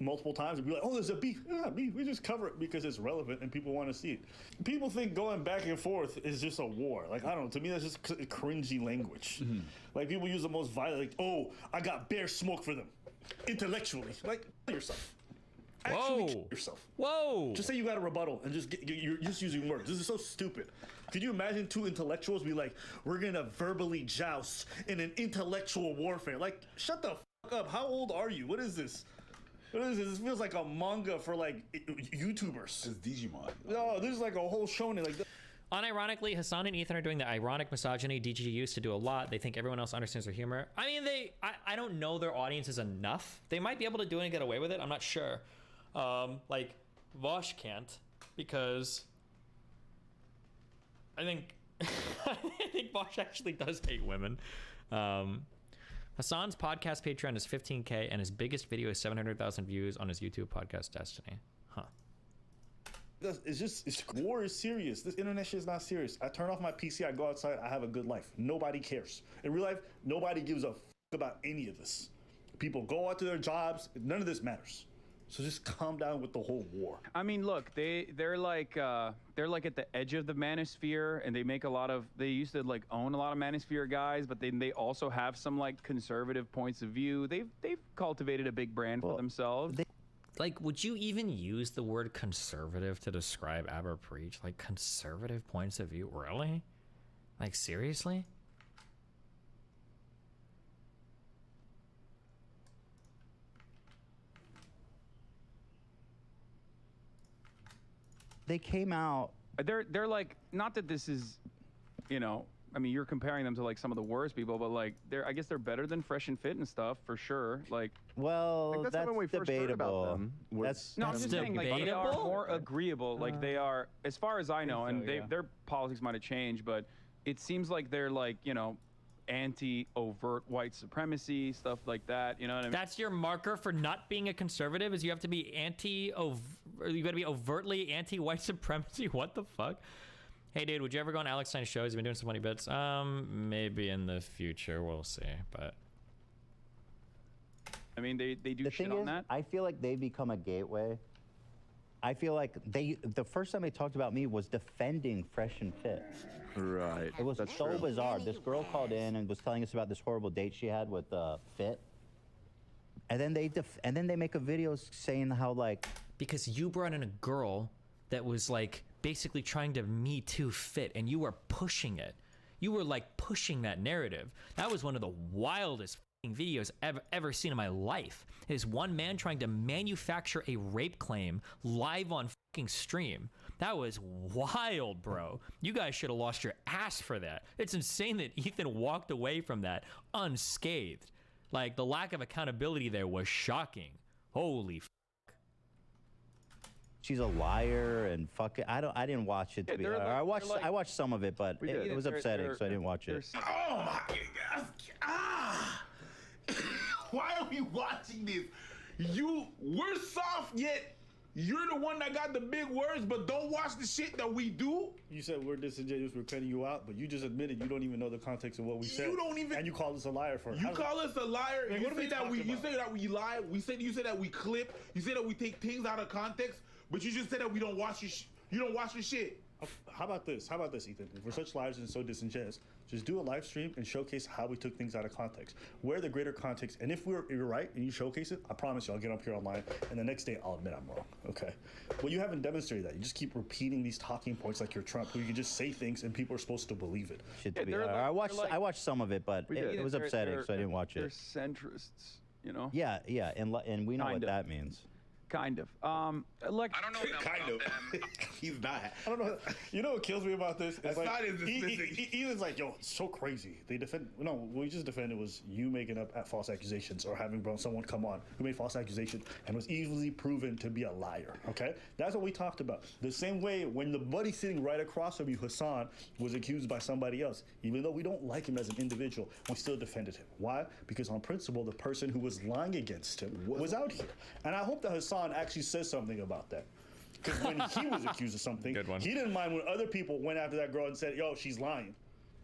multiple times and be like, oh, there's a beef. Yeah, beef. We just cover it because it's relevant and people want to see it. People think going back and forth is just a war. Like, I don't know. To me, that's just cringy language. Like, people use the most violent, like, oh, I got bear smoke for them. Intellectually. Like, yourself. Actually yourself. Whoa. Just say you got a rebuttal and you're just using words. This is so stupid. Could you imagine two intellectuals be like, we're going to verbally joust in an intellectual warfare? Like, shut the fuck up. How old are you? What is this? What is this? This feels like a manga for like YouTubers. It's Digimon. No, this is like a whole shonen. Like, unironically, Hassan and Ethan are doing the ironic misogyny DG used to do a lot. They think everyone else understands their humor. I mean, I don't know their audiences enough. They might be able to do it and get away with it. I'm not sure. Like Vosh can't, because I think I think Vosh actually does hate women. Hassan's podcast Patreon is 15K and his biggest video is 700,000 views on his YouTube podcast Destiny. Huh. War is serious. This internet shit is not serious. I turn off my PC, I go outside, I have a good life. Nobody cares. In real life, nobody gives a f about any of this. People go out to their jobs. None of this matters. So just calm down with the whole war. I mean, look, they're like at the edge of the manosphere, and they make a lot of. They used to like own a lot of manosphere guys, but then they also have some like conservative points of view. They've cultivated a big brand for themselves. Like, would you even use the word conservative to describe Aber Preach? Like, conservative points of view, really? Like, seriously? They came out. They're like, not that this is, you know, I mean, you're comparing them to like some of the worst people, but like I guess they're better than Fresh and Fit and stuff for sure. Like, well, like, that's when we first heard debatable. about them. That's No, I'm just saying, like, they are more agreeable. Like, they are, as far as I know, and their politics might have changed, but it seems like they're like, you know, anti-overt white supremacy, stuff like that. You know what I mean? That's your marker for not being a conservative, is you have to be you gotta be overtly anti-white supremacy. What the fuck? Hey dude, would you ever go on Alex Stein's shows? He's been doing some funny bits. Maybe in the future, we'll see. But I mean, they do shit on that. I feel like they become a gateway. I feel like the first time they talked about me was defending Fresh and Fit. Right. It was so bizarre. This girl called in and was telling us about this horrible date she had with Fit. And then they make a video saying how, like, because you brought in a girl that was like basically trying to Me Too Fit, and you were pushing it. You were like pushing that narrative. That was one of the wildest videos I've ever seen in my life. It is one man trying to manufacture a rape claim live on fucking stream. That was wild, bro. You guys should have lost your ass for that. It's insane that Ethan walked away from that unscathed. Like, the lack of accountability there was shocking. Holy fuck. She's a liar and fuck it. I didn't watch it. To be honest. I watched some of it, but it was upsetting, so I didn't watch it. Oh my God. Why are we watching this? We're soft, yet you're the one that got the big words, but don't watch the shit that we do. You said we're disingenuous, we're cutting you out, but you just admitted you don't even know the context of what we said. You don't even, and you call us a liar for it. You call us a liar. Man, You what are we say that talking you about? say that we lie. You say that we clip. You say that we take things out of context. But you just said that we don't watch your you don't watch your shit. How about this? How about this, Ethan? If we're such liars and so disingenuous, just do a live stream and showcase how we took things out of context. Where the greater context, and if you're right and you showcase it, I promise you I'll get up here online, and the next day I'll admit I'm wrong. Okay. Well, you haven't demonstrated that. You just keep repeating these talking points like you're Trump, where you can just say things and people are supposed to believe it. I watched some of it, but it was upsetting, so I didn't watch They're it. centrists, you know. Yeah, and we know what that means. Kind of. Like, I don't know kind of. He's not. I don't know. You know what kills me about this? That's It's not like, as dismissing. Ethan's like, yo, it's so crazy. They defend. No, what we just defended was you making up at false accusations or having someone come on who made false accusations and was easily proven to be a liar. Okay, that's what we talked about. The same way when the buddy sitting right across from you, Hassan, was accused by somebody else, even though we don't like him as an individual, we still defended him. Why? Because on principle, the person who was lying against him was out here, and I hope that Hassan actually says something about that. Because when he was accused of something, he didn't mind when other people went after that girl and said, yo, she's lying.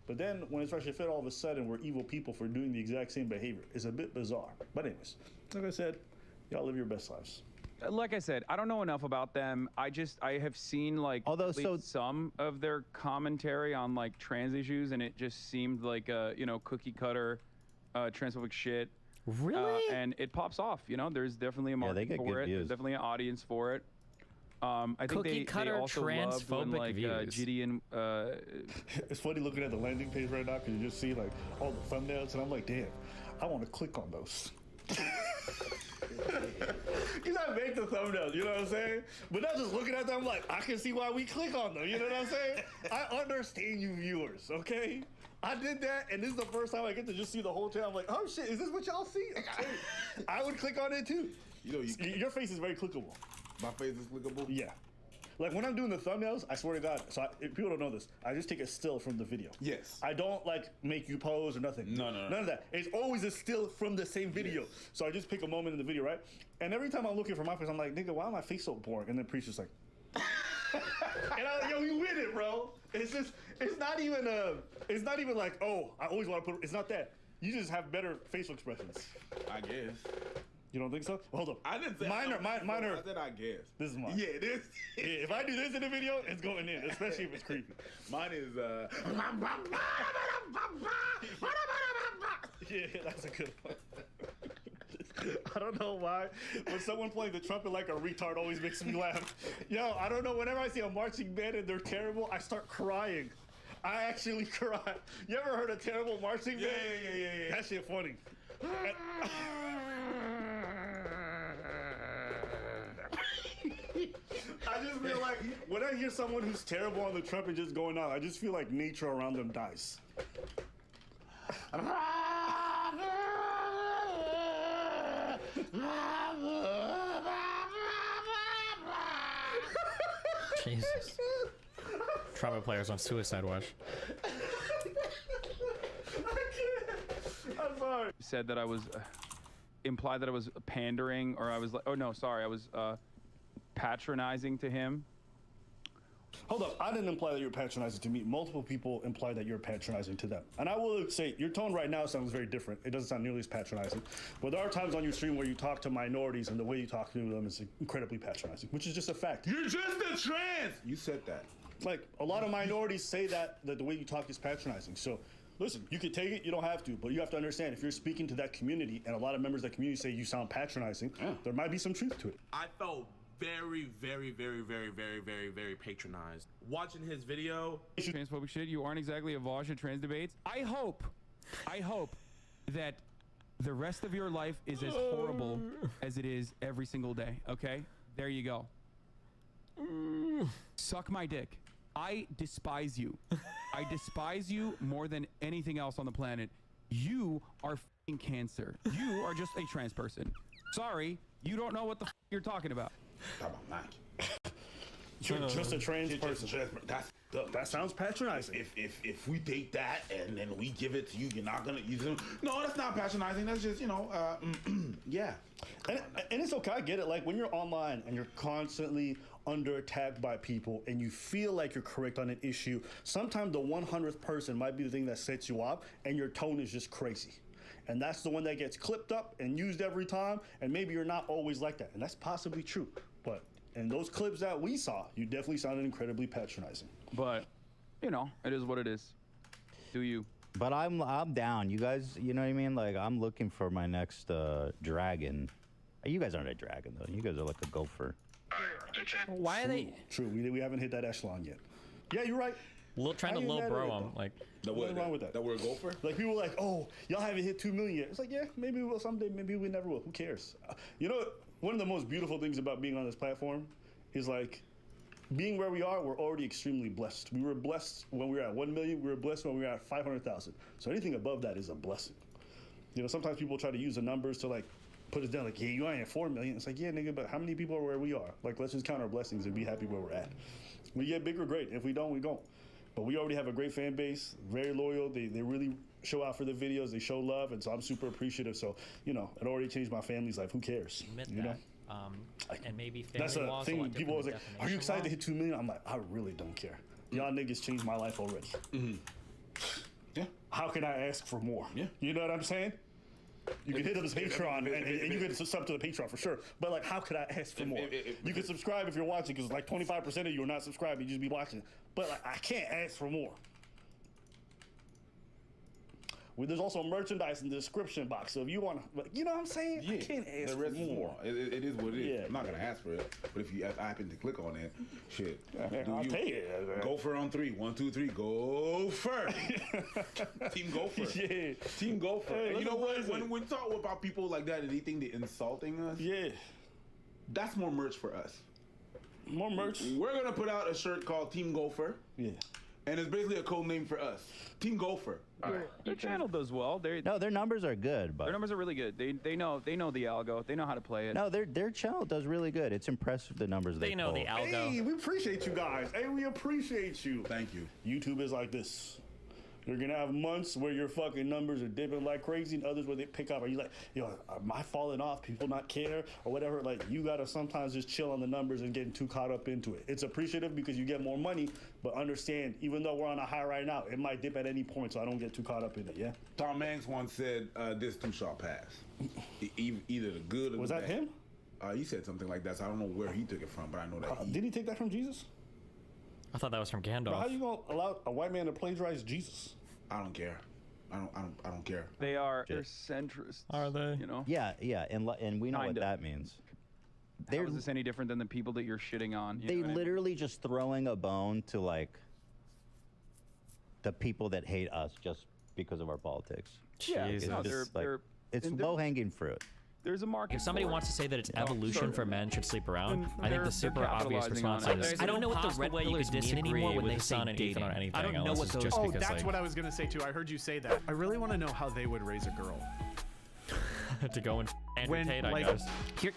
But then when it's Fresh and Fit, all of a sudden we're evil people for doing the exact same behavior. It's a bit bizarre. But anyways, like I said, y'all live your best lives. Like I said, I don't know enough about them. I have seen like some of their commentary on like trans issues, and it just seemed like cookie cutter transphobic shit. Really? And it pops off. You know, there's definitely a market for it. There's definitely an audience for it. I think Cookie they cutter also loved when, transphobic like, views. Gideon. It's funny looking at the landing page right now because you just see like all the thumbnails, and I'm like, damn, I want to click on those. Because I make the thumbnails, you know what I'm saying? But not just looking at them, I'm like, I can see why we click on them, you know what I'm saying? I understand you viewers, okay? I did that, and this is the first time I get to just see the whole channel. I'm like, oh shit, is this what y'all see? I would click on it too. You know, your face is very clickable. My face is clickable? Yeah. Like when I'm doing the thumbnails, I swear to God. So if people don't know this, I just take a still from the video. Yes. I don't like make you pose or nothing. No. None of that. It's always a still from the same video. Yes. So I just pick a moment in the video, right? And every time I'm looking for my face, I'm like, nigga, why is my face so boring? And then Preach just like, and I'm like, yo, you win it, bro. It's not even like, oh, I always want to put. It's not that. You just have better facial expressions. I guess. You don't think so? Well, hold up. I didn't say mine are. I said I guess. This is mine. Yeah, it is. Yeah, if I do this in the video, it's going in, especially if it's creepy. Mine is Yeah, that's a good one. I don't know why, but someone playing the trumpet like a retard always makes me laugh. Yo, I don't know. Whenever I see a marching band and they're terrible, I start crying. I actually cry. You ever heard a terrible marching band? Yeah. That shit funny. I just feel like when I hear someone who's terrible on the trumpet just going out, I just feel like nature around them dies. Jesus. Trumpet players on suicide watch. I'm sorry. Said that I was implied that I was pandering, or I was like, oh no, sorry, I was patronizing to him. Hold up, I didn't imply that you're patronizing to me. Multiple people imply that you're patronizing to them. And I will say, your tone right now sounds very different. It doesn't sound nearly as patronizing. But there are times on your stream where you talk to minorities and the way you talk to them is incredibly patronizing, which is just a fact. You're just a trans! You said that. Like, a lot of minorities say that the way you talk is patronizing. So, listen, you can take it, you don't have to, but you have to understand, if you're speaking to that community and a lot of members of that community say you sound patronizing, there might be some truth to it. I felt very patronized watching his video. Transphobic shit. You aren't exactly a Vosh at trans debates. I hope that the rest of your life is as horrible as it is every single day. Okay, there you go. Suck my dick. I despise you. I despise you more than anything else on the planet. You are f***ing cancer. You are just a trans person. Sorry, you don't know what the f*** you're talking about. You're just a trans person. That sounds patronizing. If we take that and then we give it to you, you're not gonna use them. No, that's not patronizing. That's just, yeah. And it's okay, I get it. Like when you're online and you're constantly under attack by people and you feel like you're correct on an issue, sometimes the 100th person might be the thing that sets you off and your tone is just crazy. And that's the one that gets clipped up and used every time, and maybe you're not always like that, and that's possibly true. But in those clips that we saw, you definitely sounded incredibly patronizing. But, it is what it is. Do you? But I'm down. You guys, you know what I mean? Like, I'm looking for my next dragon. You guys aren't a dragon, though. You guys are like a gopher. Why are they? True, we haven't hit that echelon yet. Yeah, you're right. Trying to low bro them, like. What's wrong with that? That we're a gopher? Like, people are like, oh, y'all haven't hit 2 million yet. It's like, yeah, maybe we will someday, maybe we never will. Who cares? You know, one of the most beautiful things about being on this platform is like, being where we are, we're already extremely blessed. We were blessed when we were at 1 million, we were blessed when we were at 500,000. So anything above that is a blessing. You know, sometimes people try to use the numbers to like, put us down like, yeah, you ain't at 4 million. It's like, yeah, nigga, but how many people are where we are? Like, let's just count our blessings and be happy where we're at. We get bigger, great. If we don't, we don't. But we already have a great fan base, very loyal. They really show out for the videos. They show love, and so I'm super appreciative. So, it already changed my family's life. Who cares? Admit you that. Know? And maybe family That's a laws thing. People always like, are you excited to hit 2 million? I'm like, I really don't care. Y'all niggas changed my life already. Yeah. How can I ask for more? Yeah. You know what I'm saying? You can hit up the Patreon and you can sub to the Patreon for sure. But like, how could I ask for more? You can subscribe if you're watching, because like 25% of you are not subscribed. You just be watching. But like, I can't ask for more. There's also merchandise in the description box. So if you want to, you know what I'm saying? Yeah, I can't ask for more. It is what it is. Yeah. I'm not going to ask for it. But if you happen to click on it, shit. I'll take it. Gopher on 3. 1, 2, 3. Gopher. Team Gopher. Yeah. Team Gopher. Hey, and you know what? When we talk about people like that and they think they're insulting us, yeah, that's more merch for us. More merch. We're going to put out a shirt called Team Gopher. Yeah. And it's basically a code name for us. Team Gopher. Their channel does well. No, their numbers are good, but Their numbers are really good. They know the algo. They know how to play it. no, their channel does really good. It's impressive the numbers they know the pull. algo. Hey, we appreciate you guys. Hey, we appreciate you. Thank you. YouTube is like this. You're gonna have months where your fucking numbers are dipping like crazy, and others where they pick up. Are you like, yo, am I falling off? People not care or whatever? Like, you gotta sometimes just chill on the numbers and getting too caught up into it. It's appreciative because you get more money, but understand, even though we're on a high right now, it might dip at any point, so I don't get too caught up in it. Yeah. Tom Hanks once said, "This too shall pass." Either the good or was the that bad. him? He said something like that. So I don't know where he took it from, but I know that. Did he take that from Jesus? I thought that was from Gandalf. Bro, how you gonna allow a white man to plagiarize Jesus? I don't care. I don't care. They're centrists. Are they? You know. Yeah, and we know Kinda. what that means. How is this any different than the people that you're shitting on? You They know what I mean? literally just throwing a bone to like the people that hate us just because of our politics. Yeah, It's no, just, they're it's and they're- low-hanging fruit. There's a market. If somebody for it. wants to say that it's Oh, evolution sorry. for men should sleep around, Then I think the they're super obvious capitalizing response on it. is, There's I don't know what the possible red way you pillars could mean anymore when disagree they with say on dating or anything. I don't know unless what it's those. just Oh, because, that's like, what I was gonna say too. I heard you say that. I really want to know how they would raise a girl. to go and Andrew When, Tate, I like- guess.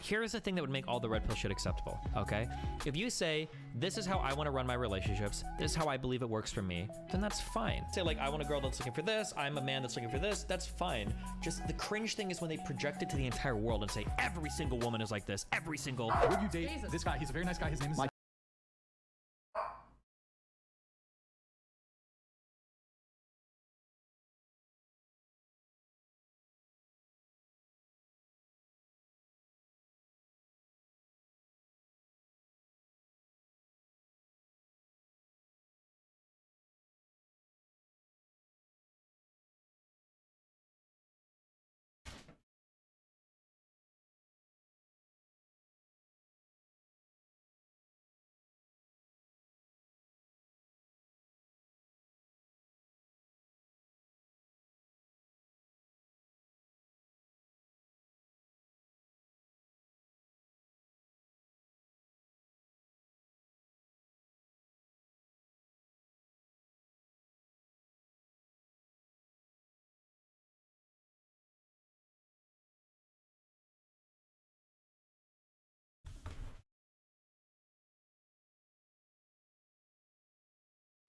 Here's the thing that would make all the red pill shit acceptable, okay? If you say, this is how I want to run my relationships, this is how I believe it works for me, then that's fine. Say, like, I want a girl that's looking for this, I'm a man that's looking for this, that's fine. Just the cringe thing is when they project it to the entire world and say, every single woman is like this, every single... Would you date this guy? He's a very nice guy. His name is Zach.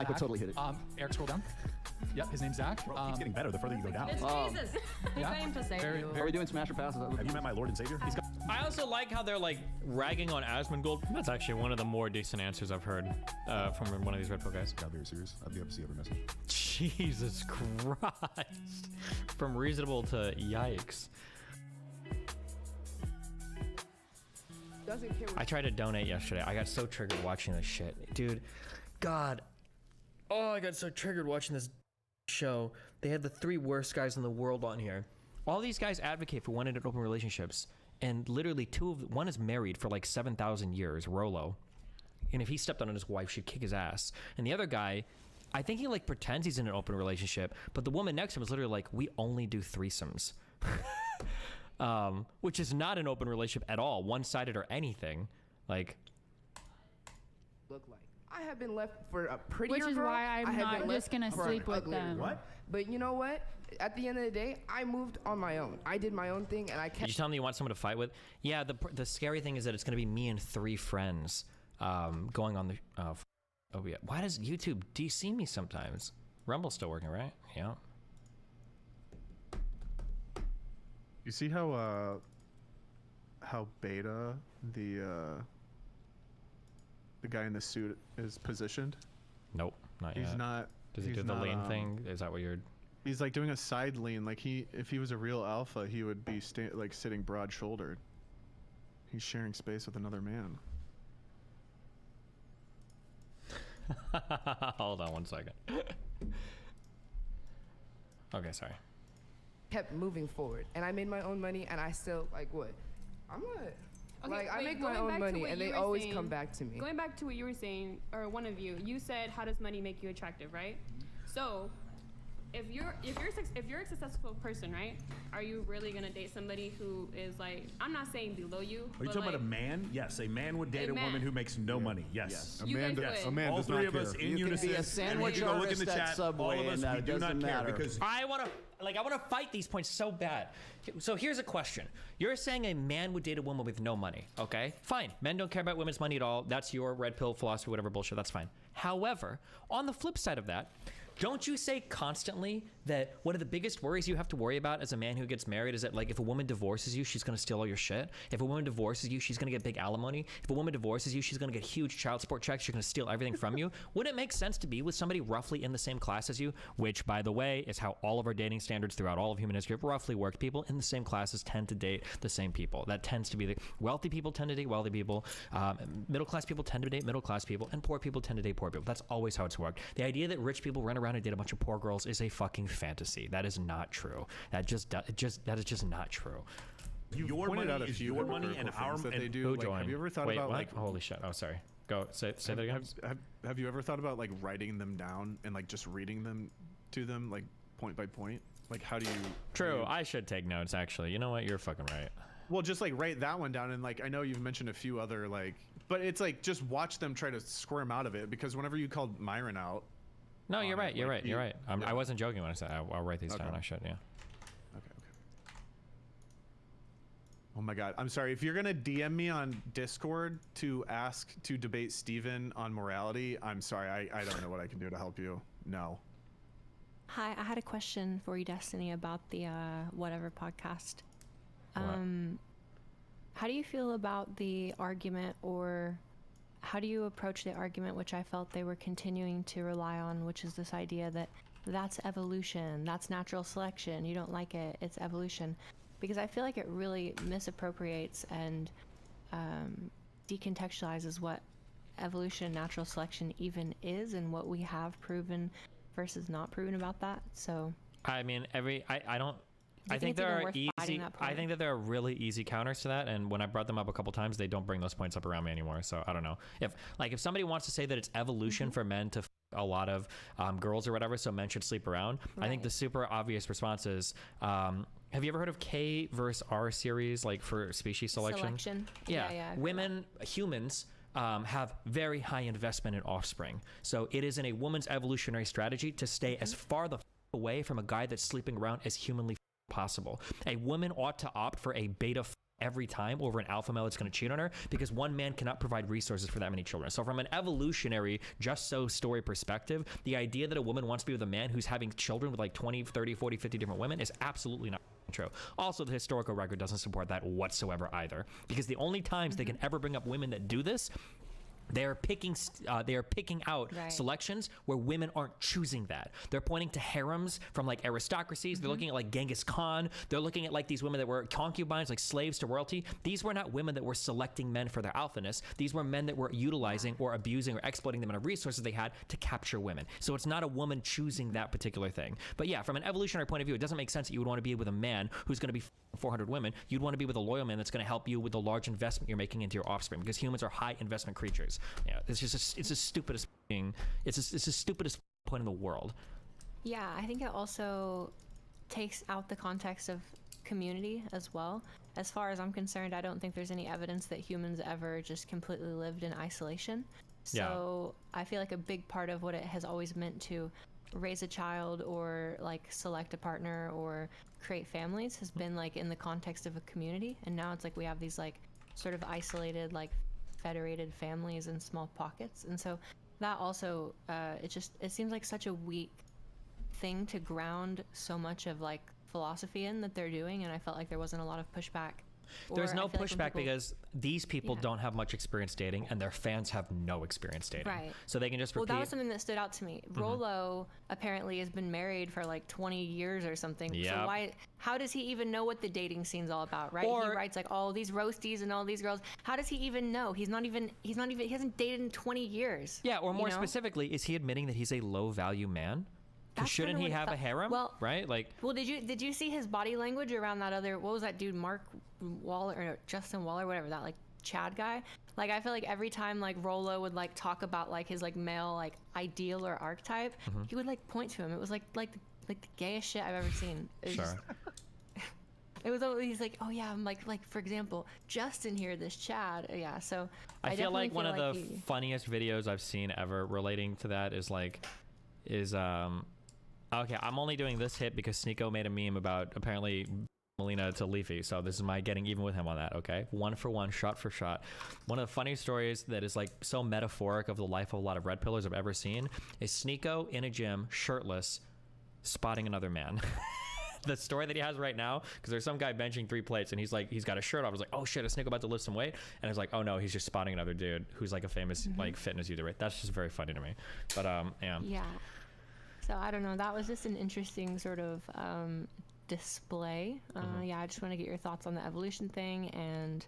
I could totally hit it. Eric, scroll down. Yep, his name's Zach. Bro, it keeps getting better the further you go down. It's Jesus. He Yeah. came to save Very- you. Are we doing smash or pass? Have you met my Lord and Savior? He's got I also like how they're like ragging on Asmongold. That's actually one of the more decent answers I've heard from one of these Red Pill guys. got very serious. I'd be able to see every message. Jesus Christ. From reasonable to yikes. Doesn't care what I tried to donate yesterday. I got so triggered watching this shit. Dude, God. Oh, I got so triggered watching this show. They had the 3 worst guys in the world on here. All these guys advocate for one-ended open relationships. And literally one is married for like 7,000 years, Rolo. And if he stepped on his wife, she'd kick his ass. And the other guy, I think he like pretends he's in an open relationship, but the woman next to him is literally like, we only do threesomes. Which is not an open relationship at all, one-sided or anything. Like, look like. I have been left for a prettier Which is girl. why I'm I have not been just left gonna for an sleep with uglier them. girl. What? But you know what? At the end of the day, I moved on my own. I did my own thing, and I did kept. you tell me you want someone to fight with? Yeah, the scary thing is that it's going to be me and 3 friends going on the... oh, yeah. Why does YouTube DC me sometimes? Rumble's still working, right? Yeah. You see how beta the guy in the suit is positioned? Nope, not yet. He's not. Does he he's do the not, lean thing? Is that what you're... He's like doing a side lean. Like if he was a real alpha, he would be like sitting broad-shouldered. He's sharing space with another man. Hold on one second. Okay, sorry. Kept moving forward, and I made my own money, and I still like what? I'm not. Okay, like I wait, make my going own back to money, what and you they were always saying- come back to me. Going back to what you were saying, or one of you said, how does money make you attractive, right? So, if you're a successful person, right? Are you really gonna date somebody who is like, I'm not saying below you. Are you talking about a man? Yes, a man would date a woman who makes no money. Yes. You guys would. Yes. A man All does three not of us care. in You can unison. be a and sandwich you go look in the artist at chat. Subway all of us, and we do not doesn't care matter. because I want to fight these points so bad. So here's a question. You're saying a man would date a woman with no money, okay? Fine. Men don't care about women's money at all. That's your red pill philosophy, whatever bullshit. That's fine. However, on the flip side of that, don't you say constantly that one of the biggest worries you have to worry about as a man who gets married is that, like, if a woman divorces you, she's going to steal all your shit. If a woman divorces you, she's going to get big alimony. If a woman divorces you, she's going to get huge child support checks. She's going to steal everything from you. Wouldn't it make sense to be with somebody roughly in the same class as you, which, by the way, is how all of our dating standards throughout all of human history have roughly worked. People in the same classes tend to date the same people. That tends to be the wealthy people tend to date wealthy people. Middle class people tend to date middle class people, and poor people tend to date poor people. That's always how it's worked. The idea that rich people run around and date a bunch of poor girls is a fucking fantasy. That is not true. That is just not true. your money is your money and our that and they do. Like, have you ever thought Wait, about what? like? Holy shit! Oh, sorry. Go say that again. Have you ever thought about like writing them down and like just reading them to them like point by point? Like how do you? True. I should take notes. Actually, you know what? You're fucking right. Well, just like write that one down and like I know you've mentioned a few other like, but it's like just watch them try to squirm out of it because whenever you called Myron out. No, you're right. You're like, right. You're right. I wasn't joking when I said I'll write these down. I should. Yeah. Okay. Oh my God. I'm sorry. If you're going to DM me on Discord to ask to debate Steven on morality, I'm sorry. I don't know what I can do to help you. No. Hi, I had a question for you, Destiny, about the whatever podcast. How do you feel about the argument, or how do you approach the argument which I felt they were continuing to rely on, which is this idea that that's evolution, that's natural selection, you don't like it, it's evolution? Because I feel like it really misappropriates and decontextualizes what evolution, natural selection even is, and what we have proven versus not proven about that. So I mean, I don't. I think it's there even are worth easy. fighting that I point? think that there are really easy counters to that, and when I brought them up a couple times, they don't bring those points up around me anymore. So I don't know if somebody wants to say that it's evolution for men to a lot of girls or whatever, so men should sleep around. I think the super obvious response is. Have you ever heard of K versus R series, like for species selection? Yeah. Women, humans. Have very high investment in offspring. So it is in a woman's evolutionary strategy to stay as far the away from a guy that's sleeping around as humanly possible. A woman ought to opt for a beta every time over an alpha male that's going to cheat on her, because one man cannot provide resources for that many children. So from an evolutionary just so story perspective, the idea that a woman wants to be with a man who's having children with like 20, 30, 40, 50 different women is absolutely not true. Also, the historical record doesn't support that whatsoever either, because the only times they can ever bring up women that do this, they are picking out selections where women aren't choosing that. They're pointing to harems from like aristocracies. They're looking at like Genghis Khan. They're looking at like these women that were concubines, like slaves to royalty. These were not women that were selecting men for their alphaness. These were men that were utilizing or abusing or exploiting the amount of resources they had to capture women. So it's not a woman choosing that particular thing. But yeah, from an evolutionary point of view, it doesn't make sense that you would want to be with a man who's going to be 400 women. You'd want to be with a loyal man that's going to help you with the large investment you're making into your offspring, because humans are high investment creatures. Yeah, it's the stupidest thing. It's the stupidest point in the world. Yeah, I think it also takes out the context of community as well. As far as I'm concerned, I don't think there's any evidence that humans ever just completely lived in isolation. So I feel like a big part of what it has always meant to raise a child or like select a partner or create families has been like in the context of a community. And now it's like we have these like sort of isolated, like federated families in small pockets. And so that also it seems like such a weak thing to ground so much of like philosophy in that they're doing, and I felt like there wasn't a lot of pushback. There's no pushback because these people don't have much experience dating, and their fans have no experience dating. Right. So they can just repeat. Well, that was something that stood out to me. Rollo apparently has been married for like 20 years or something. Yep. So how does he even know what the dating scene's all about, right? He writes like all these roasties and all these girls. How does he even know? He hasn't dated in 20 years. Yeah, or more you know? specifically, is he admitting that he's a low value man? Because shouldn't he have a harem? Well, right? Like. Well, did you see his body language around that other? What was that dude, Mark Waller or Justin Waller, whatever, that like Chad guy? Like I feel like every time like Rollo would like talk about like his like male like ideal or archetype, he would like point to him. It was like like the gayest shit I've ever seen. It was Sure. just- it was always like, oh yeah, I'm like for example, Justin here, this Chad, yeah. So I feel like one of the he- funniest videos I've seen ever relating to that is okay, I'm only doing this hit because Sneeko made a meme about apparently Melina to Leafy, so this is my getting even with him on that. Okay, one for one, shot for shot. One of the funniest stories that is like so metaphoric of the life of a lot of red pillars I've ever seen is Sneeko in a gym, shirtless, spotting another man. The story that he has right now, because there's some guy benching 3 plates and he's got a shirt off. I was like, oh shit, is Sneeko about to lift some weight? And it's like, oh no, he's just spotting another dude who's like a famous like fitness user. Right? That's just very funny to me. But yeah. Yeah. So I don't know. That was just an interesting sort of display. Yeah, I just want to get your thoughts on the evolution thing and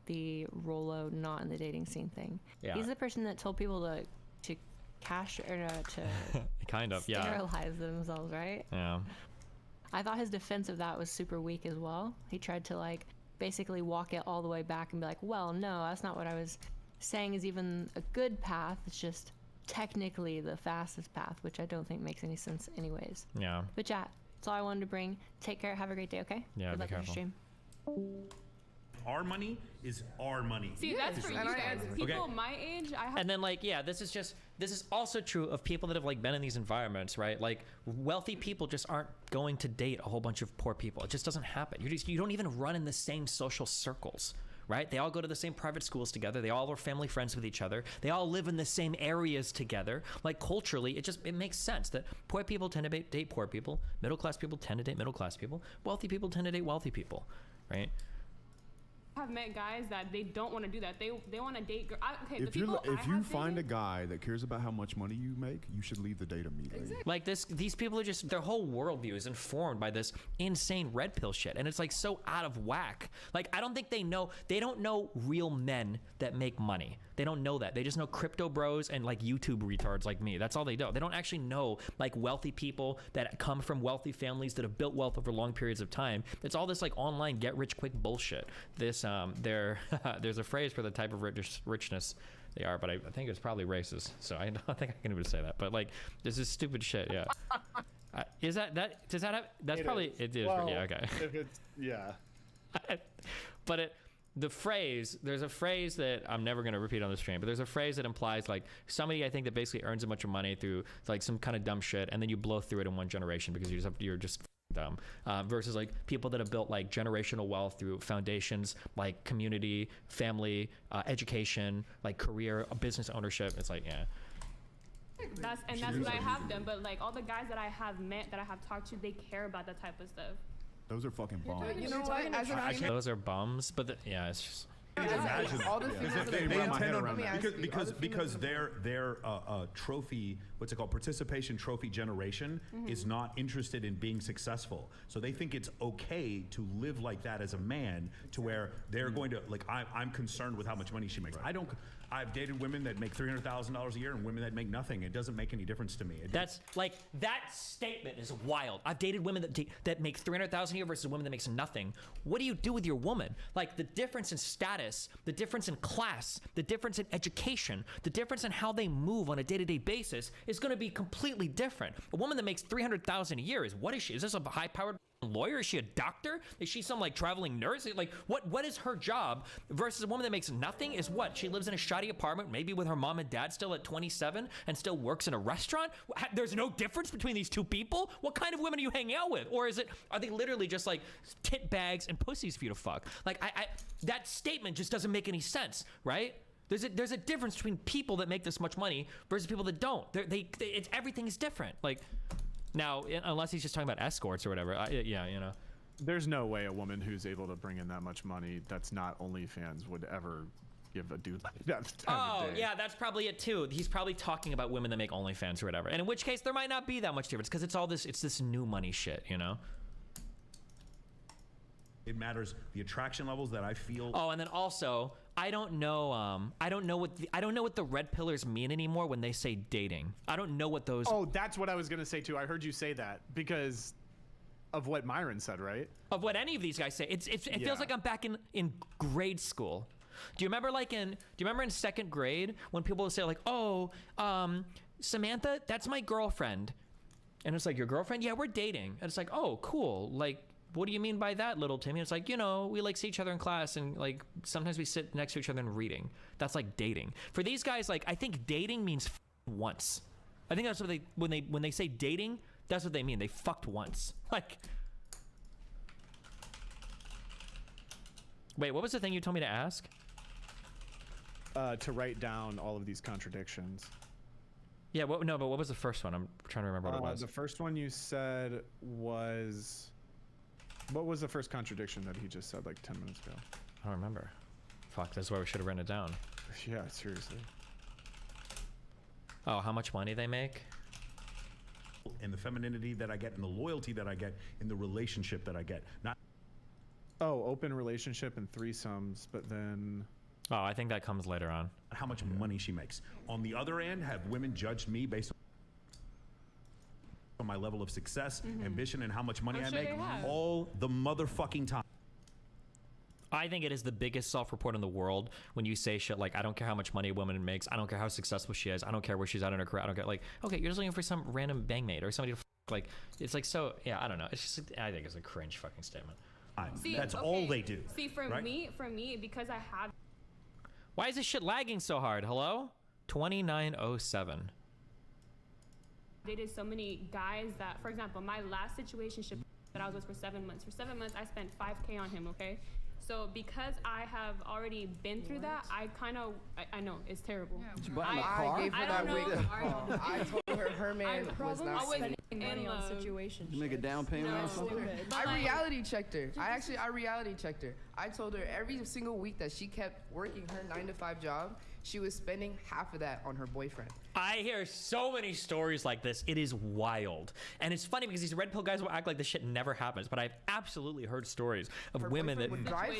the Rolo not in the dating scene thing. Yeah. He's the person that told people to cash or to kind of, yeah. sterilize themselves, right? Yeah. I thought his defense of that was super weak as well. He tried to like basically walk it all the way back and be like, well, no, that's not what I was saying is even a good path. It's just technically the fastest path, which I don't think makes any sense anyways. Yeah. But yeah, that's all I wanted to bring. Take care. Have a great day, okay? Yeah, Good be luck with your careful. stream. Our money is our money. See, that's for you guys. People Okay. my age, I have. And then like, yeah, this is also true of people that have like been in these environments, right? Like wealthy people just aren't going to date a whole bunch of poor people. It just doesn't happen. You don't even run in the same social circles, right? They all go to the same private schools together. They all are family friends with each other. They all live in the same areas together. Like culturally, it makes sense that poor people tend to date poor people. Middle class people tend to date middle class people. Wealthy people tend to date wealthy people, right? have met guys that they don't want to do that. They want to date. Okay, If you find a guy that cares about how much money you make, you should leave the date immediately. Exactly. Like these people are just, their whole worldview is informed by this insane red pill shit, and it's like so out of whack. Like I don't think they don't know real men that make money. They don't know that. They just know crypto bros and like YouTube retards like me. That's all they know. They don't actually know like wealthy people that come from wealthy families that have built wealth over long periods of time. It's all this like online get rich quick bullshit. This there's a phrase for the type of richness they are, but I think it's probably racist. So I don't think I can even say that. But like this is stupid shit. Yeah. Is that does that have? That's probably it is. Well, yeah. Okay. If it's yeah. But there's a phrase that I'm never going to repeat on the stream, but there's a phrase that implies like somebody I think that basically earns a bunch of money through like some kind of dumb shit, and then you blow through it in one generation because you're just dumb, versus like people that have built like generational wealth through foundations like community, family, education, like career, business ownership. It's like, yeah. That's what I have done, but like all the guys that I have met, that I have talked to, they care about that type of stuff. Those are fucking bombs. You know what? As a female, Those are bums, but it's just. Imagine all the females that they I intend on Let me ask you, because their trophy, what's it called, participation trophy generation is not interested in being successful. So they think it's okay to live like that as a man, to where they're going to like I'm concerned with how much money she makes. I've dated women that make $300,000 a year and women that make nothing. It doesn't make any difference to me. That's like, that statement is wild. I've dated women that make $300,000 a year versus women that makes nothing. What do you do with your woman? Like the difference in status, the difference in class, the difference in education, the difference in how they move on a day-to-day basis is going to be completely different. A woman that makes $300,000 a year what is she? Is this a high-powered lawyer? Is she a doctor? Is she some like traveling nurse? Like what is her job versus a woman that makes nothing? Is what? She lives in a shoddy apartment, maybe with her mom and dad still at 27 and still works in a restaurant? There's no difference between these two people? What kind of women are you hanging out with? Or are they literally just like tit bags and pussies for you to fuck? Like that statement just doesn't make any sense, right? There's a difference between people that make this much money versus people that don't. Everything is different. Like, now, unless he's just talking about escorts or whatever, yeah, you know. There's no way a woman who's able to bring in that much money that's not OnlyFans would ever give a dude like that time of day. Yeah, that's probably it too. He's probably talking about women that make OnlyFans or whatever. And in which case, there might not be that much difference because it's this new money shit, you know? It matters the attraction levels that I feel. Oh, and then also, I don't know what the red pillars mean anymore when they say dating. I don't know what those. Oh, that's what I was gonna say too. I heard you say that because of what Myron said, right? Of what any of these guys say. It feels like I'm back in grade school. Do you remember in second grade when people would say like, oh, Samantha, that's my girlfriend. And it's like, your girlfriend? Yeah, we're dating. And it's like, oh, cool. Like, what do you mean by that, little Timmy? It's like, you know, we like see each other in class and like sometimes we sit next to each other and reading. That's like dating. For these guys, like, I think dating means once. I think that's what they, when they say dating, that's what they mean. They fucked once. Like, wait, what was the thing you told me to ask? To write down all of these contradictions. Yeah, no, but what was the first one? I'm trying to remember what it was. The first one you said was... What was the first contradiction that he just said like 10 minutes ago? I don't remember. Fuck, that's why we should have written it down. Yeah, seriously. Oh, how much money they make? And the femininity that I get and the loyalty that I get in the relationship that I get. Not. Oh, open relationship and threesomes, but then... Oh, I think that comes later on. How much money she makes. On the other end, have women judged me based on my level of success, ambition, and how much money I make all the motherfucking time. I think it is the biggest self-report in the world when you say shit like, I don't care how much money a woman makes, I don't care how successful she is, I don't care where she's at in her career, I don't care, like, okay, you're just looking for some random bangmate or somebody to like, it's like, so, yeah, I don't know, it's just, I think it's a cringe fucking statement. See, That's all they do. See, for me, because I have... Why is this shit lagging so hard? Hello? 2907. Dated so many guys that, for example, my last situationship that I was with for 7 months. For 7 months, I spent $5K on him, okay? So because I have already been through that, I kind of, I know, it's terrible. I gave her that wig. I told her man was not spending money on situations. You make a down payment or something? I reality checked her. I reality checked her. I told her every single week that she kept working her 9-to-5 job, she was spending half of that on her boyfriend. I hear so many stories like this. It is wild. And it's funny because these red pill guys will act like this shit never happens. But I've absolutely heard stories of women that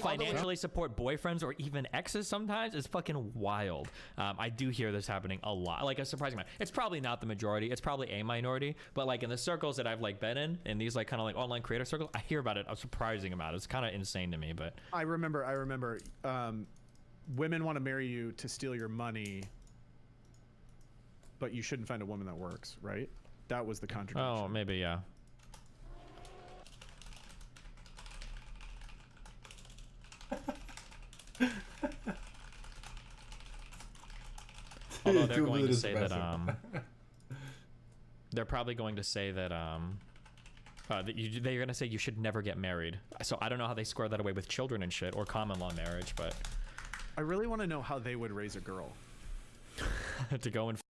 financially support boyfriends or even exes sometimes. It's fucking wild. I do hear this happening a lot, like a surprising amount. It's probably not the majority. It's probably a minority. But like in the circles that I've like been in these like kind of like online creator circles, I hear about it a surprising amount. It's kind of insane to me, but. I remember, women want to marry you to steal your money, but you shouldn't find a woman that works, right? That was the contradiction. Oh, maybe, yeah. Although they're going to say that, they're probably going to say that, they're going to say you should never get married. So I don't know how they square that away with children and shit or common law marriage, but. I really want to know how they would raise a girl. To go and